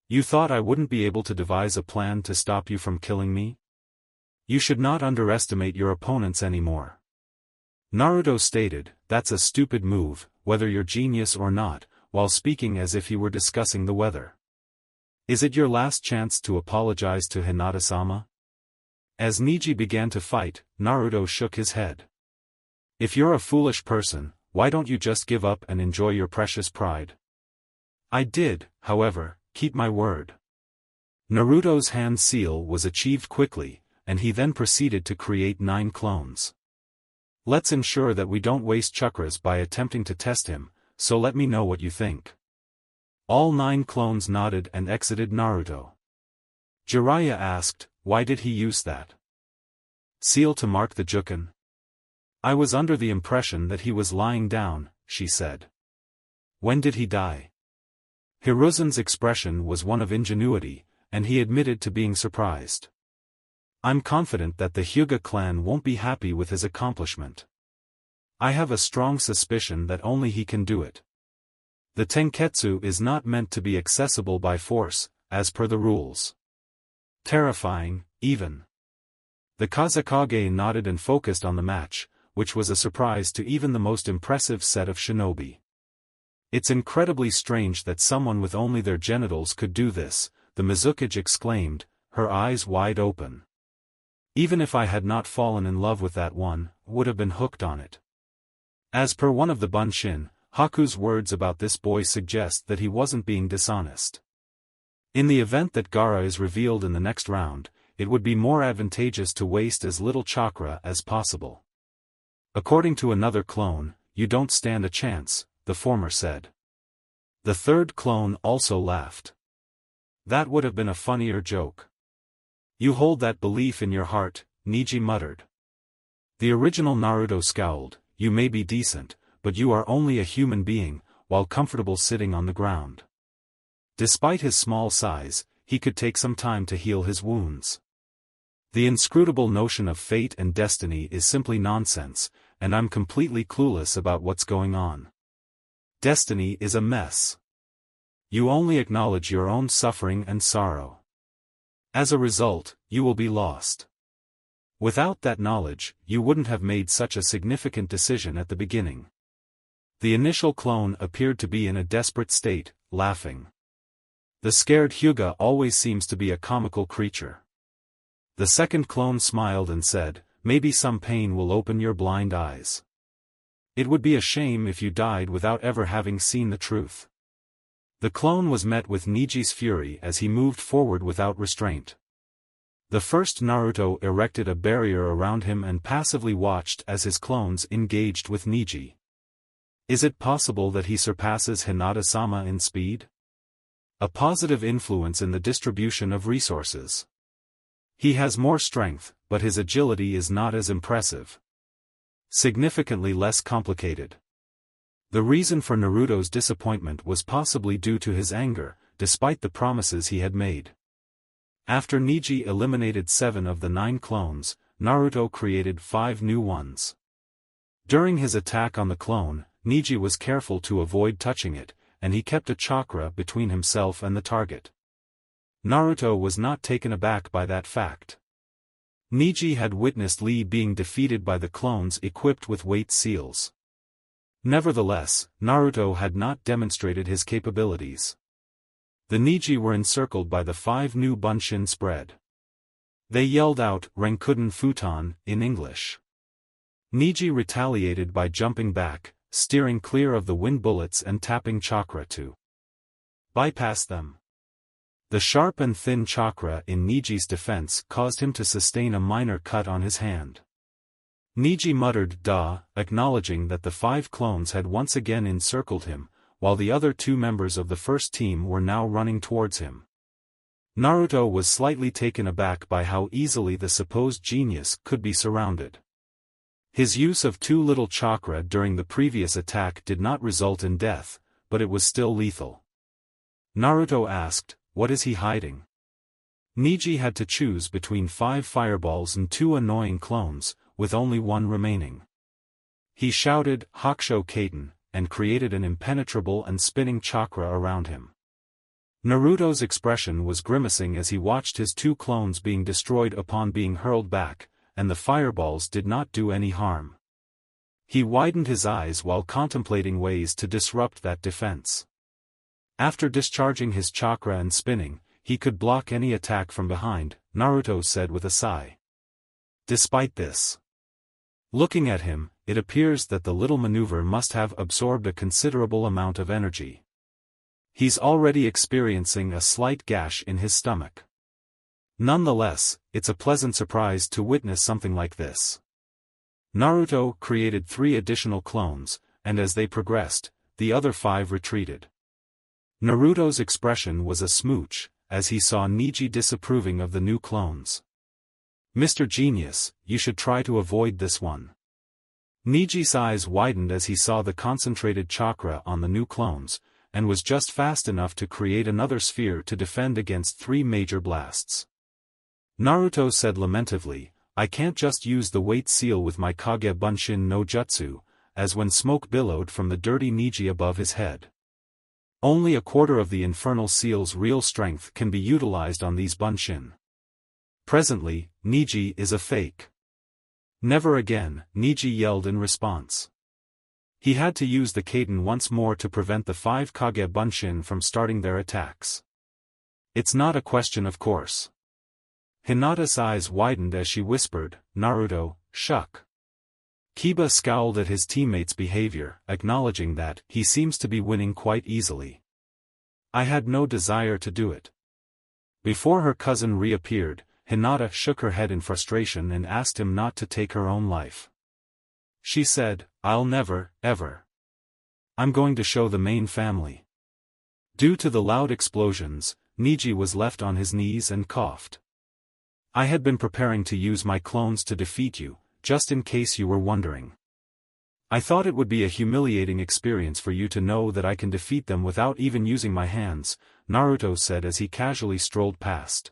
You thought I wouldn't be able to devise a plan to stop you from killing me? You should not underestimate your opponents anymore. Naruto stated, that's a stupid move, whether you're genius or not, while speaking as if he were discussing the weather. Is it your last chance to apologize to Hinata-sama? As Niji began to fight, Naruto shook his head. If you're a foolish person, why don't you just give up and enjoy your precious pride? I did, however, keep my word. Naruto's hand seal was achieved quickly, and he then proceeded to create 9 clones. Let's ensure that we don't waste chakras by attempting to test him, so let me know what you think. All 9 clones nodded and exited Naruto. Jiraiya asked, why did he use that seal to mark the Juken? I was under the impression that he was lying down, she said. When did he die? Hiruzen's expression was one of ingenuity, and he admitted to being surprised. I'm confident that the Hyuga clan won't be happy with his accomplishment. I have a strong suspicion that only he can do it. The tenketsu is not meant to be accessible by force, as per the rules. Terrifying, even. The Kazekage nodded and focused on the match, which was a surprise to even the most impressive set of shinobi. It's incredibly strange that someone with only their genitals could do this, the Mizukage exclaimed, her eyes wide open. Even if I had not fallen in love with that one, would have been hooked on it. As per one of the Bunshin, Haku's words about this boy suggest that he wasn't being dishonest. In the event that Gaara is revealed in the next round, it would be more advantageous to waste as little chakra as possible. According to another clone, you don't stand a chance, the former said. The third clone also laughed. That would have been a funnier joke. You hold that belief in your heart, Niji muttered. The original Naruto scowled, you may be decent, but you are only a human being, while comfortable sitting on the ground. Despite his small size, he could take some time to heal his wounds. The inscrutable notion of fate and destiny is simply nonsense, and I'm completely clueless about what's going on. Destiny is a mess. You only acknowledge your own suffering and sorrow. As a result, you will be lost. Without that knowledge, you wouldn't have made such a significant decision at the beginning. The initial clone appeared to be in a desperate state, laughing. The scared Hyuga always seems to be a comical creature. The second clone smiled and said, maybe some pain will open your blind eyes. It would be a shame if you died without ever having seen the truth. The clone was met with Niji's fury as he moved forward without restraint. The first Naruto erected a barrier around him and passively watched as his clones engaged with Niji. Is it possible that he surpasses Hinata-sama in speed? A positive influence in the distribution of resources. He has more strength, but his agility is not as impressive. Significantly less complicated. The reason for Naruto's disappointment was possibly due to his anger, despite the promises he had made. After Niji eliminated 7 of the 9 clones, Naruto created 5 new ones. During his attack on the clone, Niji was careful to avoid touching it, and he kept a chakra between himself and the target. Naruto was not taken aback by that fact. Neji had witnessed Lee being defeated by the clones equipped with weight seals. Nevertheless, Naruto had not demonstrated his capabilities. The Neji were encircled by the 5 new bunshin spread. They yelled out, "Renkuden Futon," in English. Neji retaliated by jumping back, steering clear of the wind bullets and tapping chakra to bypass them. The sharp and thin chakra in Neji's defense caused him to sustain a minor cut on his hand. Neji muttered "Duh," acknowledging that the 5 clones had once again encircled him, while the other 2 members of the first team were now running towards him. Naruto was slightly taken aback by how easily the supposed genius could be surrounded. His use of too little chakra during the previous attack did not result in death, but it was still lethal. Naruto asked, "What is he hiding?" Neji had to choose between 5 fireballs and 2 annoying clones, with only 1 remaining. He shouted, "Hakusho Kaiten," and created an impenetrable and spinning chakra around him. Naruto's expression was grimacing as he watched his 2 clones being destroyed upon being hurled back, and the fireballs did not do any harm. He widened his eyes while contemplating ways to disrupt that defense. After discharging his chakra and spinning, he could block any attack from behind, Naruto said with a sigh. Despite this, looking at him, it appears that the little maneuver must have absorbed a considerable amount of energy. He's already experiencing a slight gash in his stomach. Nonetheless, it's a pleasant surprise to witness something like this. Naruto created 3 additional clones, and as they progressed, the other 5 retreated. Naruto's expression was a smooch, as he saw Neji disapproving of the new clones. "Mr. Genius, you should try to avoid this one." Neji's eyes widened as he saw the concentrated chakra on the new clones, and was just fast enough to create another sphere to defend against 3 major blasts. Naruto said lamentively, "I can't just use the weight seal with my Kage Bunshin no Jutsu," as when smoke billowed from the dirty Neji above his head. Only a quarter of the infernal seal's real strength can be utilized on these bunshin. Presently, Neji is a fake. "Never again," Neji yelled in response. He had to use the Kaiten once more to prevent the 5 Kage Bunshin from starting their attacks. "It's not a question of course." Hinata's eyes widened as she whispered, "Naruto, shuck." Kiba scowled at his teammate's behavior, acknowledging that he seems to be winning quite easily. "I had no desire to do it." Before her cousin reappeared, Hinata shook her head in frustration and asked him not to take her own life. She said, "I'll never, ever. I'm going to show the main family." Due to the loud explosions, Neji was left on his knees and coughed. "I had been preparing to use my clones to defeat you, just in case you were wondering. I thought it would be a humiliating experience for you to know that I can defeat them without even using my hands," Naruto said as he casually strolled past.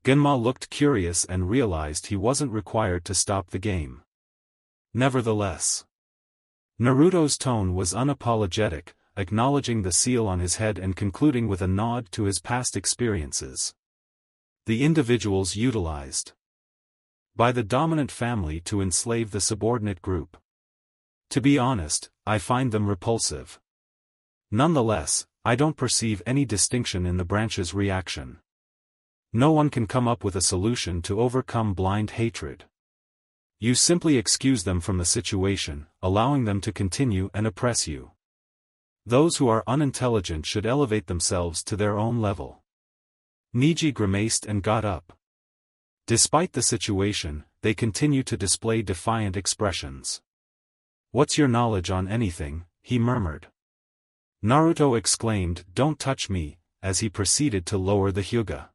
Genma looked curious and realized he wasn't required to stop the game. Nevertheless, Naruto's tone was unapologetic, acknowledging the seal on his head and concluding with a nod to his past experiences. The individuals utilized by the dominant family to enslave the subordinate group. To be honest, I find them repulsive. Nonetheless, I don't perceive any distinction in the branch's reaction. No one can come up with a solution to overcome blind hatred. You simply excuse them from the situation, allowing them to continue and oppress you. Those who are unintelligent should elevate themselves to their own level. Neji grimaced and got up. Despite the situation, they continue to display defiant expressions. "What's your knowledge on anything?" he murmured. Naruto exclaimed, "Don't touch me," as he proceeded to lower the Hyuga.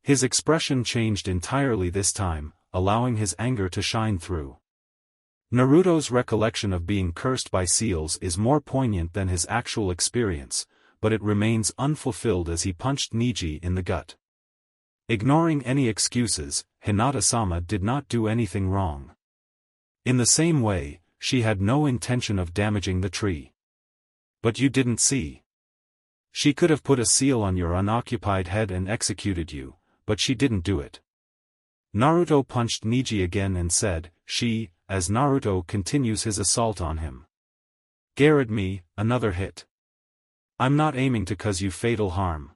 His expression changed entirely this time, allowing his anger to shine through. Naruto's recollection of being cursed by seals is more poignant than his actual experience, but it remains unfulfilled as he punched Neji in the gut. Ignoring any excuses, Hinata-sama did not do anything wrong. In the same way, she had no intention of damaging the tree. "But you didn't see." She could have put a seal on your unoccupied head and executed you, but she didn't do it. Naruto punched Neji again and said, as Naruto continues his assault on him. Garrod me, another hit. I'm not aiming to cause you fatal harm.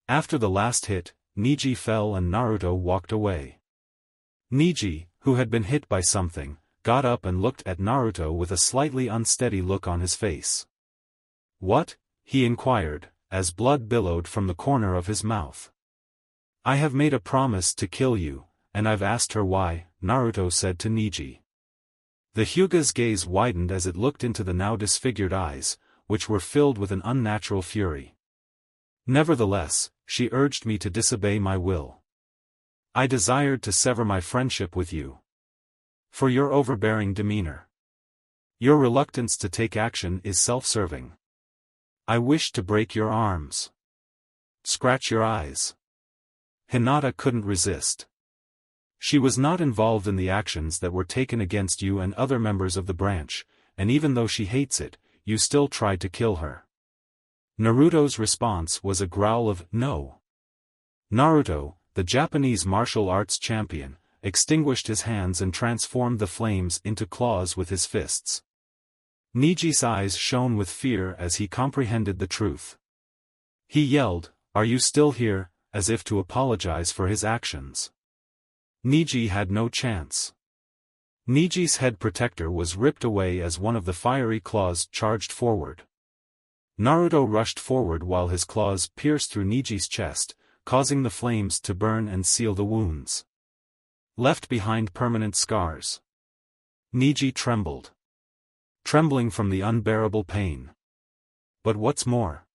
After the last hit, Neji fell and Naruto walked away. Neji, who had been hit by something, got up and looked at Naruto with a slightly unsteady look on his face. What? He inquired, as blood billowed from the corner of his mouth. I have made a promise to kill you, and I've asked her why, Naruto said to Neji. The Hyuga's gaze widened as it looked into the now disfigured eyes, which were filled with an unnatural fury. Nevertheless, she urged me to disobey my will. I desired to sever my friendship with you. For your overbearing demeanor. Your reluctance to take action is self-serving. I wish to break your arms. Scratch your eyes. Hinata couldn't resist. She was not involved in the actions that were taken against you and other members of the branch, and even though she hates it, you still tried to kill her. Naruto's response was a growl of no. Naruto, the Japanese martial arts champion, extinguished his hands and transformed the flames into claws with his fists. Neji's eyes shone with fear as he comprehended the truth. He yelled, "Are you still here?" as if to apologize for his actions. Neji had no chance. Neji's head protector was ripped away as one of the fiery claws charged forward. Naruto rushed forward while his claws pierced through Neji's chest, causing the flames to burn and seal the wounds. Left behind permanent scars. Neji trembled. Trembling from the unbearable pain. But what's more?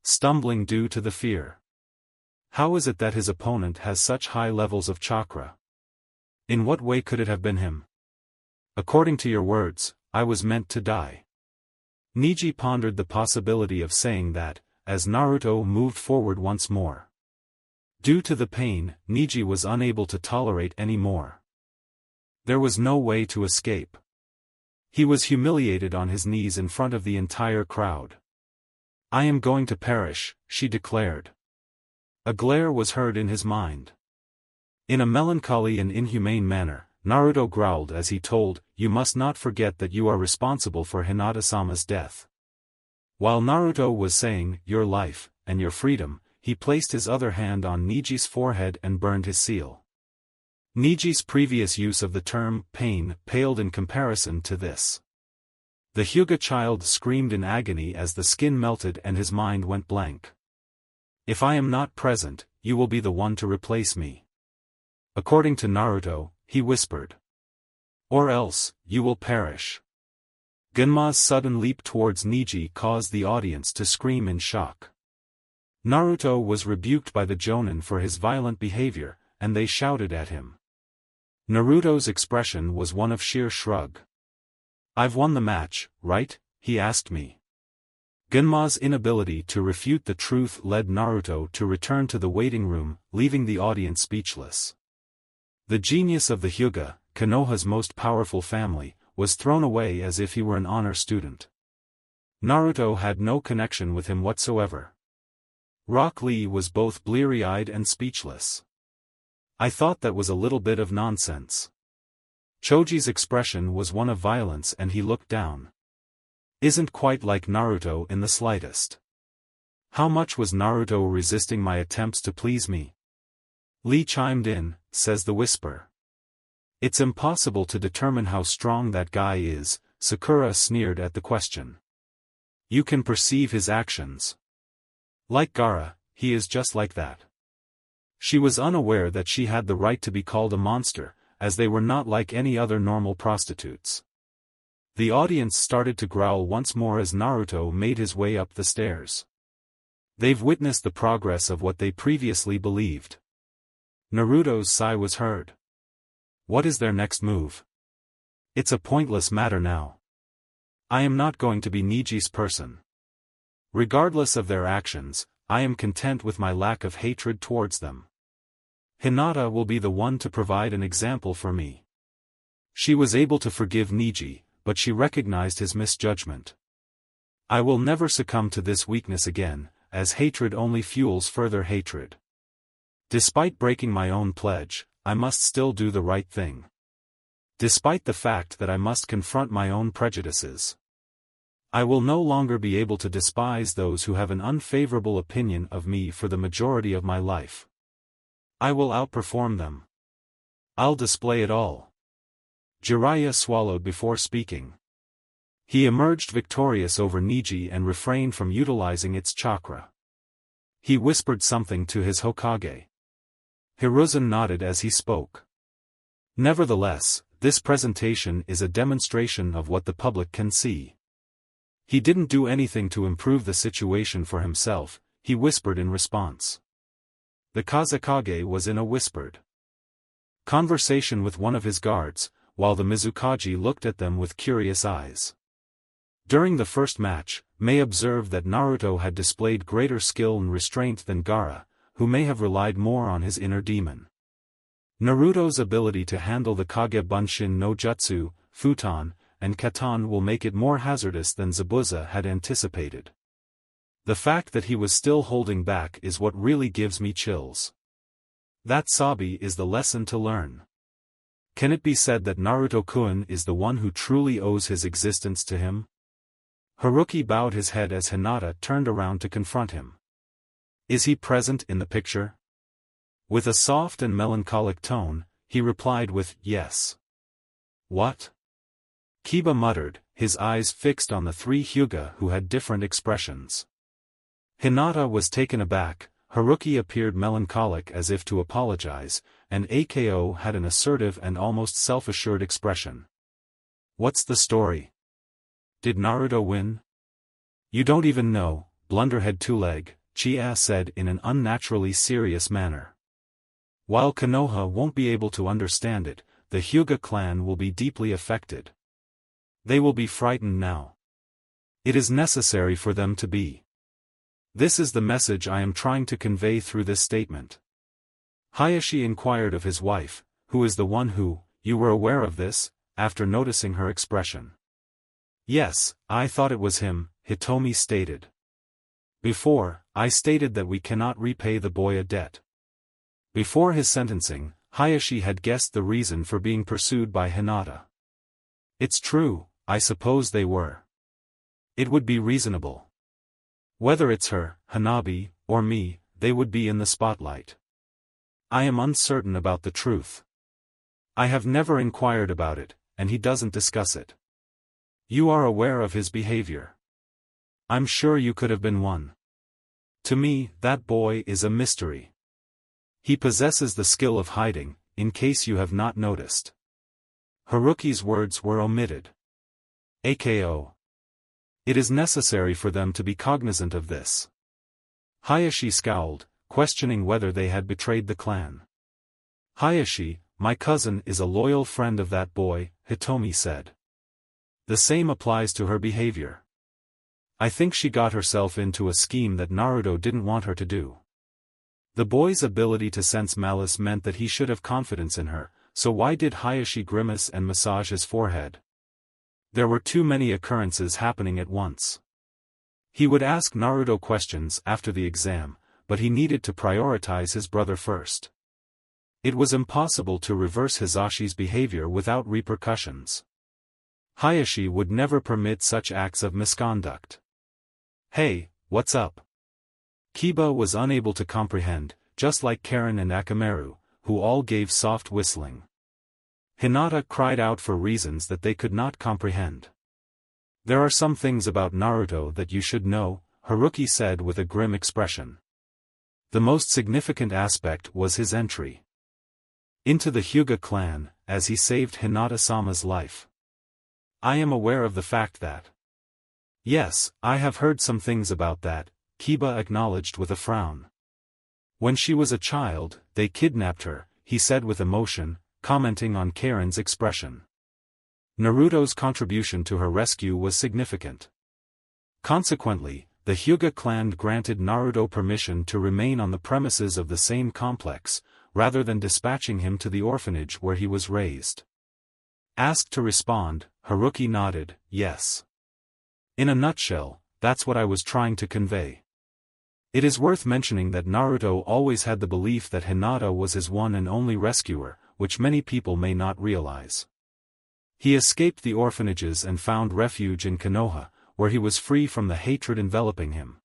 Stumbling due to the fear. How is it that his opponent has such high levels of chakra? In what way could it have been him? According to your words, I was meant to die. Neji pondered the possibility of saying that, as Naruto moved forward once more. Due to the pain, Neji was unable to tolerate any more. There was no way to escape. He was humiliated on his knees in front of the entire crowd. I am going to perish, she declared. A glare was heard in his mind. In a melancholy and inhumane manner, Naruto growled as he told, "You must not forget that you are responsible for Hinata-sama's death." While Naruto was saying, "Your life, and your freedom," he placed his other hand on Neji's forehead and burned his seal. Neji's previous use of the term, pain, paled in comparison to this. The Hyuga child screamed in agony as the skin melted and his mind went blank. If I am not present, you will be the one to replace me. According to Naruto, he whispered. Or else, you will perish. Genma's sudden leap towards Neji caused the audience to scream in shock. Naruto was rebuked by the Jonin for his violent behavior, and they shouted at him. Naruto's expression was one of sheer shrug. I've won the match, right? He asked me. Genma's inability to refute the truth led Naruto to return to the waiting room, leaving the audience speechless. The genius of the Hyuga, Konoha's most powerful family, was thrown away as if he were an honor student. Naruto had no connection with him whatsoever. Rock Lee was both bleary-eyed and speechless. I thought that was a little bit of nonsense. Choji's expression was one of violence and he looked down. Isn't quite like Naruto in the slightest. How much was Naruto resisting my attempts to please me? Lee chimed in, says the whisper. It's impossible to determine how strong that guy is, Sakura sneered at the question. You can perceive his actions. Like Gaara, he is just like that. She was unaware that she had the right to be called a monster, as they were not like any other normal prostitutes. The audience started to growl once more as Naruto made his way up the stairs. They've witnessed the progress of what they previously believed. Naruto's sigh was heard. What is their next move? It's a pointless matter now. I am not going to be Neji's person. Regardless of their actions, I am content with my lack of hatred towards them. Hinata will be the one to provide an example for me. She was able to forgive Neji, but she recognized his misjudgment. I will never succumb to this weakness again, as hatred only fuels further hatred. Despite breaking my own pledge, I must still do the right thing. Despite the fact that I must confront my own prejudices. I will no longer be able to despise those who have an unfavorable opinion of me for the majority of my life. I will outperform them. I'll display it all. Jiraiya swallowed before speaking. He emerged victorious over Niji and refrained from utilizing its chakra. He whispered something to his Hokage. Hiruzen nodded as he spoke. Nevertheless, this presentation is a demonstration of what the public can see. He didn't do anything to improve the situation for himself, he whispered in response. The Kazekage was in a whispered conversation with one of his guards, while the Mizukage looked at them with curious eyes. During the first match, Mei observed that Naruto had displayed greater skill and restraint than Gaara, who may have relied more on his inner demon. Naruto's ability to handle the Kage Bunshin no Jutsu, Futon, and Katan will make it more hazardous than Zabuza had anticipated. The fact that he was still holding back is what really gives me chills. That Sabi is the lesson to learn. Can it be said that Naruto-kun is the one who truly owes his existence to him? Haruki bowed his head as Hinata turned around to confront him. Is he present in the picture? With a soft and melancholic tone, he replied with, yes. What? Kiba muttered, his eyes fixed on the three Hyuga who had different expressions. Hinata was taken aback, Haruki appeared melancholic as if to apologize, and Ako had an assertive and almost self-assured expression. What's the story? Did Naruto win? You don't even know, Blunderhead Two-Leg, Chia said in an unnaturally serious manner. While Konoha won't be able to understand it, the Hyuga clan will be deeply affected. They will be frightened now. It is necessary for them to be. This is the message I am trying to convey through this statement. Hayashi inquired of his wife, who is the one who, you were aware of this, after noticing her expression. Yes, I thought it was him, Hitomi stated. Before, I stated that we cannot repay the boy a debt. Before his sentencing, Hayashi had guessed the reason for being pursued by Hinata. It's true, I suppose they were. It would be reasonable. Whether it's her, Hanabi, or me, they would be in the spotlight. I am uncertain about the truth. I have never inquired about it, and he doesn't discuss it. You are aware of his behavior. I'm sure you could have been one. To me, that boy is a mystery. He possesses the skill of hiding, in case you have not noticed. Haruki's words were omitted. Ako. It is necessary for them to be cognizant of this. Hayashi scowled, questioning whether they had betrayed the clan. Hayashi, my cousin is a loyal friend of that boy, Hitomi said. The same applies to her behavior. I think she got herself into a scheme that Naruto didn't want her to do. The boy's ability to sense malice meant that he should have confidence in her, so why did Hayashi grimace and massage his forehead? There were too many occurrences happening at once. He would ask Naruto questions after the exam, but he needed to prioritize his brother first. It was impossible to reverse Hisashi's behavior without repercussions. Hayashi would never permit such acts of misconduct. Hey, what's up? Kiba was unable to comprehend, just like Karen and Akamaru, who all gave soft whistling. Hinata cried out for reasons that they could not comprehend. There are some things about Naruto that you should know, Haruki said with a grim expression. The most significant aspect was his entry into the Hyuga clan, as he saved Hinata-sama's life. I am aware of the fact that. Yes, I have heard some things about that, Kiba acknowledged with a frown. When she was a child, they kidnapped her, he said with emotion, commenting on Karen's expression. Naruto's contribution to her rescue was significant. Consequently, the Hyuga clan granted Naruto permission to remain on the premises of the same complex, rather than dispatching him to the orphanage where he was raised. Asked to respond, Haruki nodded, yes. In a nutshell, that's what I was trying to convey. It is worth mentioning that Naruto always had the belief that Hinata was his one and only rescuer, which many people may not realize. He escaped the orphanages and found refuge in Konoha, where he was free from the hatred enveloping him.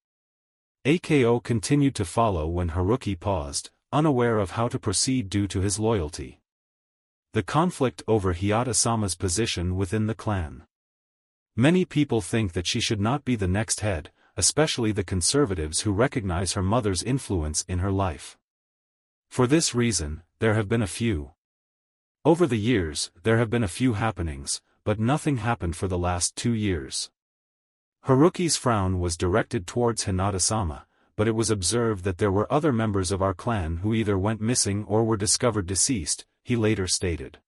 Ako continued to follow when Haruki paused, unaware of how to proceed due to his loyalty. The conflict over Hinata-sama's position within the clan. Many people think that she should not be the next head, especially the conservatives who recognize her mother's influence in her life. For this reason, there have been a few. Over the years, there have been a few happenings, but nothing happened for the last 2 years. Haruki's frown was directed towards Hinata-sama, but it was observed that there were other members of our clan who either went missing or were discovered deceased, he later stated.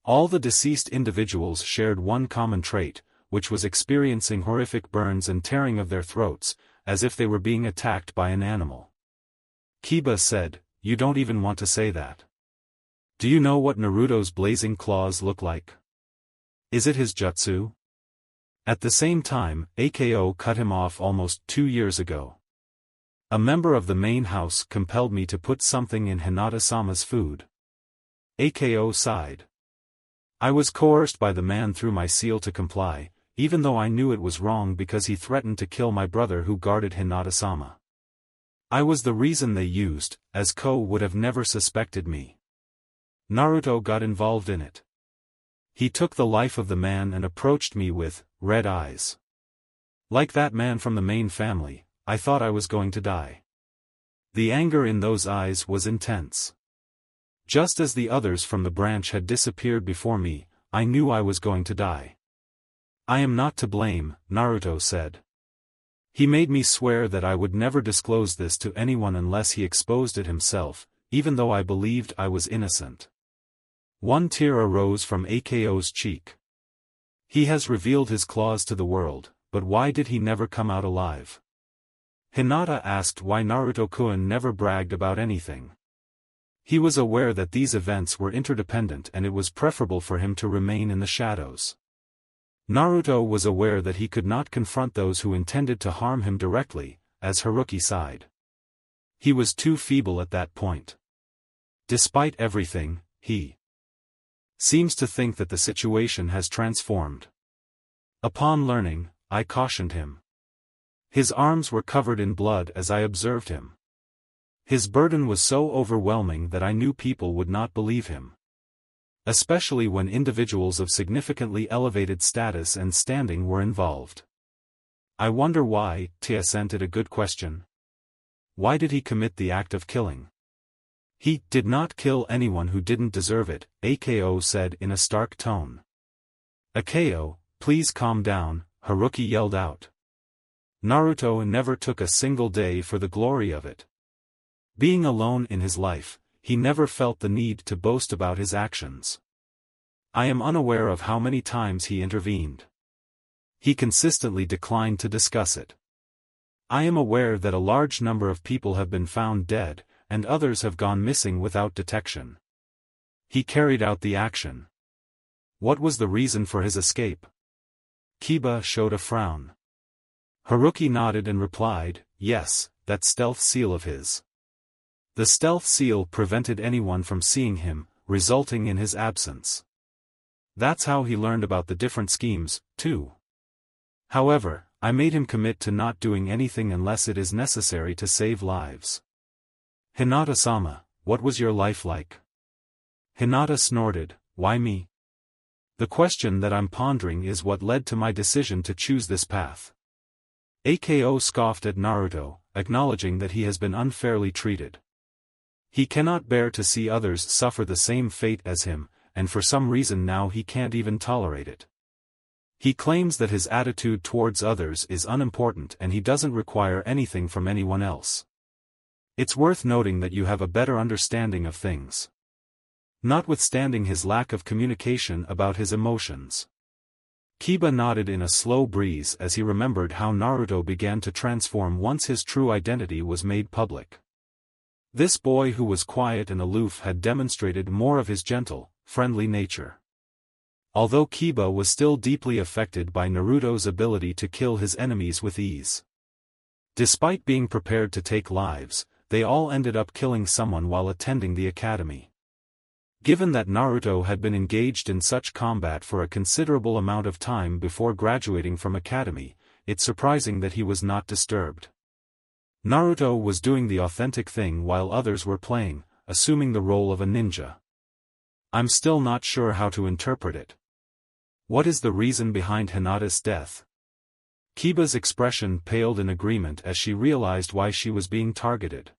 All the deceased individuals shared one common trait, which was experiencing horrific burns and tearing of their throats, as if they were being attacked by an animal. Kiba said, "You don't even want to say that. Do you know what Naruto's blazing claws look like? Is it his jutsu?" At the same time, Ako cut him off almost 2 years ago. A member of the main house compelled me to put something in Hinata-sama's food. Ako sighed. I was coerced by the man through my seal to comply, even though I knew it was wrong because he threatened to kill my brother who guarded Hinata-sama. I was the reason they used, as Ko would have never suspected me. Naruto got involved in it. He took the life of the man and approached me with red eyes. Like that man from the main family, I thought I was going to die. The anger in those eyes was intense. Just as the others from the branch had disappeared before me, I knew I was going to die. I am not to blame, Naruto said. He made me swear that I would never disclose this to anyone unless he exposed it himself, even though I believed I was innocent. One tear arose from Ako's cheek. He has revealed his claws to the world, but why did he never come out alive? Hinata asked why Naruto-kun never bragged about anything. He was aware that these events were interdependent and it was preferable for him to remain in the shadows. Naruto was aware that he could not confront those who intended to harm him directly, as Haruki sighed. He was too feeble at that point. Despite everything, he seems to think that the situation has transformed. Upon learning, I cautioned him. His arms were covered in blood as I observed him. His burden was so overwhelming that I knew people would not believe him. Especially when individuals of significantly elevated status and standing were involved. I wonder why. Tencent a good question. Why did he commit the act of killing? He did not kill anyone who didn't deserve it, Ako said in a stark tone. Ako, please calm down, Haruki yelled out. Naruto never took a single day for the glory of it. Being alone in his life, he never felt the need to boast about his actions. I am unaware of how many times he intervened. He consistently declined to discuss it. I am aware that a large number of people have been found dead, and others have gone missing without detection. He carried out the action. What was the reason for his escape? Kiba showed a frown. Haruki nodded and replied, yes, that stealth seal of his. The stealth seal prevented anyone from seeing him, resulting in his absence. That's how he learned about the different schemes, too. However, I made him commit to not doing anything unless it is necessary to save lives. Hinata-sama, what was your life like? Hinata snorted, why me? The question that I'm pondering is what led to my decision to choose this path. Ako scoffed at Naruto, acknowledging that he has been unfairly treated. He cannot bear to see others suffer the same fate as him, and for some reason now he can't even tolerate it. He claims that his attitude towards others is unimportant and he doesn't require anything from anyone else. It's worth noting that you have a better understanding of things. Notwithstanding his lack of communication about his emotions. Kiba nodded in a slow breeze as he remembered how Naruto began to transform once his true identity was made public. This boy who was quiet and aloof had demonstrated more of his gentle, friendly nature. Although Kiba was still deeply affected by Naruto's ability to kill his enemies with ease. Despite being prepared to take lives, they all ended up killing someone while attending the academy. Given that Naruto had been engaged in such combat for a considerable amount of time before graduating from academy, it's surprising that he was not disturbed. Naruto was doing the authentic thing while others were playing, assuming the role of a ninja. I'm still not sure how to interpret it. What is the reason behind Hinata's death? Kiba's expression paled in agreement as she realized why she was being targeted.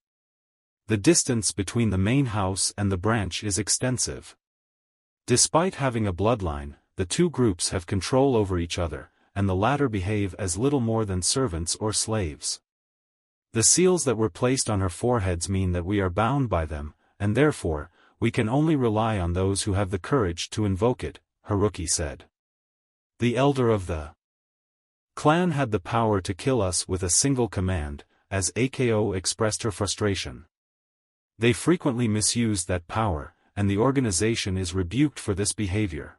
The distance between the main house and the branch is extensive. Despite having a bloodline, the two groups have control over each other, and the latter behave as little more than servants or slaves. The seals that were placed on her foreheads mean that we are bound by them, and therefore, we can only rely on those who have the courage to invoke it, Haruki said. The elder of the clan had the power to kill us with a single command, as Ako expressed her frustration. They frequently misused that power, and the organization is rebuked for this behavior.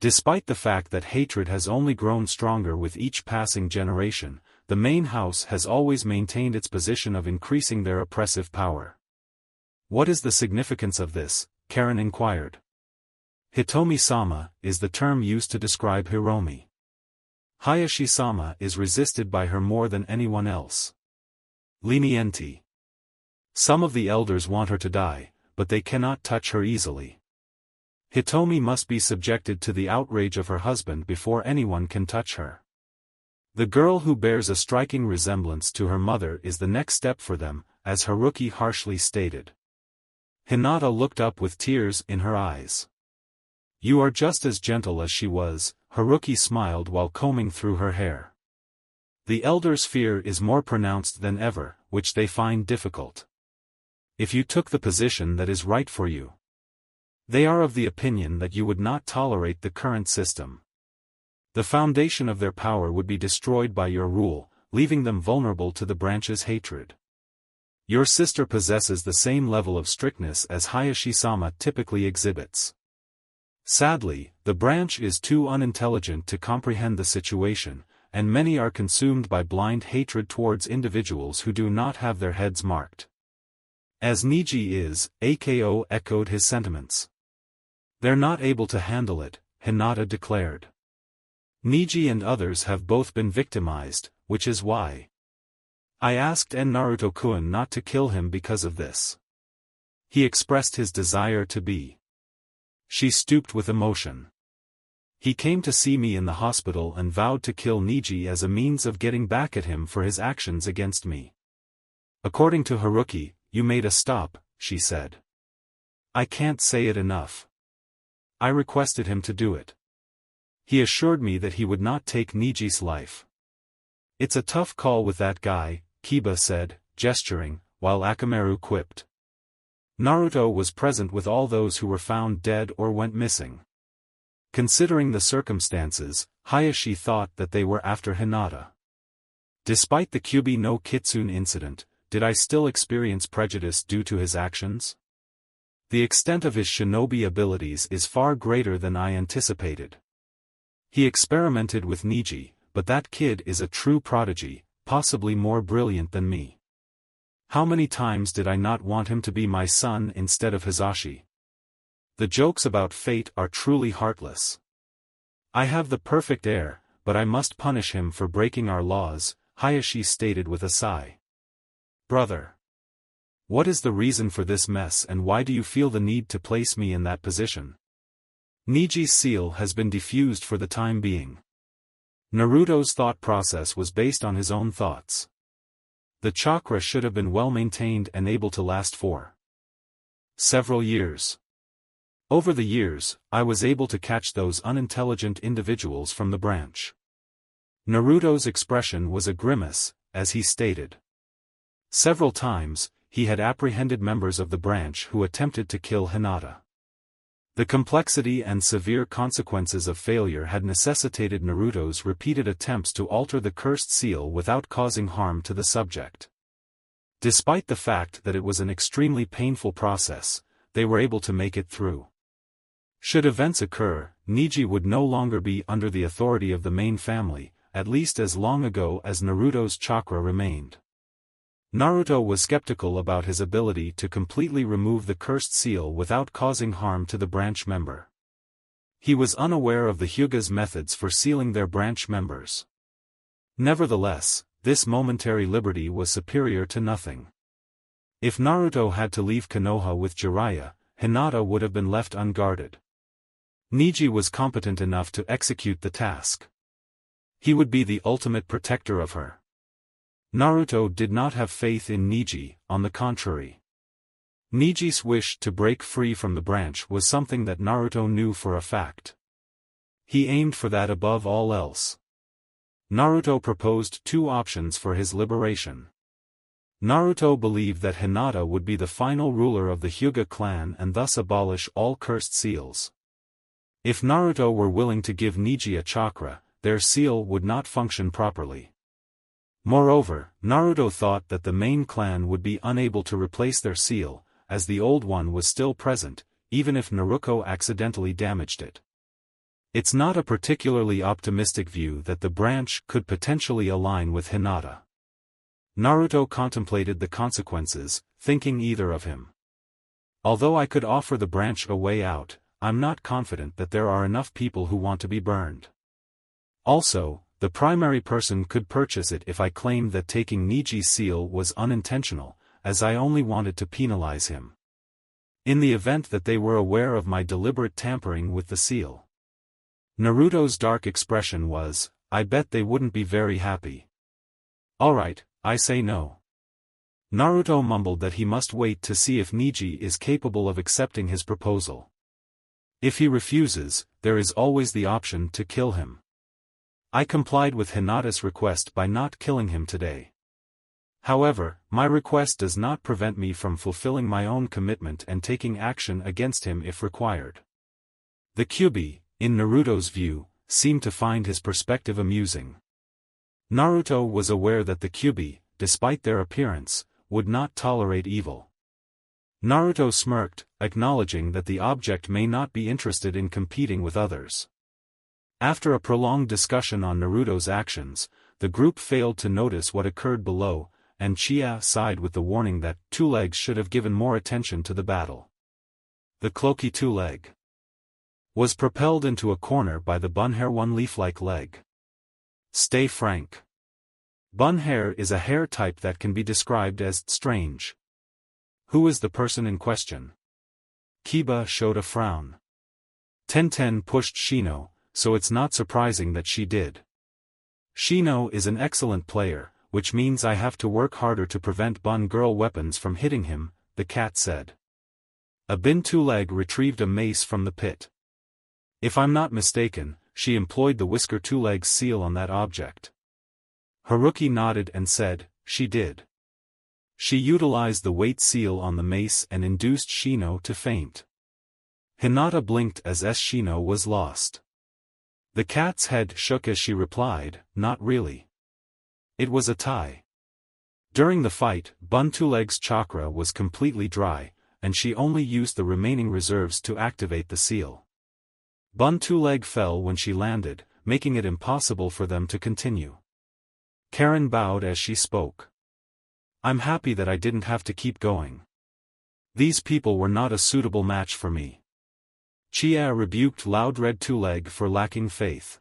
Despite the fact that hatred has only grown stronger with each passing generation, the main house has always maintained its position of increasing their oppressive power. What is the significance of this? Karen inquired. Hitomi-sama is the term used to describe Hiromi. Hayashi-sama is resisted by her more than anyone else. Leniency. Some of the elders want her to die, but they cannot touch her easily. Hitomi must be subjected to the outrage of her husband before anyone can touch her. The girl who bears a striking resemblance to her mother is the next step for them, as Haruki harshly stated. Hinata looked up with tears in her eyes. You are just as gentle as she was, Haruki smiled while combing through her hair. The elders' fear is more pronounced than ever, which they find difficult. If you took the position that is right for you. They are of the opinion that you would not tolerate the current system. The foundation of their power would be destroyed by your rule, leaving them vulnerable to the branch's hatred. Your sister possesses the same level of strictness as Hayashi-sama typically exhibits. Sadly, the branch is too unintelligent to comprehend the situation, and many are consumed by blind hatred towards individuals who do not have their heads marked. As Niji is, Ako echoed his sentiments. They're not able to handle it, Hinata declared. Niji and others have both been victimized, which is why. I asked Naruto-kun not to kill him because of this. He expressed his desire to be. She stooped with emotion. He came to see me in the hospital and vowed to kill Niji as a means of getting back at him for his actions against me. According to Haruki, you made a stop, she said. I can't say it enough. I requested him to do it. He assured me that he would not take Niji's life. It's a tough call with that guy, Kiba said, gesturing, while Akamaru quipped. Naruto was present with all those who were found dead or went missing. Considering the circumstances, Hayashi thought that they were after Hinata. Despite the Kyubi no Kitsune incident, did I still experience prejudice due to his actions? The extent of his shinobi abilities is far greater than I anticipated. He experimented with Niji, but that kid is a true prodigy, possibly more brilliant than me. How many times did I not want him to be my son instead of Hisashi? The jokes about fate are truly heartless. I have the perfect heir, but I must punish him for breaking our laws, Hayashi stated with a sigh. Brother. What is the reason for this mess and why do you feel the need to place me in that position? Niji's seal has been defused for the time being. Naruto's thought process was based on his own thoughts. The chakra should have been well maintained and able to last for several years. Over the years, I was able to catch those unintelligent individuals from the branch. Naruto's expression was a grimace, as he stated. Several times, he had apprehended members of the branch who attempted to kill Hinata. The complexity and severe consequences of failure had necessitated Naruto's repeated attempts to alter the cursed seal without causing harm to the subject. Despite the fact that it was an extremely painful process, they were able to make it through. Should events occur, Neji would no longer be under the authority of the main family, at least as long ago as Naruto's chakra remained. Naruto was skeptical about his ability to completely remove the cursed seal without causing harm to the branch member. He was unaware of the Hyuga's methods for sealing their branch members. Nevertheless, this momentary liberty was superior to nothing. If Naruto had to leave Konoha with Jiraiya, Hinata would have been left unguarded. Neji was competent enough to execute the task. He would be the ultimate protector of her. Naruto did not have faith in Neji, on the contrary. Neji's wish to break free from the branch was something that Naruto knew for a fact. He aimed for that above all else. Naruto proposed two options for his liberation. Naruto believed that Hinata would be the final ruler of the Hyuga clan and thus abolish all cursed seals. If Naruto were willing to give Neji a chakra, their seal would not function properly. Moreover, Naruto thought that the main clan would be unable to replace their seal, as the old one was still present, even if Naruto accidentally damaged it. It's not a particularly optimistic view that the branch could potentially align with Hinata. Naruto contemplated the consequences, thinking either of him. Although I could offer the branch a way out, I'm not confident that there are enough people who want to be burned. Also, the primary person could purchase it if I claimed that taking Neji's seal was unintentional, as I only wanted to penalize him. In the event that they were aware of my deliberate tampering with the seal. Naruto's dark expression was, I bet they wouldn't be very happy. Alright, I say no. Naruto mumbled that he must wait to see if Neji is capable of accepting his proposal. If he refuses, there is always the option to kill him. I complied with Hinata's request by not killing him today. However, my request does not prevent me from fulfilling my own commitment and taking action against him if required. The Kyuubi, in Naruto's view, seemed to find his perspective amusing. Naruto was aware that the Kyuubi, despite their appearance, would not tolerate evil. Naruto smirked, acknowledging that the object may not be interested in competing with others. After a prolonged discussion on Naruto's actions, the group failed to notice what occurred below, and Chia sighed with the warning that Two Legs should have given more attention to the battle. The cloaky Two Leg was propelled into a corner by the Bunhair One Leaf-like leg. Stay frank. Bunhair is a hair type that can be described as strange. Who is the person in question? Kiba showed a frown. Tenten pushed Shino, so it's not surprising that she did. Shino is an excellent player, which means I have to work harder to prevent Bun Girl weapons from hitting him, the cat said. A Bin Two Leg retrieved a mace from the pit. If I'm not mistaken, she employed the Whisker Two Legs seal on that object. Haruki nodded and said, she did. She utilized the weight seal on the mace and induced Shino to faint. Hinata blinked as Shino was lost. The cat's head shook as she replied, not really. It was a tie. During the fight, Bun Two Legs' chakra was completely dry, and she only used the remaining reserves to activate the seal. Bun Two Leg fell when she landed, making it impossible for them to continue. Karen bowed as she spoke. I'm happy that I didn't have to keep going. These people were not a suitable match for me. Chia rebuked Loud Red Two Leg for lacking faith.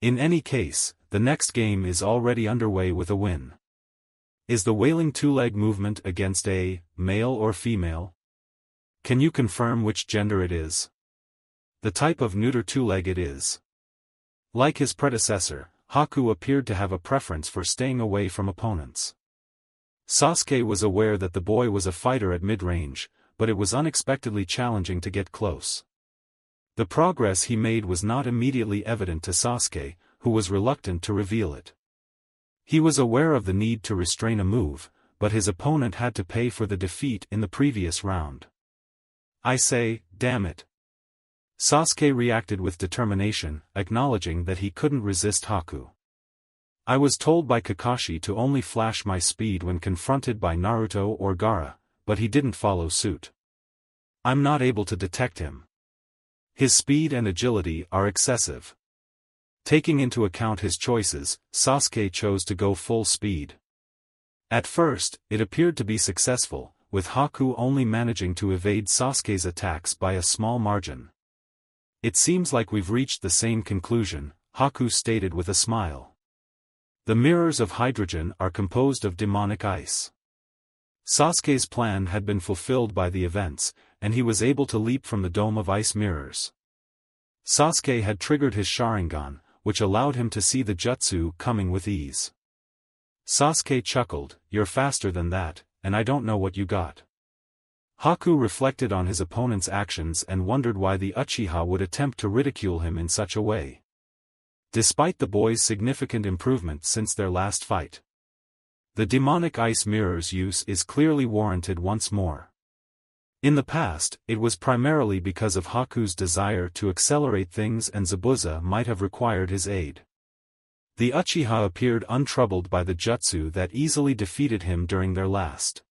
In any case, the next game is already underway with a win. Is the Wailing Two Leg movement against a male or female? Can you confirm which gender it is? The type of neuter Two Leg it is. Like his predecessor, Haku appeared to have a preference for staying away from opponents. Sasuke was aware that the boy was a fighter at mid-range, but it was unexpectedly challenging to get close. The progress he made was not immediately evident to Sasuke, who was reluctant to reveal it. He was aware of the need to restrain a move, but his opponent had to pay for the defeat in the previous round. I say, damn it. Sasuke reacted with determination, acknowledging that he couldn't resist Haku. I was told by Kakashi to only flash my speed when confronted by Naruto or Gaara, but he didn't follow suit. I'm not able to detect him. His speed and agility are excessive. Taking into account his choices, Sasuke chose to go full speed. At first, it appeared to be successful, with Haku only managing to evade Sasuke's attacks by a small margin. "It seems like we've reached the same conclusion," Haku stated with a smile. "The mirrors of hydrogen are composed of demonic ice." Sasuke's plan had been fulfilled by the events, and he was able to leap from the dome of ice mirrors. Sasuke had triggered his Sharingan, which allowed him to see the jutsu coming with ease. Sasuke chuckled, "You're faster than that, and I don't know what you got." Haku reflected on his opponent's actions and wondered why the Uchiha would attempt to ridicule him in such a way. Despite the boy's significant improvement since their last fight, the demonic ice mirror's use is clearly warranted once more. In the past, it was primarily because of Haku's desire to accelerate things, and Zabuza might have required his aid. The Uchiha appeared untroubled by the jutsu that easily defeated him during their last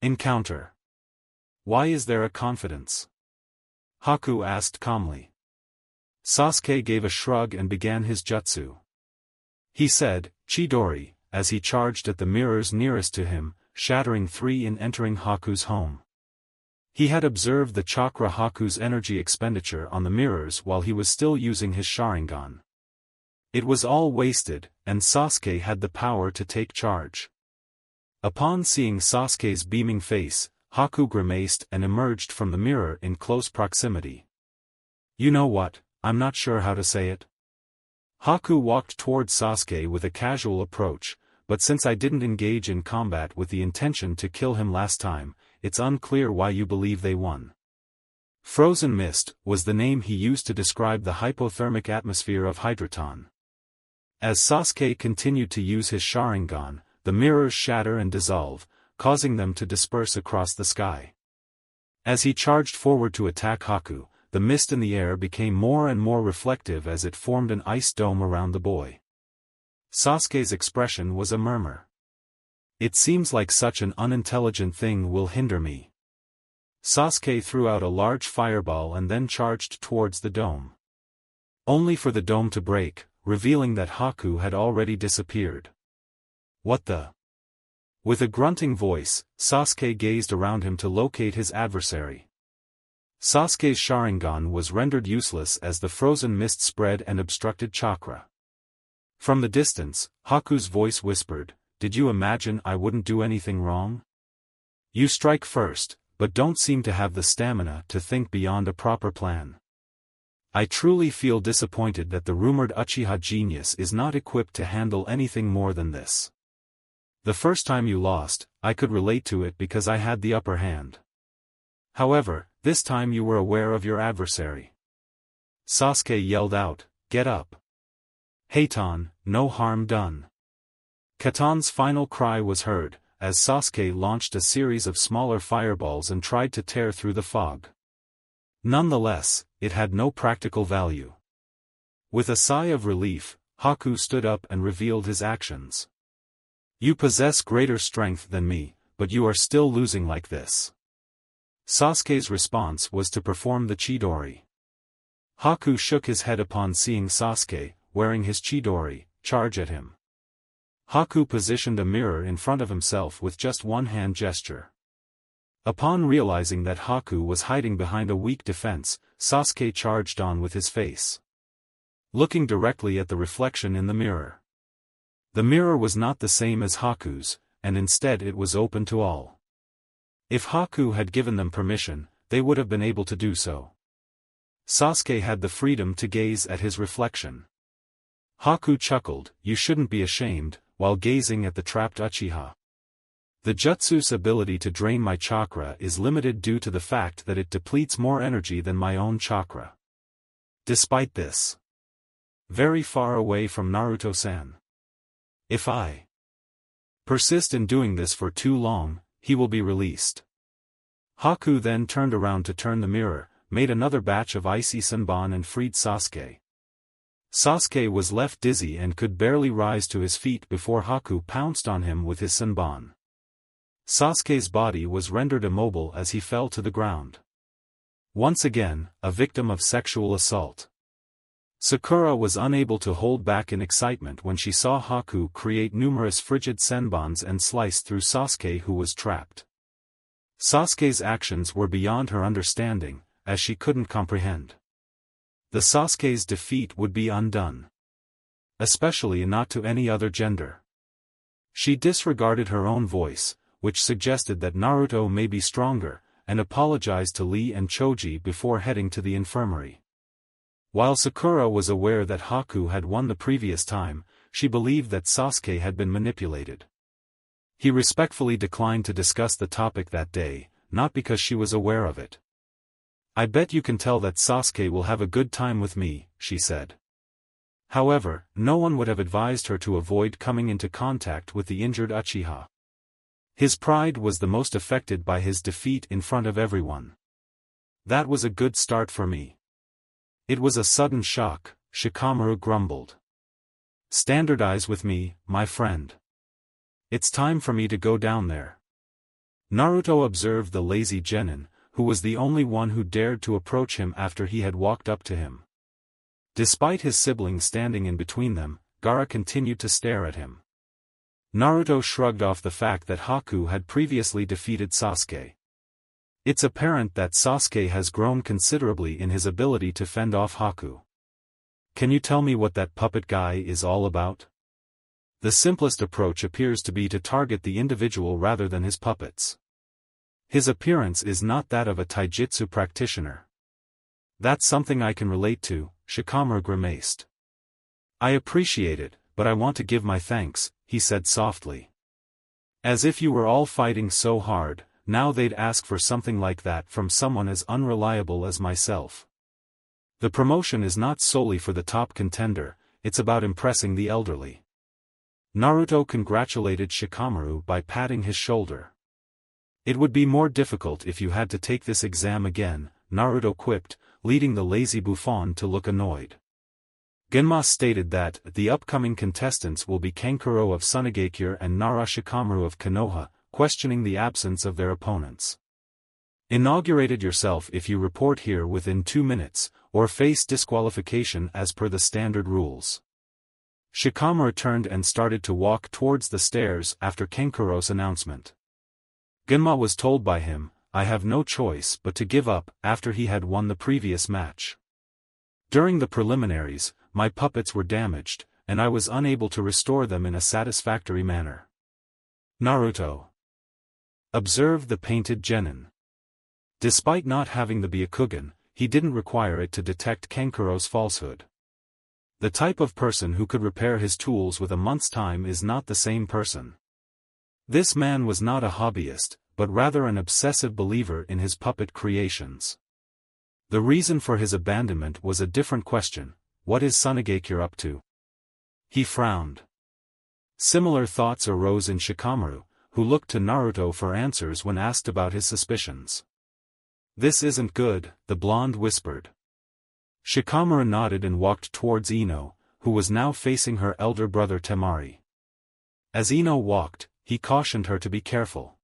encounter. "Why is there a confidence?" Haku asked calmly. Sasuke gave a shrug and began his jutsu. He said, "Chidori," as he charged at the mirrors nearest to him, shattering 3 in entering Haku's home. He had observed the chakra Haku's energy expenditure on the mirrors while he was still using his Sharingan. It was all wasted, and Sasuke had the power to take charge. Upon seeing Sasuke's beaming face, Haku grimaced and emerged from the mirror in close proximity. "You know what, I'm not sure how to say it." Haku walked toward Sasuke with a casual approach, "but since I didn't engage in combat with the intention to kill him last time, it's unclear why you believe they won." Frozen mist was the name he used to describe the hypothermic atmosphere of Hydroton. As Sasuke continued to use his Sharingan, the mirrors shatter and dissolve, causing them to disperse across the sky. As he charged forward to attack Haku, the mist in the air became more and more reflective as it formed an ice dome around the boy. Sasuke's expression was a murmur. "It seems like such an unintelligent thing will hinder me." Sasuke threw out a large fireball and then charged towards the dome. Only for the dome to break, revealing that Haku had already disappeared. "What the?" With a grunting voice, Sasuke gazed around him to locate his adversary. Sasuke's Sharingan was rendered useless as the frozen mist spread and obstructed chakra. From the distance, Haku's voice whispered, "Did you imagine I wouldn't do anything wrong? You strike first, but don't seem to have the stamina to think beyond a proper plan. I truly feel disappointed that the rumored Uchiha genius is not equipped to handle anything more than this. The first time you lost, I could relate to it because I had the upper hand. However, this time you were aware of your adversary." Sasuke yelled out, "Get up! Heitan, no harm done." Katan's final cry was heard, as Sasuke launched a series of smaller fireballs and tried to tear through the fog. Nonetheless, it had no practical value. With a sigh of relief, Haku stood up and revealed his actions. "You possess greater strength than me, but you are still losing like this." Sasuke's response was to perform the Chidori. Haku shook his head upon seeing Sasuke, wearing his Chidori, charge at him. Haku positioned a mirror in front of himself with just one hand gesture. Upon realizing that Haku was hiding behind a weak defense, Sasuke charged on with his face looking directly at the reflection in the mirror. The mirror was not the same as Haku's, and instead it was open to all. If Haku had given them permission, they would have been able to do so. Sasuke had the freedom to gaze at his reflection. Haku chuckled, "You shouldn't be ashamed," while gazing at the trapped Uchiha. "The jutsu's ability to drain my chakra is limited due to the fact that it depletes more energy than my own chakra. Despite this, very far away from Naruto-san. If I persist in doing this for too long, he will be released." Haku then turned around to turn the mirror, made another batch of icy Senbon and freed Sasuke. Sasuke was left dizzy and could barely rise to his feet before Haku pounced on him with his Senbon. Sasuke's body was rendered immobile as he fell to the ground. Once again, a victim of sexual assault. Sakura was unable to hold back in excitement when she saw Haku create numerous frigid senbons and slice through Sasuke, who was trapped. Sasuke's actions were beyond her understanding, as she couldn't comprehend. The Sasuke's defeat would be undone. Especially not to any other gender. She disregarded her own voice, which suggested that Naruto may be stronger, and apologized to Lee and Choji before heading to the infirmary. While Sakura was aware that Haku had won the previous time, she believed that Sasuke had been manipulated. He respectfully declined to discuss the topic that day, not because she was aware of it. "I bet you can tell that Sasuke will have a good time with me," she said. However, no one would have advised her to avoid coming into contact with the injured Uchiha. His pride was the most affected by his defeat in front of everyone. "That was a good start for me." "It was a sudden shock," Shikamaru grumbled. "Standardize with me, my friend. It's time for me to go down there." Naruto observed the lazy genin, who was the only one who dared to approach him after he had walked up to him. Despite his siblings standing in between them, Gaara continued to stare at him. Naruto shrugged off the fact that Haku had previously defeated Sasuke. It's apparent that Sasuke has grown considerably in his ability to fend off Haku. "Can you tell me what that puppet guy is all about?" The simplest approach appears to be to target the individual rather than his puppets. "His appearance is not that of a taijutsu practitioner." "That's something I can relate to," Shikamaru grimaced. "I appreciate it, but I want to give my thanks," he said softly. "As if you were all fighting so hard, now they'd ask for something like that from someone as unreliable as myself. The promotion is not solely for the top contender, it's about impressing the elderly." Naruto congratulated Shikamaru by patting his shoulder. "It would be more difficult if you had to take this exam again," Naruto quipped, leading the lazy bouffon to look annoyed. Genma stated that the upcoming contestants will be Kankuro of Sunagakure and Nara Shikamaru of Konoha, questioning the absence of their opponents. "Inaugurated yourself if you report here within 2 minutes, or face disqualification as per the standard rules." Shikamaru turned and started to walk towards the stairs after Kenkuro's announcement. Genma was told by him, "I have no choice but to give up," after he had won the previous match. "During the preliminaries, my puppets were damaged, and I was unable to restore them in a satisfactory manner." Naruto observed the painted genin. Despite not having the Byakugan, he didn't require it to detect Kenkuro's falsehood. The type of person who could repair his tools with a month's time is not the same person. This man was not a hobbyist, but rather an obsessive believer in his puppet creations. The reason for his abandonment was a different question: what is Sunagakure up to? He frowned. Similar thoughts arose in Shikamaru, who looked to Naruto for answers when asked about his suspicions. "This isn't good," the blonde whispered. Shikamaru nodded and walked towards Ino, who was now facing her elder brother Temari. As Ino walked, he cautioned her to be careful.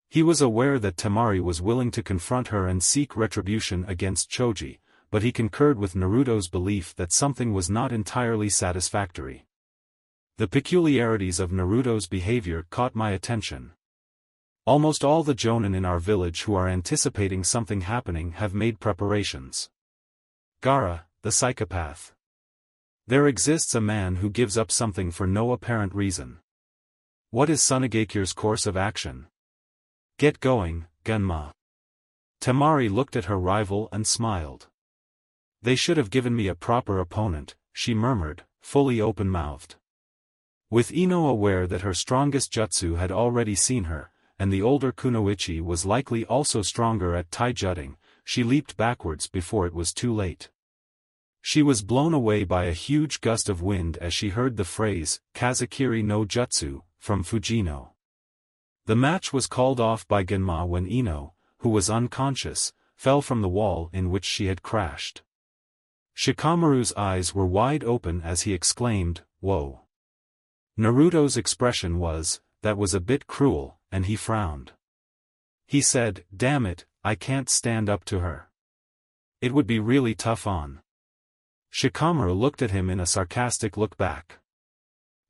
He was aware that Temari was willing to confront her and seek retribution against Choji, but he concurred with Naruto's belief that something was not entirely satisfactory. The peculiarities of Naruto's behavior caught my attention. Almost all the jonin in our village who are anticipating something happening have made preparations. Gaara, the psychopath. There exists a man who gives up something for no apparent reason. What is Sunagakure's course of action? Get going, Genma. Temari looked at her rival and smiled. They should have given me a proper opponent, she murmured, fully open-mouthed. With Ino aware that her strongest jutsu had already seen her, and the older Kunoichi was likely also stronger at taijutting, she leaped backwards before it was too late. She was blown away by a huge gust of wind as she heard the phrase, Kazakiri no Jutsu, from Fujino. The match was called off by Genma when Ino, who was unconscious, fell from the wall in which she had crashed. Shikamaru's eyes were wide open as he exclaimed, "Whoa." Naruto's expression was, "That was a bit cruel," and he frowned. He said, "Damn it, I can't stand up to her." It would be really tough on. Shikamaru looked at him in a sarcastic look back.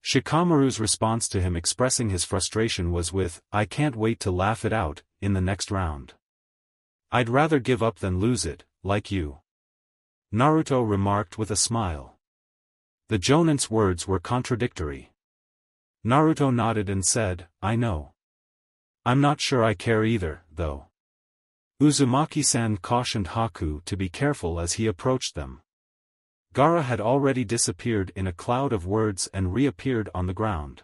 Shikamaru's response to him expressing his frustration was with, "I can't wait to laugh it out, in the next round. I'd rather give up than lose it, like you." Naruto remarked with a smile. The Jonin's words were contradictory. Naruto nodded and said, "I know. I'm not sure I care either, though." Uzumaki-san cautioned Haku to be careful as he approached them. Gaara had already disappeared in a cloud of words and reappeared on the ground.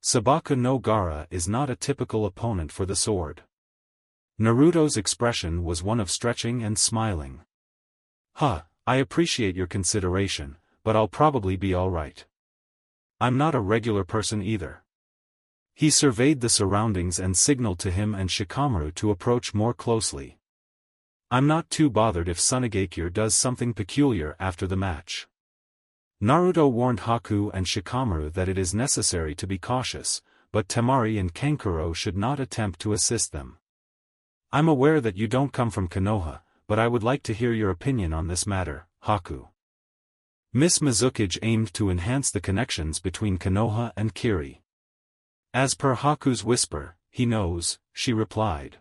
Sabaka no Gaara is not a typical opponent for the sword. Naruto's expression was one of stretching and smiling. "Huh, I appreciate your consideration, but I'll probably be alright. I'm not a regular person either." He surveyed the surroundings and signaled to him and Shikamaru to approach more closely. "I'm not too bothered if Tsunagakure does something peculiar after the match." Naruto warned Haku and Shikamaru that it is necessary to be cautious, but Temari and Kankuro should not attempt to assist them. "I'm aware that you don't come from Konoha, but I would like to hear your opinion on this matter, Haku." Miss Mizukage aimed to enhance the connections between Konoha and Kiri. As per Haku's whisper, "He knows," she replied.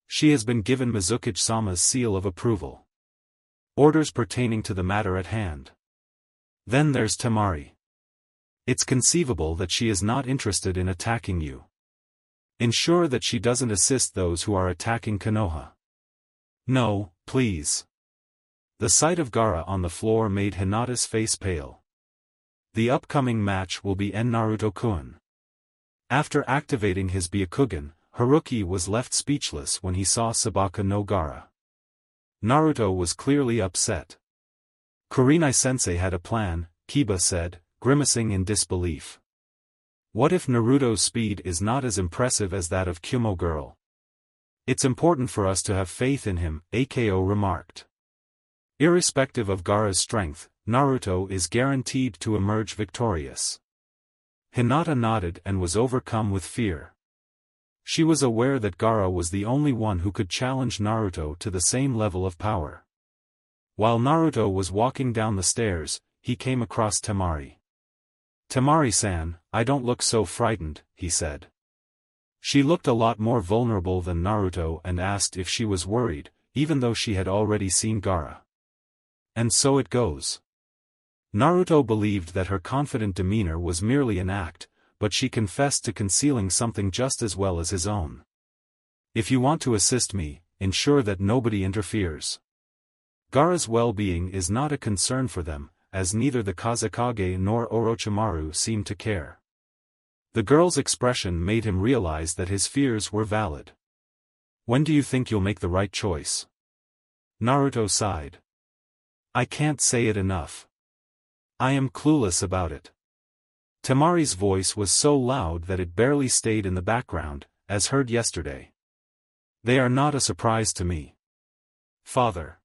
She has been given Mizukage-sama's seal of approval. Orders pertaining to the matter at hand. Then there's Temari. It's conceivable that she is not interested in attacking you. Ensure that she doesn't assist those who are attacking Konoha. No, please. The sight of Gaara on the floor made Hinata's face pale. The upcoming match will be Naruto-kun. After activating his Byakugan, Haruki was left speechless when he saw Sabaka no Gaara. Naruto was clearly upset. "Kurenai-sensei had a plan," Kiba said, grimacing in disbelief. "What if Naruto's speed is not as impressive as that of Kumo Girl?" "It's important for us to have faith in him," Ako remarked. Irrespective of Gaara's strength, Naruto is guaranteed to emerge victorious. Hinata nodded and was overcome with fear. She was aware that Gaara was the only one who could challenge Naruto to the same level of power. While Naruto was walking down the stairs, he came across Temari. "Temari-san, I don't look so frightened," he said. She looked a lot more vulnerable than Naruto and asked if she was worried, even though she had already seen Gaara. And so it goes. Naruto believed that her confident demeanor was merely an act, but she confessed to concealing something just as well as his own. "If you want to assist me, ensure that nobody interferes." Gaara's well-being is not a concern for them, as neither the Kazekage nor Orochimaru seemed to care. The girl's expression made him realize that his fears were valid. "When do you think you'll make the right choice?" Naruto sighed. "I can't say it enough. I am clueless about it." Temari's voice was so loud that it barely stayed in the background, as heard yesterday. "They are not a surprise to me, Father.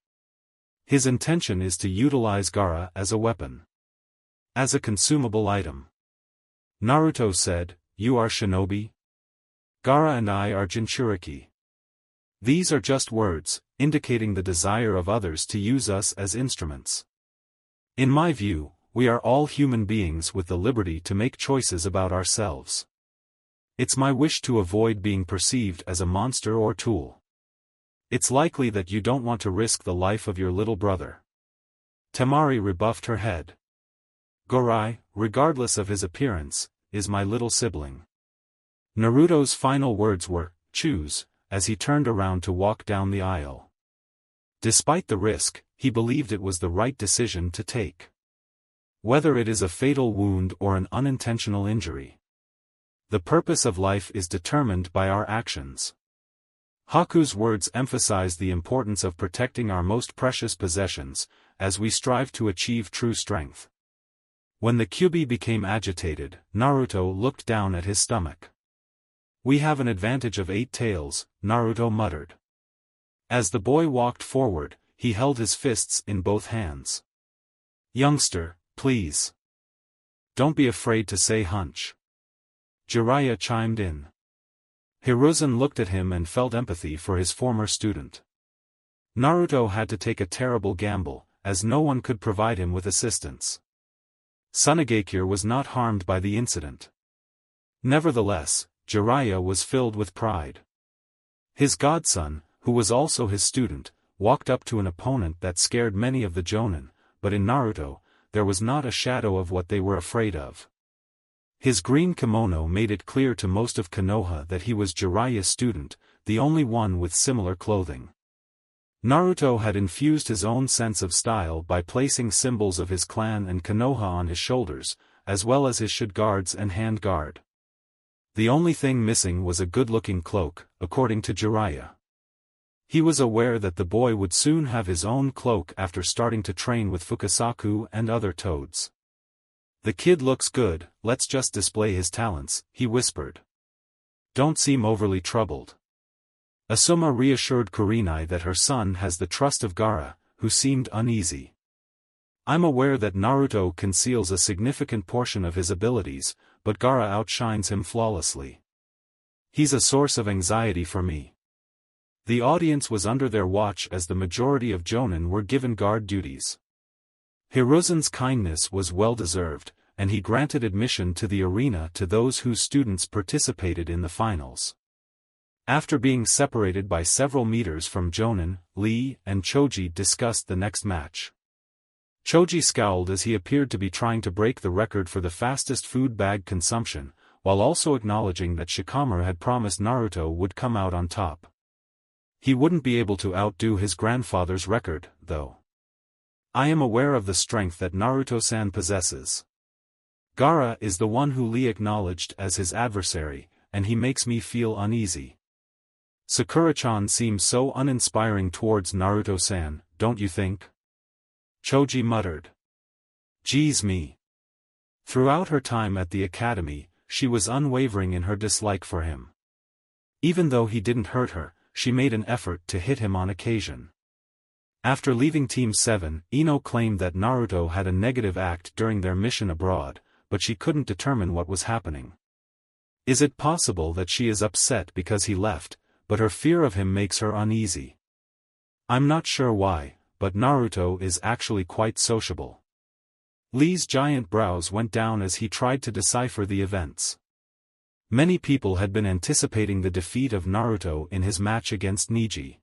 His intention is to utilize Gaara as a weapon. As a consumable item." Naruto said, "You are Shinobi? Gaara and I are Jinchuriki. These are just words, indicating the desire of others to use us as instruments. In my view, we are all human beings with the liberty to make choices about ourselves. It's my wish to avoid being perceived as a monster or tool. It's likely that you don't want to risk the life of your little brother." Temari rebuffed her head. "Gorai, regardless of his appearance, is my little sibling." Naruto's final words were, "Choose," as he turned around to walk down the aisle. Despite the risk, he believed it was the right decision to take. Whether it is a fatal wound or an unintentional injury, the purpose of life is determined by our actions. Haku's words emphasized the importance of protecting our most precious possessions, as we strive to achieve true strength. When the Kyuubi became agitated, Naruto looked down at his stomach. "We have an advantage of 8 tails," Naruto muttered. As the boy walked forward, he held his fists in both hands. "Youngster, please. Don't be afraid to say hunch." Jiraiya chimed in. Hiruzen looked at him and felt empathy for his former student. Naruto had to take a terrible gamble, as no one could provide him with assistance. Tsunagakure was not harmed by the incident. Nevertheless, Jiraiya was filled with pride. His godson, who was also his student, walked up to an opponent that scared many of the Jonin, but in Naruto, there was not a shadow of what they were afraid of. His green kimono made it clear to most of Konoha that he was Jiraiya's student, the only one with similar clothing. Naruto had infused his own sense of style by placing symbols of his clan and Konoha on his shoulders, as well as his shield guards and hand guard. The only thing missing was a good-looking cloak, according to Jiraiya. He was aware that the boy would soon have his own cloak after starting to train with Fukasaku and other toads. "The kid looks good, let's just display his talents," he whispered. "Don't seem overly troubled." Asuma reassured Kurenai that her son has the trust of Gaara, who seemed uneasy. "I'm aware that Naruto conceals a significant portion of his abilities, but Gaara outshines him flawlessly. He's a source of anxiety for me." The audience was under their watch as the majority of Jonin were given guard duties. Hiruzen's kindness was well-deserved, and he granted admission to the arena to those whose students participated in the finals. After being separated by several meters from Jonin, Lee and Choji discussed the next match. Choji scowled as he appeared to be trying to break the record for the fastest food bag consumption, while also acknowledging that Shikamaru had promised Naruto would come out on top. He wouldn't be able to outdo his grandfather's record, though. "I am aware of the strength that Naruto-san possesses. Gaara is the one who Lee acknowledged as his adversary, and he makes me feel uneasy. Sakura-chan seems so uninspiring towards Naruto-san, don't you think?" Choji muttered. "Geez me." Throughout her time at the academy, she was unwavering in her dislike for him. Even though he didn't hurt her, she made an effort to hit him on occasion. After leaving Team 7, Ino claimed that Naruto had a negative act during their mission abroad, but she couldn't determine what was happening. Is it possible that she is upset because he left, but her fear of him makes her uneasy? "I'm not sure why, but Naruto is actually quite sociable." Lee's giant brows went down as he tried to decipher the events. Many people had been anticipating the defeat of Naruto in his match against Neji.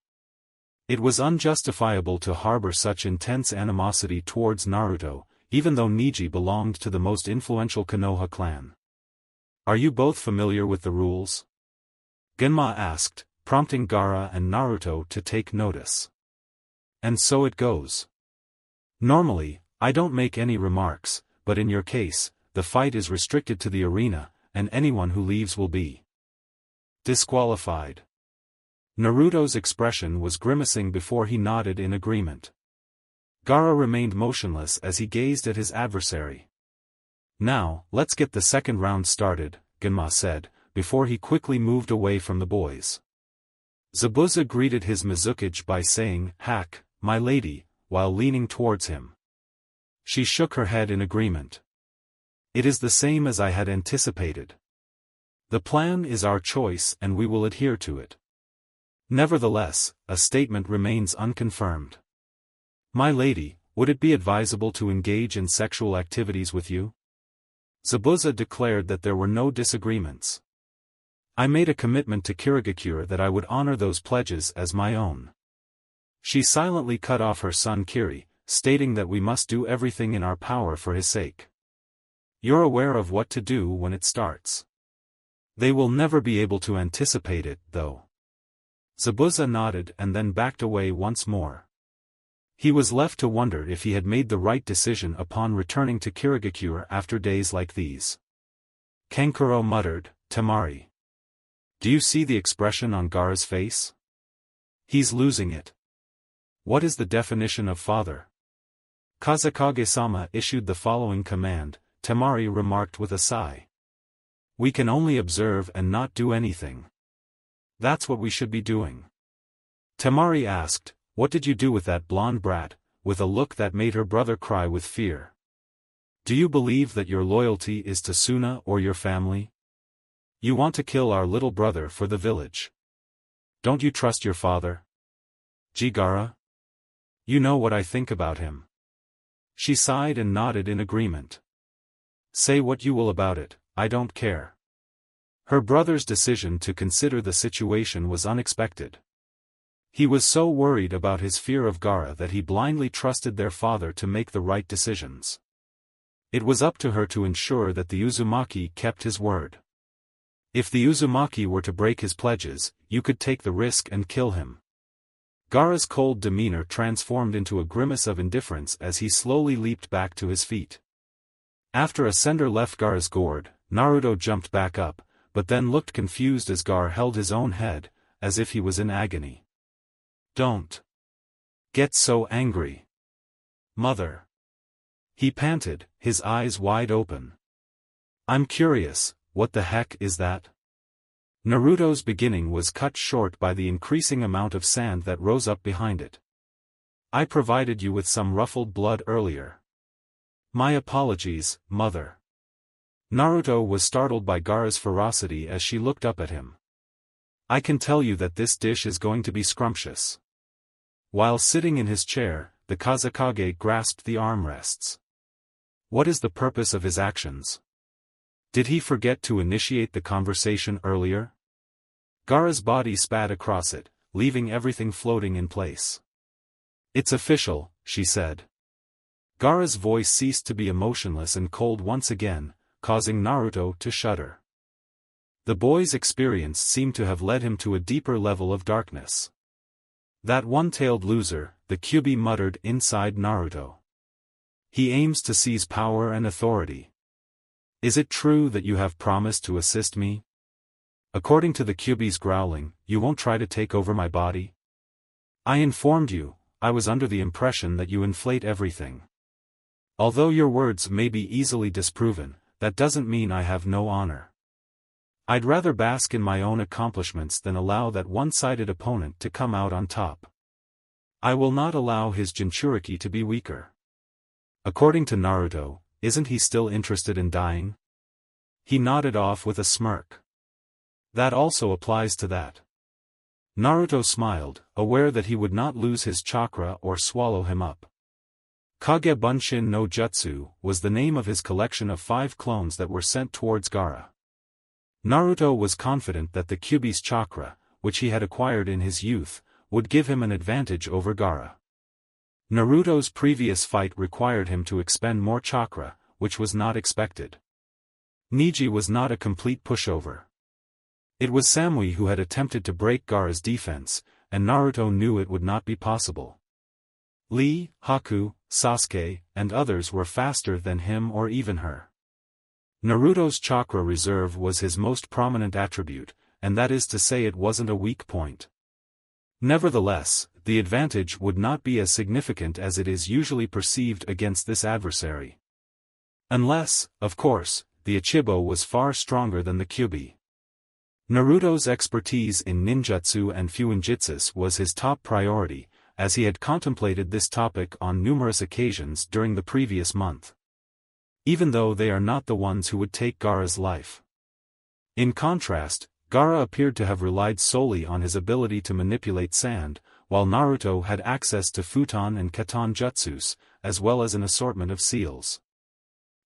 It was unjustifiable to harbor such intense animosity towards Naruto, even though Neji belonged to the most influential Konoha clan. "Are you both familiar with the rules?" Genma asked, prompting Gaara and Naruto to take notice. "And so it goes. Normally, I don't make any remarks, but in your case, the fight is restricted to the arena, and anyone who leaves will be disqualified." Naruto's expression was grimacing before he nodded in agreement. Gaara remained motionless as he gazed at his adversary. "Now, let's get the second round started," Genma said, before he quickly moved away from the boys. Zabuza greeted his Mizukage by saying, "Hack, my lady," while leaning towards him. She shook her head in agreement. "It is the same as I had anticipated. The plan is our choice and we will adhere to it. Nevertheless, a statement remains unconfirmed. My lady, would it be advisable to engage in sexual activities with you?" Zabuza declared that there were no disagreements. "I made a commitment to Kirigakure that I would honor those pledges as my own." She silently cut off her son Kiri, stating that we must do everything in our power for his sake. "You're aware of what to do when it starts. They will never be able to anticipate it, though." Zabuza nodded and then backed away once more. He was left to wonder if he had made the right decision upon returning to Kirigakure after days like these. Kankuro muttered, "Temari. Do you see the expression on Gaara's face? He's losing it. What is the definition of father?" Kazekage-sama issued the following command, Temari remarked with a sigh. "We can only observe and not do anything. That's what we should be doing." Temari asked, "What did you do with that blonde brat?" with a look that made her brother cry with fear. "Do you believe that your loyalty is to Suna or your family? You want to kill our little brother for the village. Don't you trust your father?" "Gaara?" You know what I think about him. She sighed and nodded in agreement. Say what you will about it, I don't care. Her brother's decision to consider the situation was unexpected. He was so worried about his fear of Gaara that he blindly trusted their father to make the right decisions. It was up to her to ensure that the Uzumaki kept his word. If the Uzumaki were to break his pledges, you could take the risk and kill him. Gaara's cold demeanor transformed into a grimace of indifference as he slowly leaped back to his feet. After a sender left Gaara's gourd, Naruto jumped back up, but then looked confused as Gaara held his own head, as if he was in agony. Don't get so angry, mother. He panted, his eyes wide open. I'm curious, what the heck is that? Naruto's beginning was cut short by the increasing amount of sand that rose up behind it. I provided you with some ruffled blood earlier. My apologies, mother. Naruto was startled by Gaara's ferocity as she looked up at him. I can tell you that this dish is going to be scrumptious. While sitting in his chair, the Kazekage grasped the armrests. What is the purpose of his actions? Did he forget to initiate the conversation earlier? Gaara's body spat across it, leaving everything floating in place. It's official, she said. Gaara's voice ceased to be emotionless and cold once again, causing Naruto to shudder. The boy's experience seemed to have led him to a deeper level of darkness. That one-tailed loser, the Kyuubi muttered inside Naruto. He aims to seize power and authority. Is it true that you have promised to assist me? According to the Kyuubi's growling, you won't try to take over my body? I informed you, I was under the impression that you inflate everything. Although your words may be easily disproven, that doesn't mean I have no honor. I'd rather bask in my own accomplishments than allow that one-sided opponent to come out on top. I will not allow his Jinchuriki to be weaker. According to Naruto, isn't he still interested in dying? He nodded off with a smirk. That also applies to that. Naruto smiled, aware that he would not lose his chakra or swallow him up. Kage Bunshin no Jutsu was the name of his collection of 5 clones that were sent towards Gaara. Naruto was confident that the Kyuubi's chakra, which he had acquired in his youth, would give him an advantage over Gaara. Naruto's previous fight required him to expend more chakra, which was not expected. Neji was not a complete pushover. It was Samui who had attempted to break Gaara's defense, and Naruto knew it would not be possible. Lee, Haku, Sasuke, and others were faster than him or even her. Naruto's chakra reserve was his most prominent attribute, and that is to say it wasn't a weak point. Nevertheless, the advantage would not be as significant as it is usually perceived against this adversary. Unless, of course, the Ichibo was far stronger than the Kyuubi. Naruto's expertise in ninjutsu and fuinjitsu was his top priority, as he had contemplated this topic on numerous occasions during the previous month. Even though they are not the ones who would take Gaara's life. In contrast, Gaara appeared to have relied solely on his ability to manipulate sand, while Naruto had access to futon and katan jutsus, as well as an assortment of seals.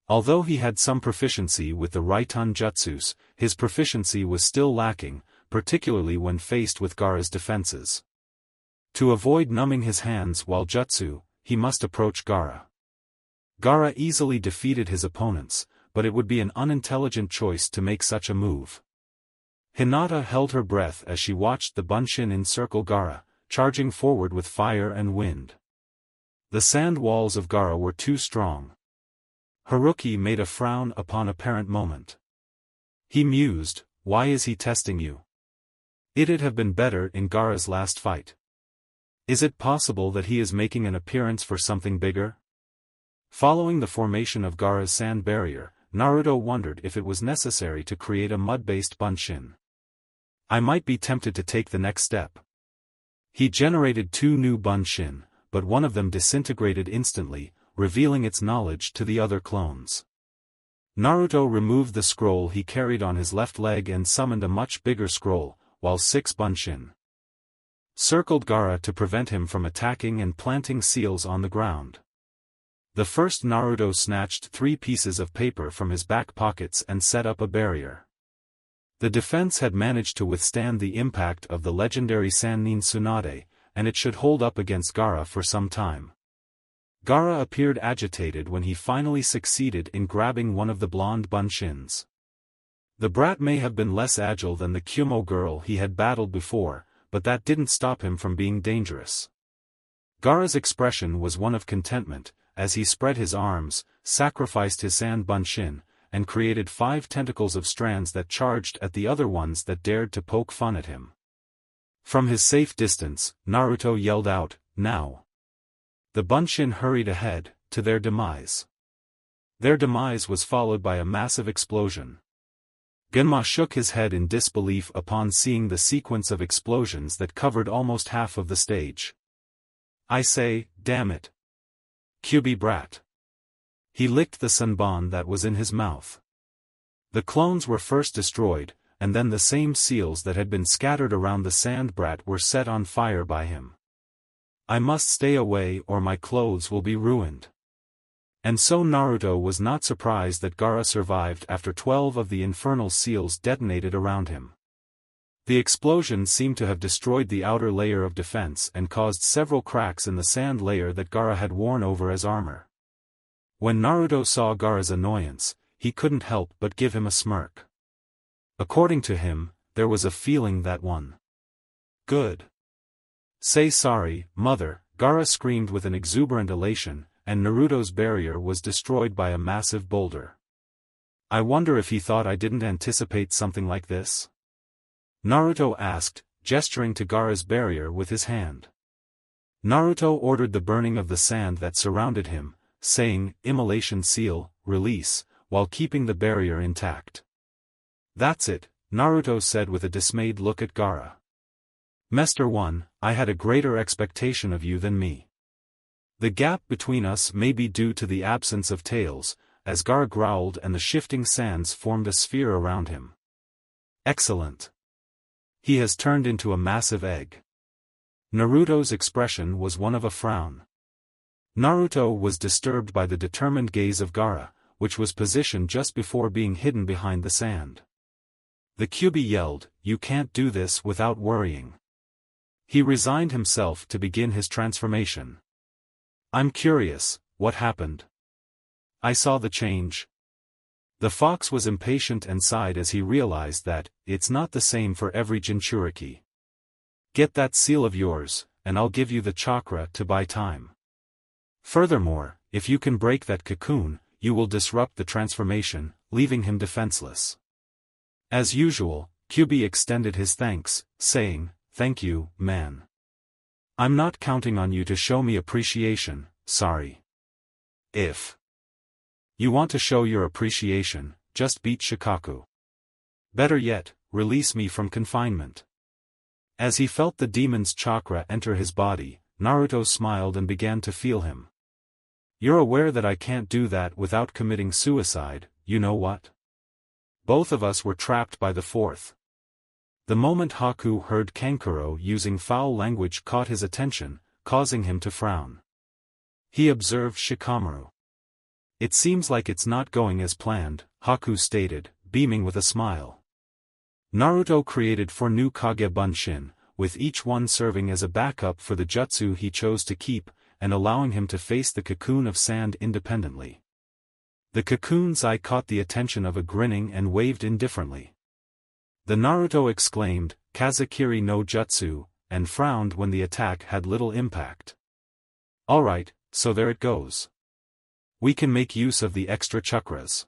Although he had some proficiency with the Raiton jutsus, his proficiency was still lacking, particularly when faced with Gaara's defenses. To avoid numbing his hands while jutsu, he must approach Gaara. Gaara easily defeated his opponents, but it would be an unintelligent choice to make such a move. Hinata held her breath as she watched the Bunshin encircle Gaara, charging forward with fire and wind. The sand walls of Gaara were too strong. Haruki made a frown upon apparent moment. He mused, why is he testing you? It'd have been better in Gaara's last fight. Is it possible that he is making an appearance for something bigger? Following the formation of Gaara's sand barrier, Naruto wondered if it was necessary to create a mud-based Bunshin. I might be tempted to take the next step. He generated 2 new Bunshin, but one of them disintegrated instantly, revealing its knowledge to the other clones. Naruto removed the scroll he carried on his left leg and summoned a much bigger scroll, while 6 Bunshin circled Gaara to prevent him from attacking and planting seals on the ground. The first Naruto snatched 3 pieces of paper from his back pockets and set up a barrier. The defense had managed to withstand the impact of the legendary Sannin Tsunade, and it should hold up against Gaara for some time. Gaara appeared agitated when he finally succeeded in grabbing one of the blonde bunshins. The brat may have been less agile than the Kyumo girl he had battled before, but that didn't stop him from being dangerous. Gaara's expression was one of contentment, as he spread his arms, sacrificed his sand bunshin, and created 5 tentacles of strands that charged at the other ones that dared to poke fun at him. From his safe distance, Naruto yelled out, "Now!" The bunshin hurried ahead, to their demise. Their demise was followed by a massive explosion. Genma shook his head in disbelief upon seeing the sequence of explosions that covered almost half of the stage. "I say, damn it. Kyubi brat." He licked the sunbon that was in his mouth. The clones were first destroyed, and then the same seals that had been scattered around the sand brat were set on fire by him. "I must stay away or my clothes will be ruined." And so Naruto was not surprised that Gaara survived after 12 of the infernal seals detonated around him. The explosion seemed to have destroyed the outer layer of defense and caused several cracks in the sand layer that Gaara had worn over as armor. When Naruto saw Gaara's annoyance, he couldn't help but give him a smirk. According to him, there was a feeling that one. Good. "Say sorry, mother," Gaara screamed with an exuberant elation, and Naruto's barrier was destroyed by a massive boulder. "I wonder if he thought I didn't anticipate something like this?" Naruto asked, gesturing to Gaara's barrier with his hand. Naruto ordered the burning of the sand that surrounded him, saying, "Immolation seal, release," while keeping the barrier intact. "That's it," Naruto said with a dismayed look at Gaara. "Mr. 1, I had a greater expectation of you than me. The gap between us may be due to the absence of tails," as Gaara growled and the shifting sands formed a sphere around him. "Excellent. He has turned into a massive egg." Naruto's expression was one of a frown. Naruto was disturbed by the determined gaze of Gaara, which was positioned just before being hidden behind the sand. The Kyubi yelled, "You can't do this without worrying." He resigned himself to begin his transformation. "I'm curious, what happened?" "I saw the change." The fox was impatient and sighed as he realized that, it's not the same for every Jinchuriki. "Get that seal of yours, and I'll give you the chakra to buy time. Furthermore, if you can break that cocoon, you will disrupt the transformation, leaving him defenseless." As usual, Kyubi extended his thanks, saying, "Thank you, man. I'm not counting on you to show me appreciation, sorry. If you want to show your appreciation, just beat Shikaku. Better yet, release me from confinement." As he felt the demon's chakra enter his body, Naruto smiled and began to feel him. "You're aware that I can't do that without committing suicide, you know what? Both of us were trapped by the fourth." The moment Haku heard Kankuro using foul language caught his attention, causing him to frown. He observed Shikamaru. "It seems like it's not going as planned," Haku stated, beaming with a smile. Naruto created 4 new Kage Bunshin, with each one serving as a backup for the jutsu he chose to keep, and allowing him to face the cocoon of sand independently. The cocoon's eye caught the attention of a grinning and waved indifferently. The Naruto exclaimed, "Kazakiri no Jutsu," and frowned when the attack had little impact. "Alright, so there it goes. We can make use of the extra chakras."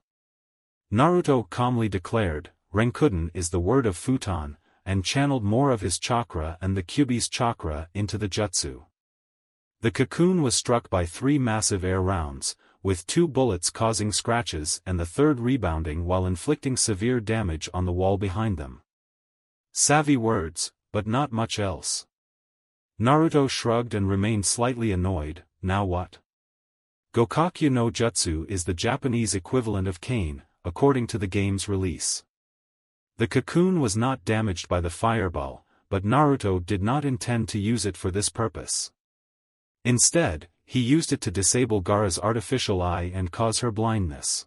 Naruto calmly declared, "Renkuden is the word of futon," and channeled more of his chakra and the Kyubi's chakra into the jutsu. The cocoon was struck by 3 massive air rounds, with 2 bullets causing scratches and the third rebounding while inflicting severe damage on the wall behind them. Savvy words, but not much else. Naruto shrugged and remained slightly annoyed. Now what? Gokakyu no Jutsu is the Japanese equivalent of Kane, according to the game's release. The cocoon was not damaged by the fireball, but Naruto did not intend to use it for this purpose. Instead, he used it to disable Gaara's artificial eye and cause her blindness.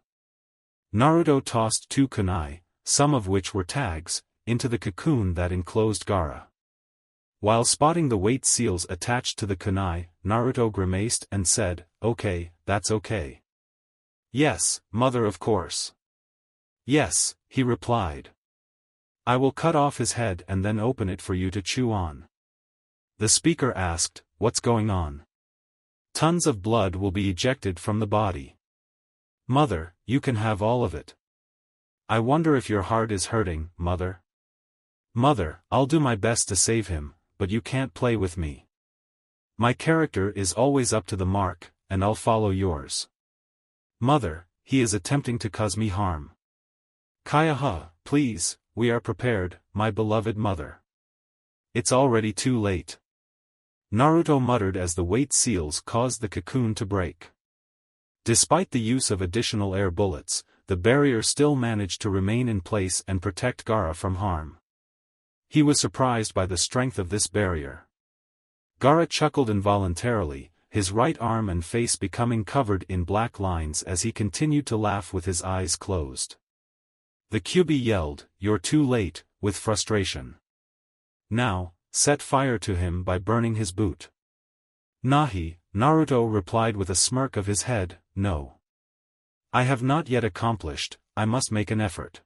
Naruto tossed 2 kunai, some of which were tags, into the cocoon that enclosed Gaara. While spotting the weight seals attached to the kunai, Naruto grimaced and said, "Okay, that's okay." "Yes, mother, of course." "Yes," he replied. "I will cut off his head and then open it for you to chew on." The speaker asked, "What's going on?" "Tons of blood will be ejected from the body." "Mother, you can have all of it." "I wonder if your heart is hurting, mother." "Mother, I'll do my best to save him, but you can't play with me. My character is always up to the mark, and I'll follow yours." "Mother, he is attempting to cause me harm." "Kayaha, please, we are prepared, my beloved mother." "It's already too late." Naruto muttered as the weight seals caused the cocoon to break. Despite the use of additional air bullets, the barrier still managed to remain in place and protect Gaara from harm. He was surprised by the strength of this barrier. Gaara chuckled involuntarily, his right arm and face becoming covered in black lines as he continued to laugh with his eyes closed. The Kyuubi yelled, "You're too late," with frustration. "Now, set fire to him by burning his boot." "Nahi," Naruto replied with a smirk of his head, "no. I have not yet accomplished, I must make an effort."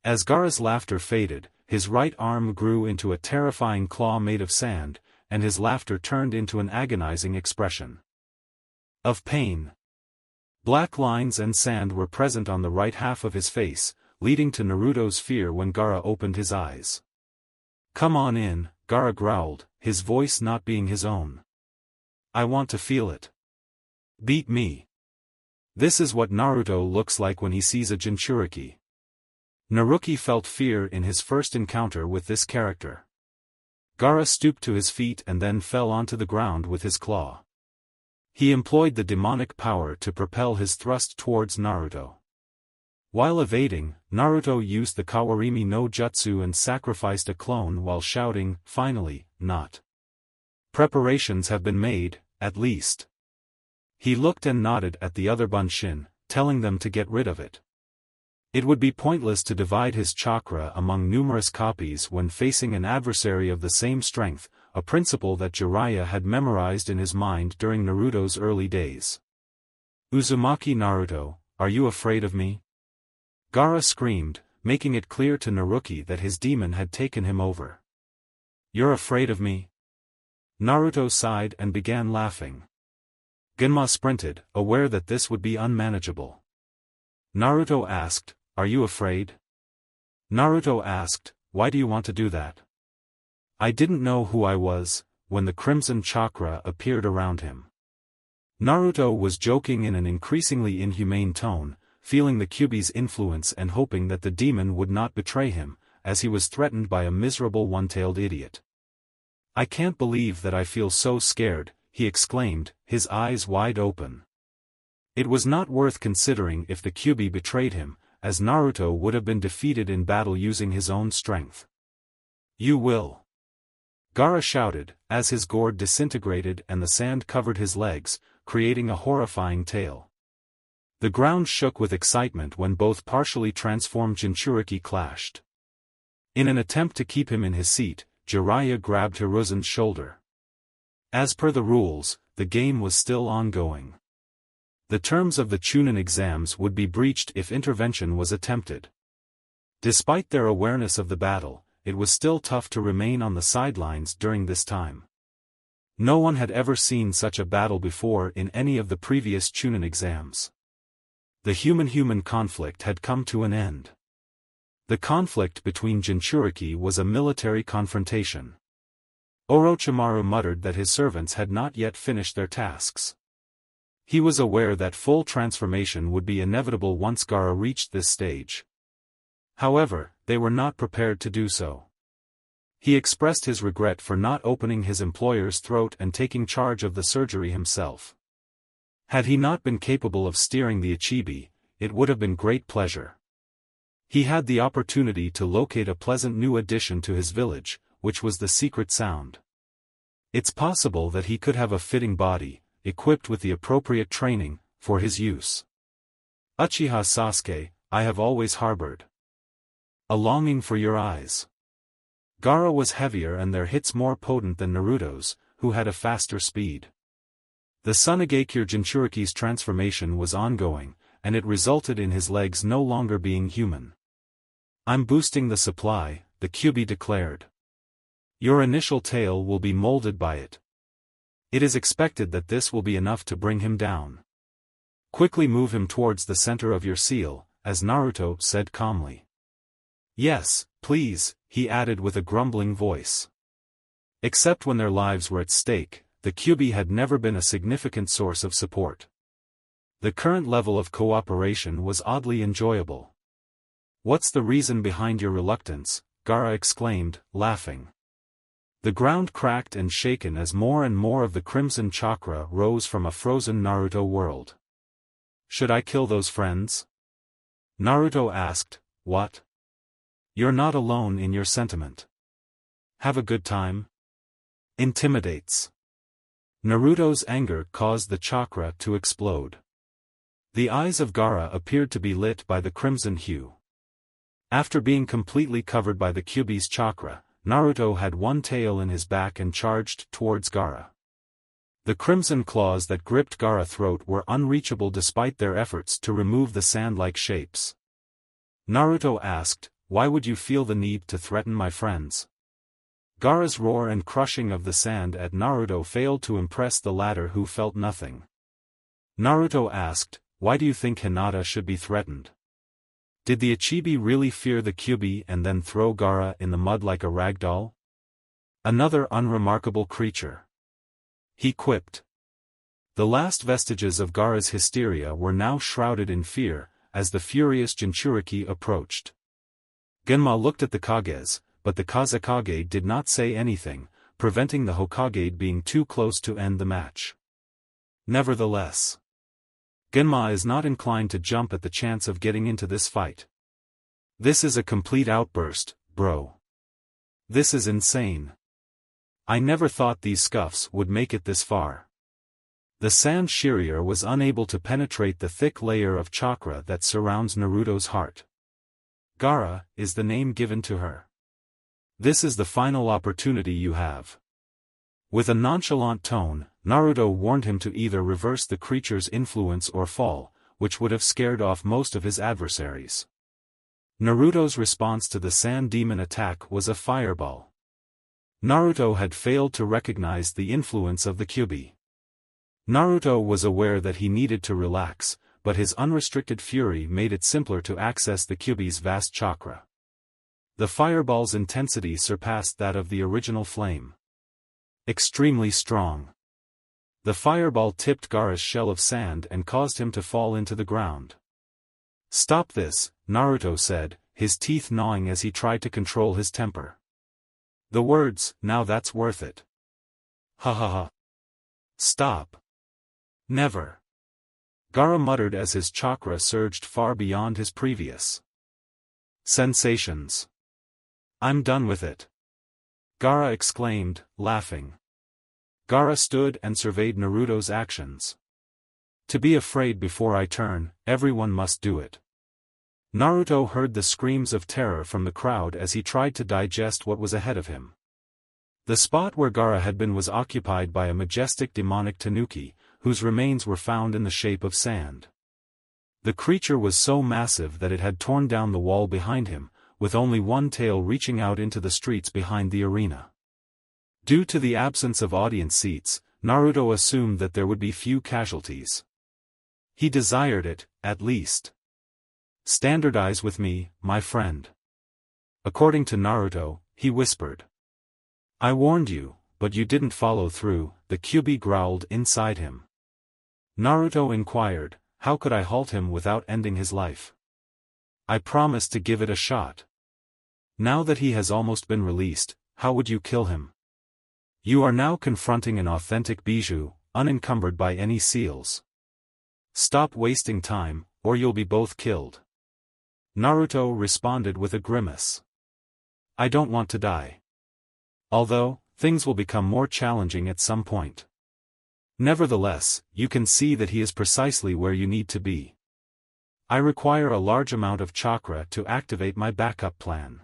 As Gaara's laughter faded, his right arm grew into a terrifying claw made of sand, and his laughter turned into an agonizing expression of pain. Black lines and sand were present on the right half of his face, leading to Naruto's fear when Gaara opened his eyes. "Come on in," Gaara growled, his voice not being his own. "I want to feel it. Beat me." This is what Naruto looks like when he sees a Jinchuriki. Naruki felt fear in his first encounter with this character. Gaara stooped to his feet and then fell onto the ground with his claw. He employed the demonic power to propel his thrust towards Naruto. While evading, Naruto used the Kawarimi no Jutsu and sacrificed a clone while shouting, "Finally, not. Preparations have been made, at least." He looked and nodded at the other Bunshin, telling them to get rid of it. It would be pointless to divide his chakra among numerous copies when facing an adversary of the same strength, a principle that Jiraiya had memorized in his mind during Naruto's early days. "Uzumaki Naruto, are you afraid of me?" Gaara screamed, making it clear to Naruki that his demon had taken him over. "You're afraid of me?" Naruto sighed and began laughing. Genma sprinted, aware that this would be unmanageable. Naruto asked, "Are you afraid?" Naruto asked, "Why do you want to do that?" "I didn't know who I was," when the crimson chakra appeared around him. Naruto was joking in an increasingly inhumane tone, feeling the Kyuubi's influence and hoping that the demon would not betray him, as he was threatened by a miserable one-tailed idiot. "I can't believe that I feel so scared," he exclaimed, his eyes wide open. It was not worth considering if the Kyuubi betrayed him, as Naruto would have been defeated in battle using his own strength. "You will!" Gaara shouted, as his gourd disintegrated and the sand covered his legs, creating a horrifying tail. The ground shook with excitement when both partially transformed Jinchuriki clashed. In an attempt to keep him in his seat, Jiraiya grabbed Hiruzen's shoulder. As per the rules, the game was still ongoing. The terms of the Chunin exams would be breached if intervention was attempted. Despite their awareness of the battle, it was still tough to remain on the sidelines during this time. No one had ever seen such a battle before in any of the previous Chunin exams. The human-human conflict had come to an end. The conflict between Jinchuriki was a military confrontation. Orochimaru muttered that his servants had not yet finished their tasks. He was aware that full transformation would be inevitable once Gaara reached this stage. However, they were not prepared to do so. He expressed his regret for not opening his employer's throat and taking charge of the surgery himself. Had he not been capable of steering the Ichibi, it would have been great pleasure. He had the opportunity to locate a pleasant new addition to his village, which was the secret sound. It's possible that he could have a fitting body, equipped with the appropriate training, for his use. Uchiha Sasuke, I have always harbored a longing for your eyes. Gaara was heavier and their hits more potent than Naruto's, who had a faster speed. The Tsunagakure Jinchuriki's transformation was ongoing, and it resulted in his legs no longer being human. I'm boosting the supply, the Kyuubi declared. Your initial tail will be molded by it. It is expected that this will be enough to bring him down. Quickly move him towards the center of your seal, as Naruto said calmly. Yes, please, he added with a grumbling voice. Except when their lives were at stake, the Kyuubi had never been a significant source of support. The current level of cooperation was oddly enjoyable. What's the reason behind your reluctance? Gaara exclaimed, laughing. The ground cracked and shaken as more and more of the crimson chakra rose from a frozen Naruto world. Should I kill those friends? Naruto asked. What? You're not alone in your sentiment. Have a good time? Intimidates. Naruto's anger caused the chakra to explode. The eyes of Gaara appeared to be lit by the crimson hue. After being completely covered by the Kyuubi's chakra, Naruto had one tail in his back and charged towards Gaara. The crimson claws that gripped Gaara's throat were unreachable despite their efforts to remove the sand-like shapes. Naruto asked, why would you feel the need to threaten my friends? Gaara's roar and crushing of the sand at Naruto failed to impress the latter, who felt nothing. Naruto asked, why do you think Hinata should be threatened? Did the Ichibi really fear the Kyuubi and then throw Gaara in the mud like a rag doll? Another unremarkable creature. He quipped. The last vestiges of Gaara's hysteria were now shrouded in fear, as the furious Jinchuriki approached. Genma looked at the Kages, but the Kazekage did not say anything, preventing the Hokage being too close to end the match. Nevertheless, Genma is not inclined to jump at the chance of getting into this fight. This is a complete outburst, bro. This is insane. I never thought these scuffs would make it this far. The Sand Shirrier was unable to penetrate the thick layer of chakra that surrounds Naruto's heart. Gaara is the name given to her. This is the final opportunity you have. With a nonchalant tone, Naruto warned him to either reverse the creature's influence or fall, which would have scared off most of his adversaries. Naruto's response to the Sand Demon attack was a fireball. Naruto had failed to recognize the influence of the Kyuubi. Naruto was aware that he needed to relax, but his unrestricted fury made it simpler to access the Kyuubi's vast chakra. The fireball's intensity surpassed that of the original flame. Extremely strong. The fireball tipped Gaara's shell of sand and caused him to fall into the ground. Stop this, Naruto said, his teeth gnawing as he tried to control his temper. The words, now that's worth it. Ha ha ha. Stop. Never. Gaara muttered as his chakra surged far beyond his previous sensations. I'm done with it. Gaara exclaimed, laughing. Gaara stood and surveyed Naruto's actions. To be afraid before I turn, everyone must do it. Naruto heard the screams of terror from the crowd as he tried to digest what was ahead of him. The spot where Gaara had been was occupied by a majestic demonic tanuki, whose remains were found in the shape of sand. The creature was so massive that it had torn down the wall behind him, with only one tail reaching out into the streets behind the arena. Due to the absence of audience seats, Naruto assumed that there would be few casualties. He desired it, at least. Standardize with me, my friend. According to Naruto, he whispered. I warned you, but you didn't follow through, the Kyuubi growled inside him. Naruto inquired, how could I halt him without ending his life? I promised to give it a shot. Now that he has almost been released, how would you kill him? You are now confronting an authentic bijou, unencumbered by any seals. Stop wasting time, or you'll be both killed. Naruto responded with a grimace. I don't want to die. Although, things will become more challenging at some point. Nevertheless, you can see that he is precisely where you need to be. I require a large amount of chakra to activate my backup plan.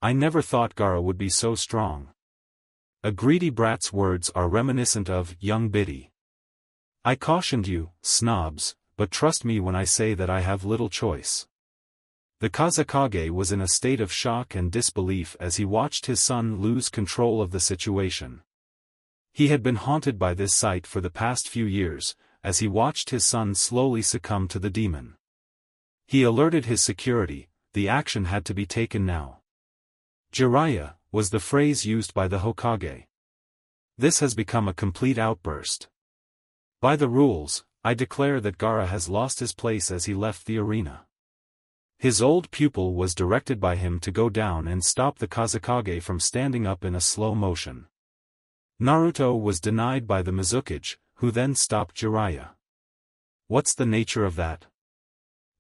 I never thought Gaara would be so strong. A greedy brat's words are reminiscent of young Biddy. I cautioned you, snobs, but trust me when I say that I have little choice. The Kazekage was in a state of shock and disbelief as he watched his son lose control of the situation. He had been haunted by this sight for the past few years, as he watched his son slowly succumb to the demon. He alerted his security, the action had to be taken now. Jiraiya, was the phrase used by the Hokage. This has become a complete outburst. By the rules, I declare that Gaara has lost his place as he left the arena. His old pupil was directed by him to go down and stop the Kazekage from standing up in a slow motion. Naruto was denied by the Mizukage, who then stopped Jiraiya. What's the nature of that?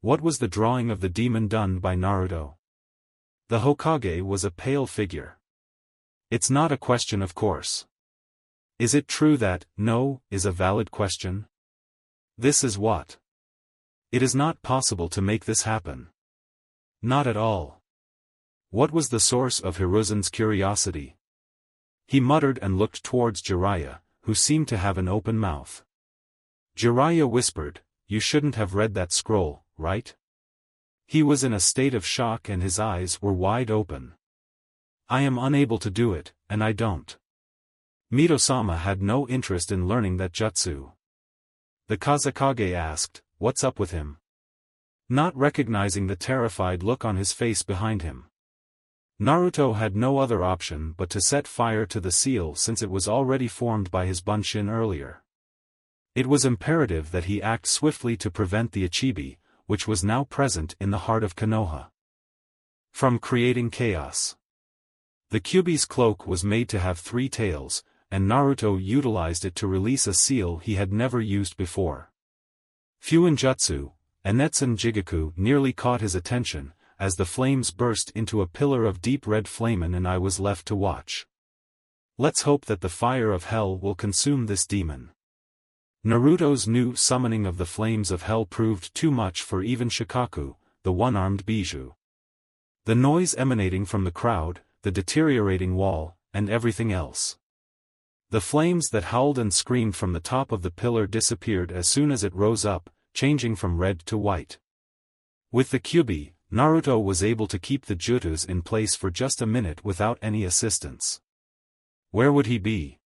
What was the drawing of the demon done by Naruto? The Hokage was a pale figure. It's not a question of course. Is it true that, no, is a valid question? This is what? It is not possible to make this happen. Not at all. What was the source of Hiruzen's curiosity? He muttered and looked towards Jiraiya, who seemed to have an open mouth. Jiraiya whispered, "You shouldn't have read that scroll, right?" He was in a state of shock and his eyes were wide open. "I am unable to do it, and I don't." Mito-sama had no interest in learning that jutsu. The Kazekage asked, "What's up with him?" Not recognizing the terrified look on his face behind him. Naruto had no other option but to set fire to the seal since it was already formed by his bunshin earlier. It was imperative that he act swiftly to prevent the Ichibi, which was now present in the heart of Konoha, from creating chaos. The Kyuubi's cloak was made to have 3 tails, and Naruto utilized it to release a seal he had never used before. Fuinjutsu, Enetsun Jigaku nearly caught his attention, as the flames burst into a pillar of deep red flamen and I was left to watch. Let's hope that the fire of hell will consume this demon. Naruto's new summoning of the flames of hell proved too much for even Shikaku, the one-armed Bijou. The noise emanating from the crowd, the deteriorating wall, and everything else. The flames that howled and screamed from the top of the pillar disappeared as soon as it rose up, changing from red to white. With the Kyuubi, Naruto was able to keep the jutsus in place for just a minute without any assistance. Where would he be?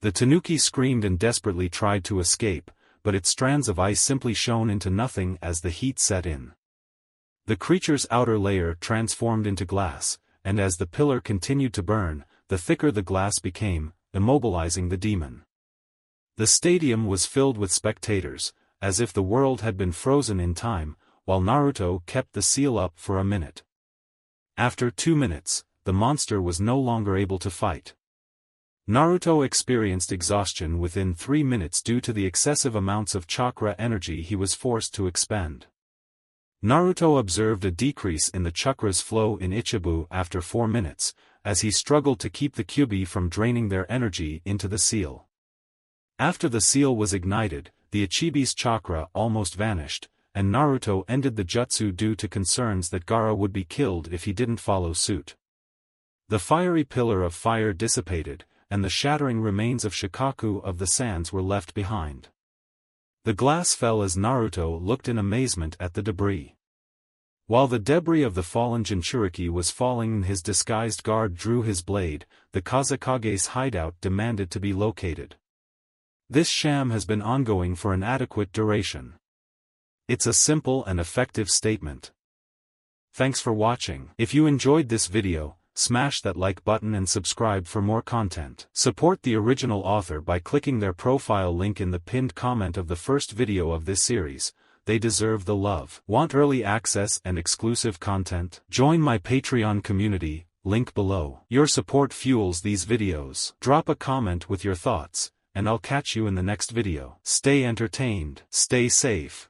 The Tanuki screamed and desperately tried to escape, but its strands of ice simply shone into nothing as the heat set in. The creature's outer layer transformed into glass, and as the pillar continued to burn, the thicker the glass became, immobilizing the demon. The stadium was filled with spectators, as if the world had been frozen in time, while Naruto kept the seal up for a minute. After 2 minutes, the monster was no longer able to fight. Naruto experienced exhaustion within 3 minutes due to the excessive amounts of chakra energy he was forced to expend. Naruto observed a decrease in the chakra's flow in Ichibu after 4 minutes, as he struggled to keep the Kyuubi from draining their energy into the seal. After the seal was ignited, the Ichibi's chakra almost vanished, and Naruto ended the jutsu due to concerns that Gaara would be killed if he didn't follow suit. The fiery pillar of fire dissipated, and the shattering remains of Shikaku of the sands were left behind. The glass fell as Naruto looked in amazement at the debris. While the debris of the fallen Jinchuriki was falling and his disguised guard drew his blade, the Kazekage's hideout demanded to be located. This sham has been ongoing for an adequate duration. It's a simple and effective statement. Thanks for watching. If you enjoyed this video, smash that like button and subscribe for more content. Support the original author by clicking their profile link in the pinned comment of the first video of this series. They deserve the love. Want early access and exclusive content? Join my Patreon community, link below. Your support fuels these videos. Drop a comment with your thoughts, and I'll catch you in the next video. Stay entertained, stay safe.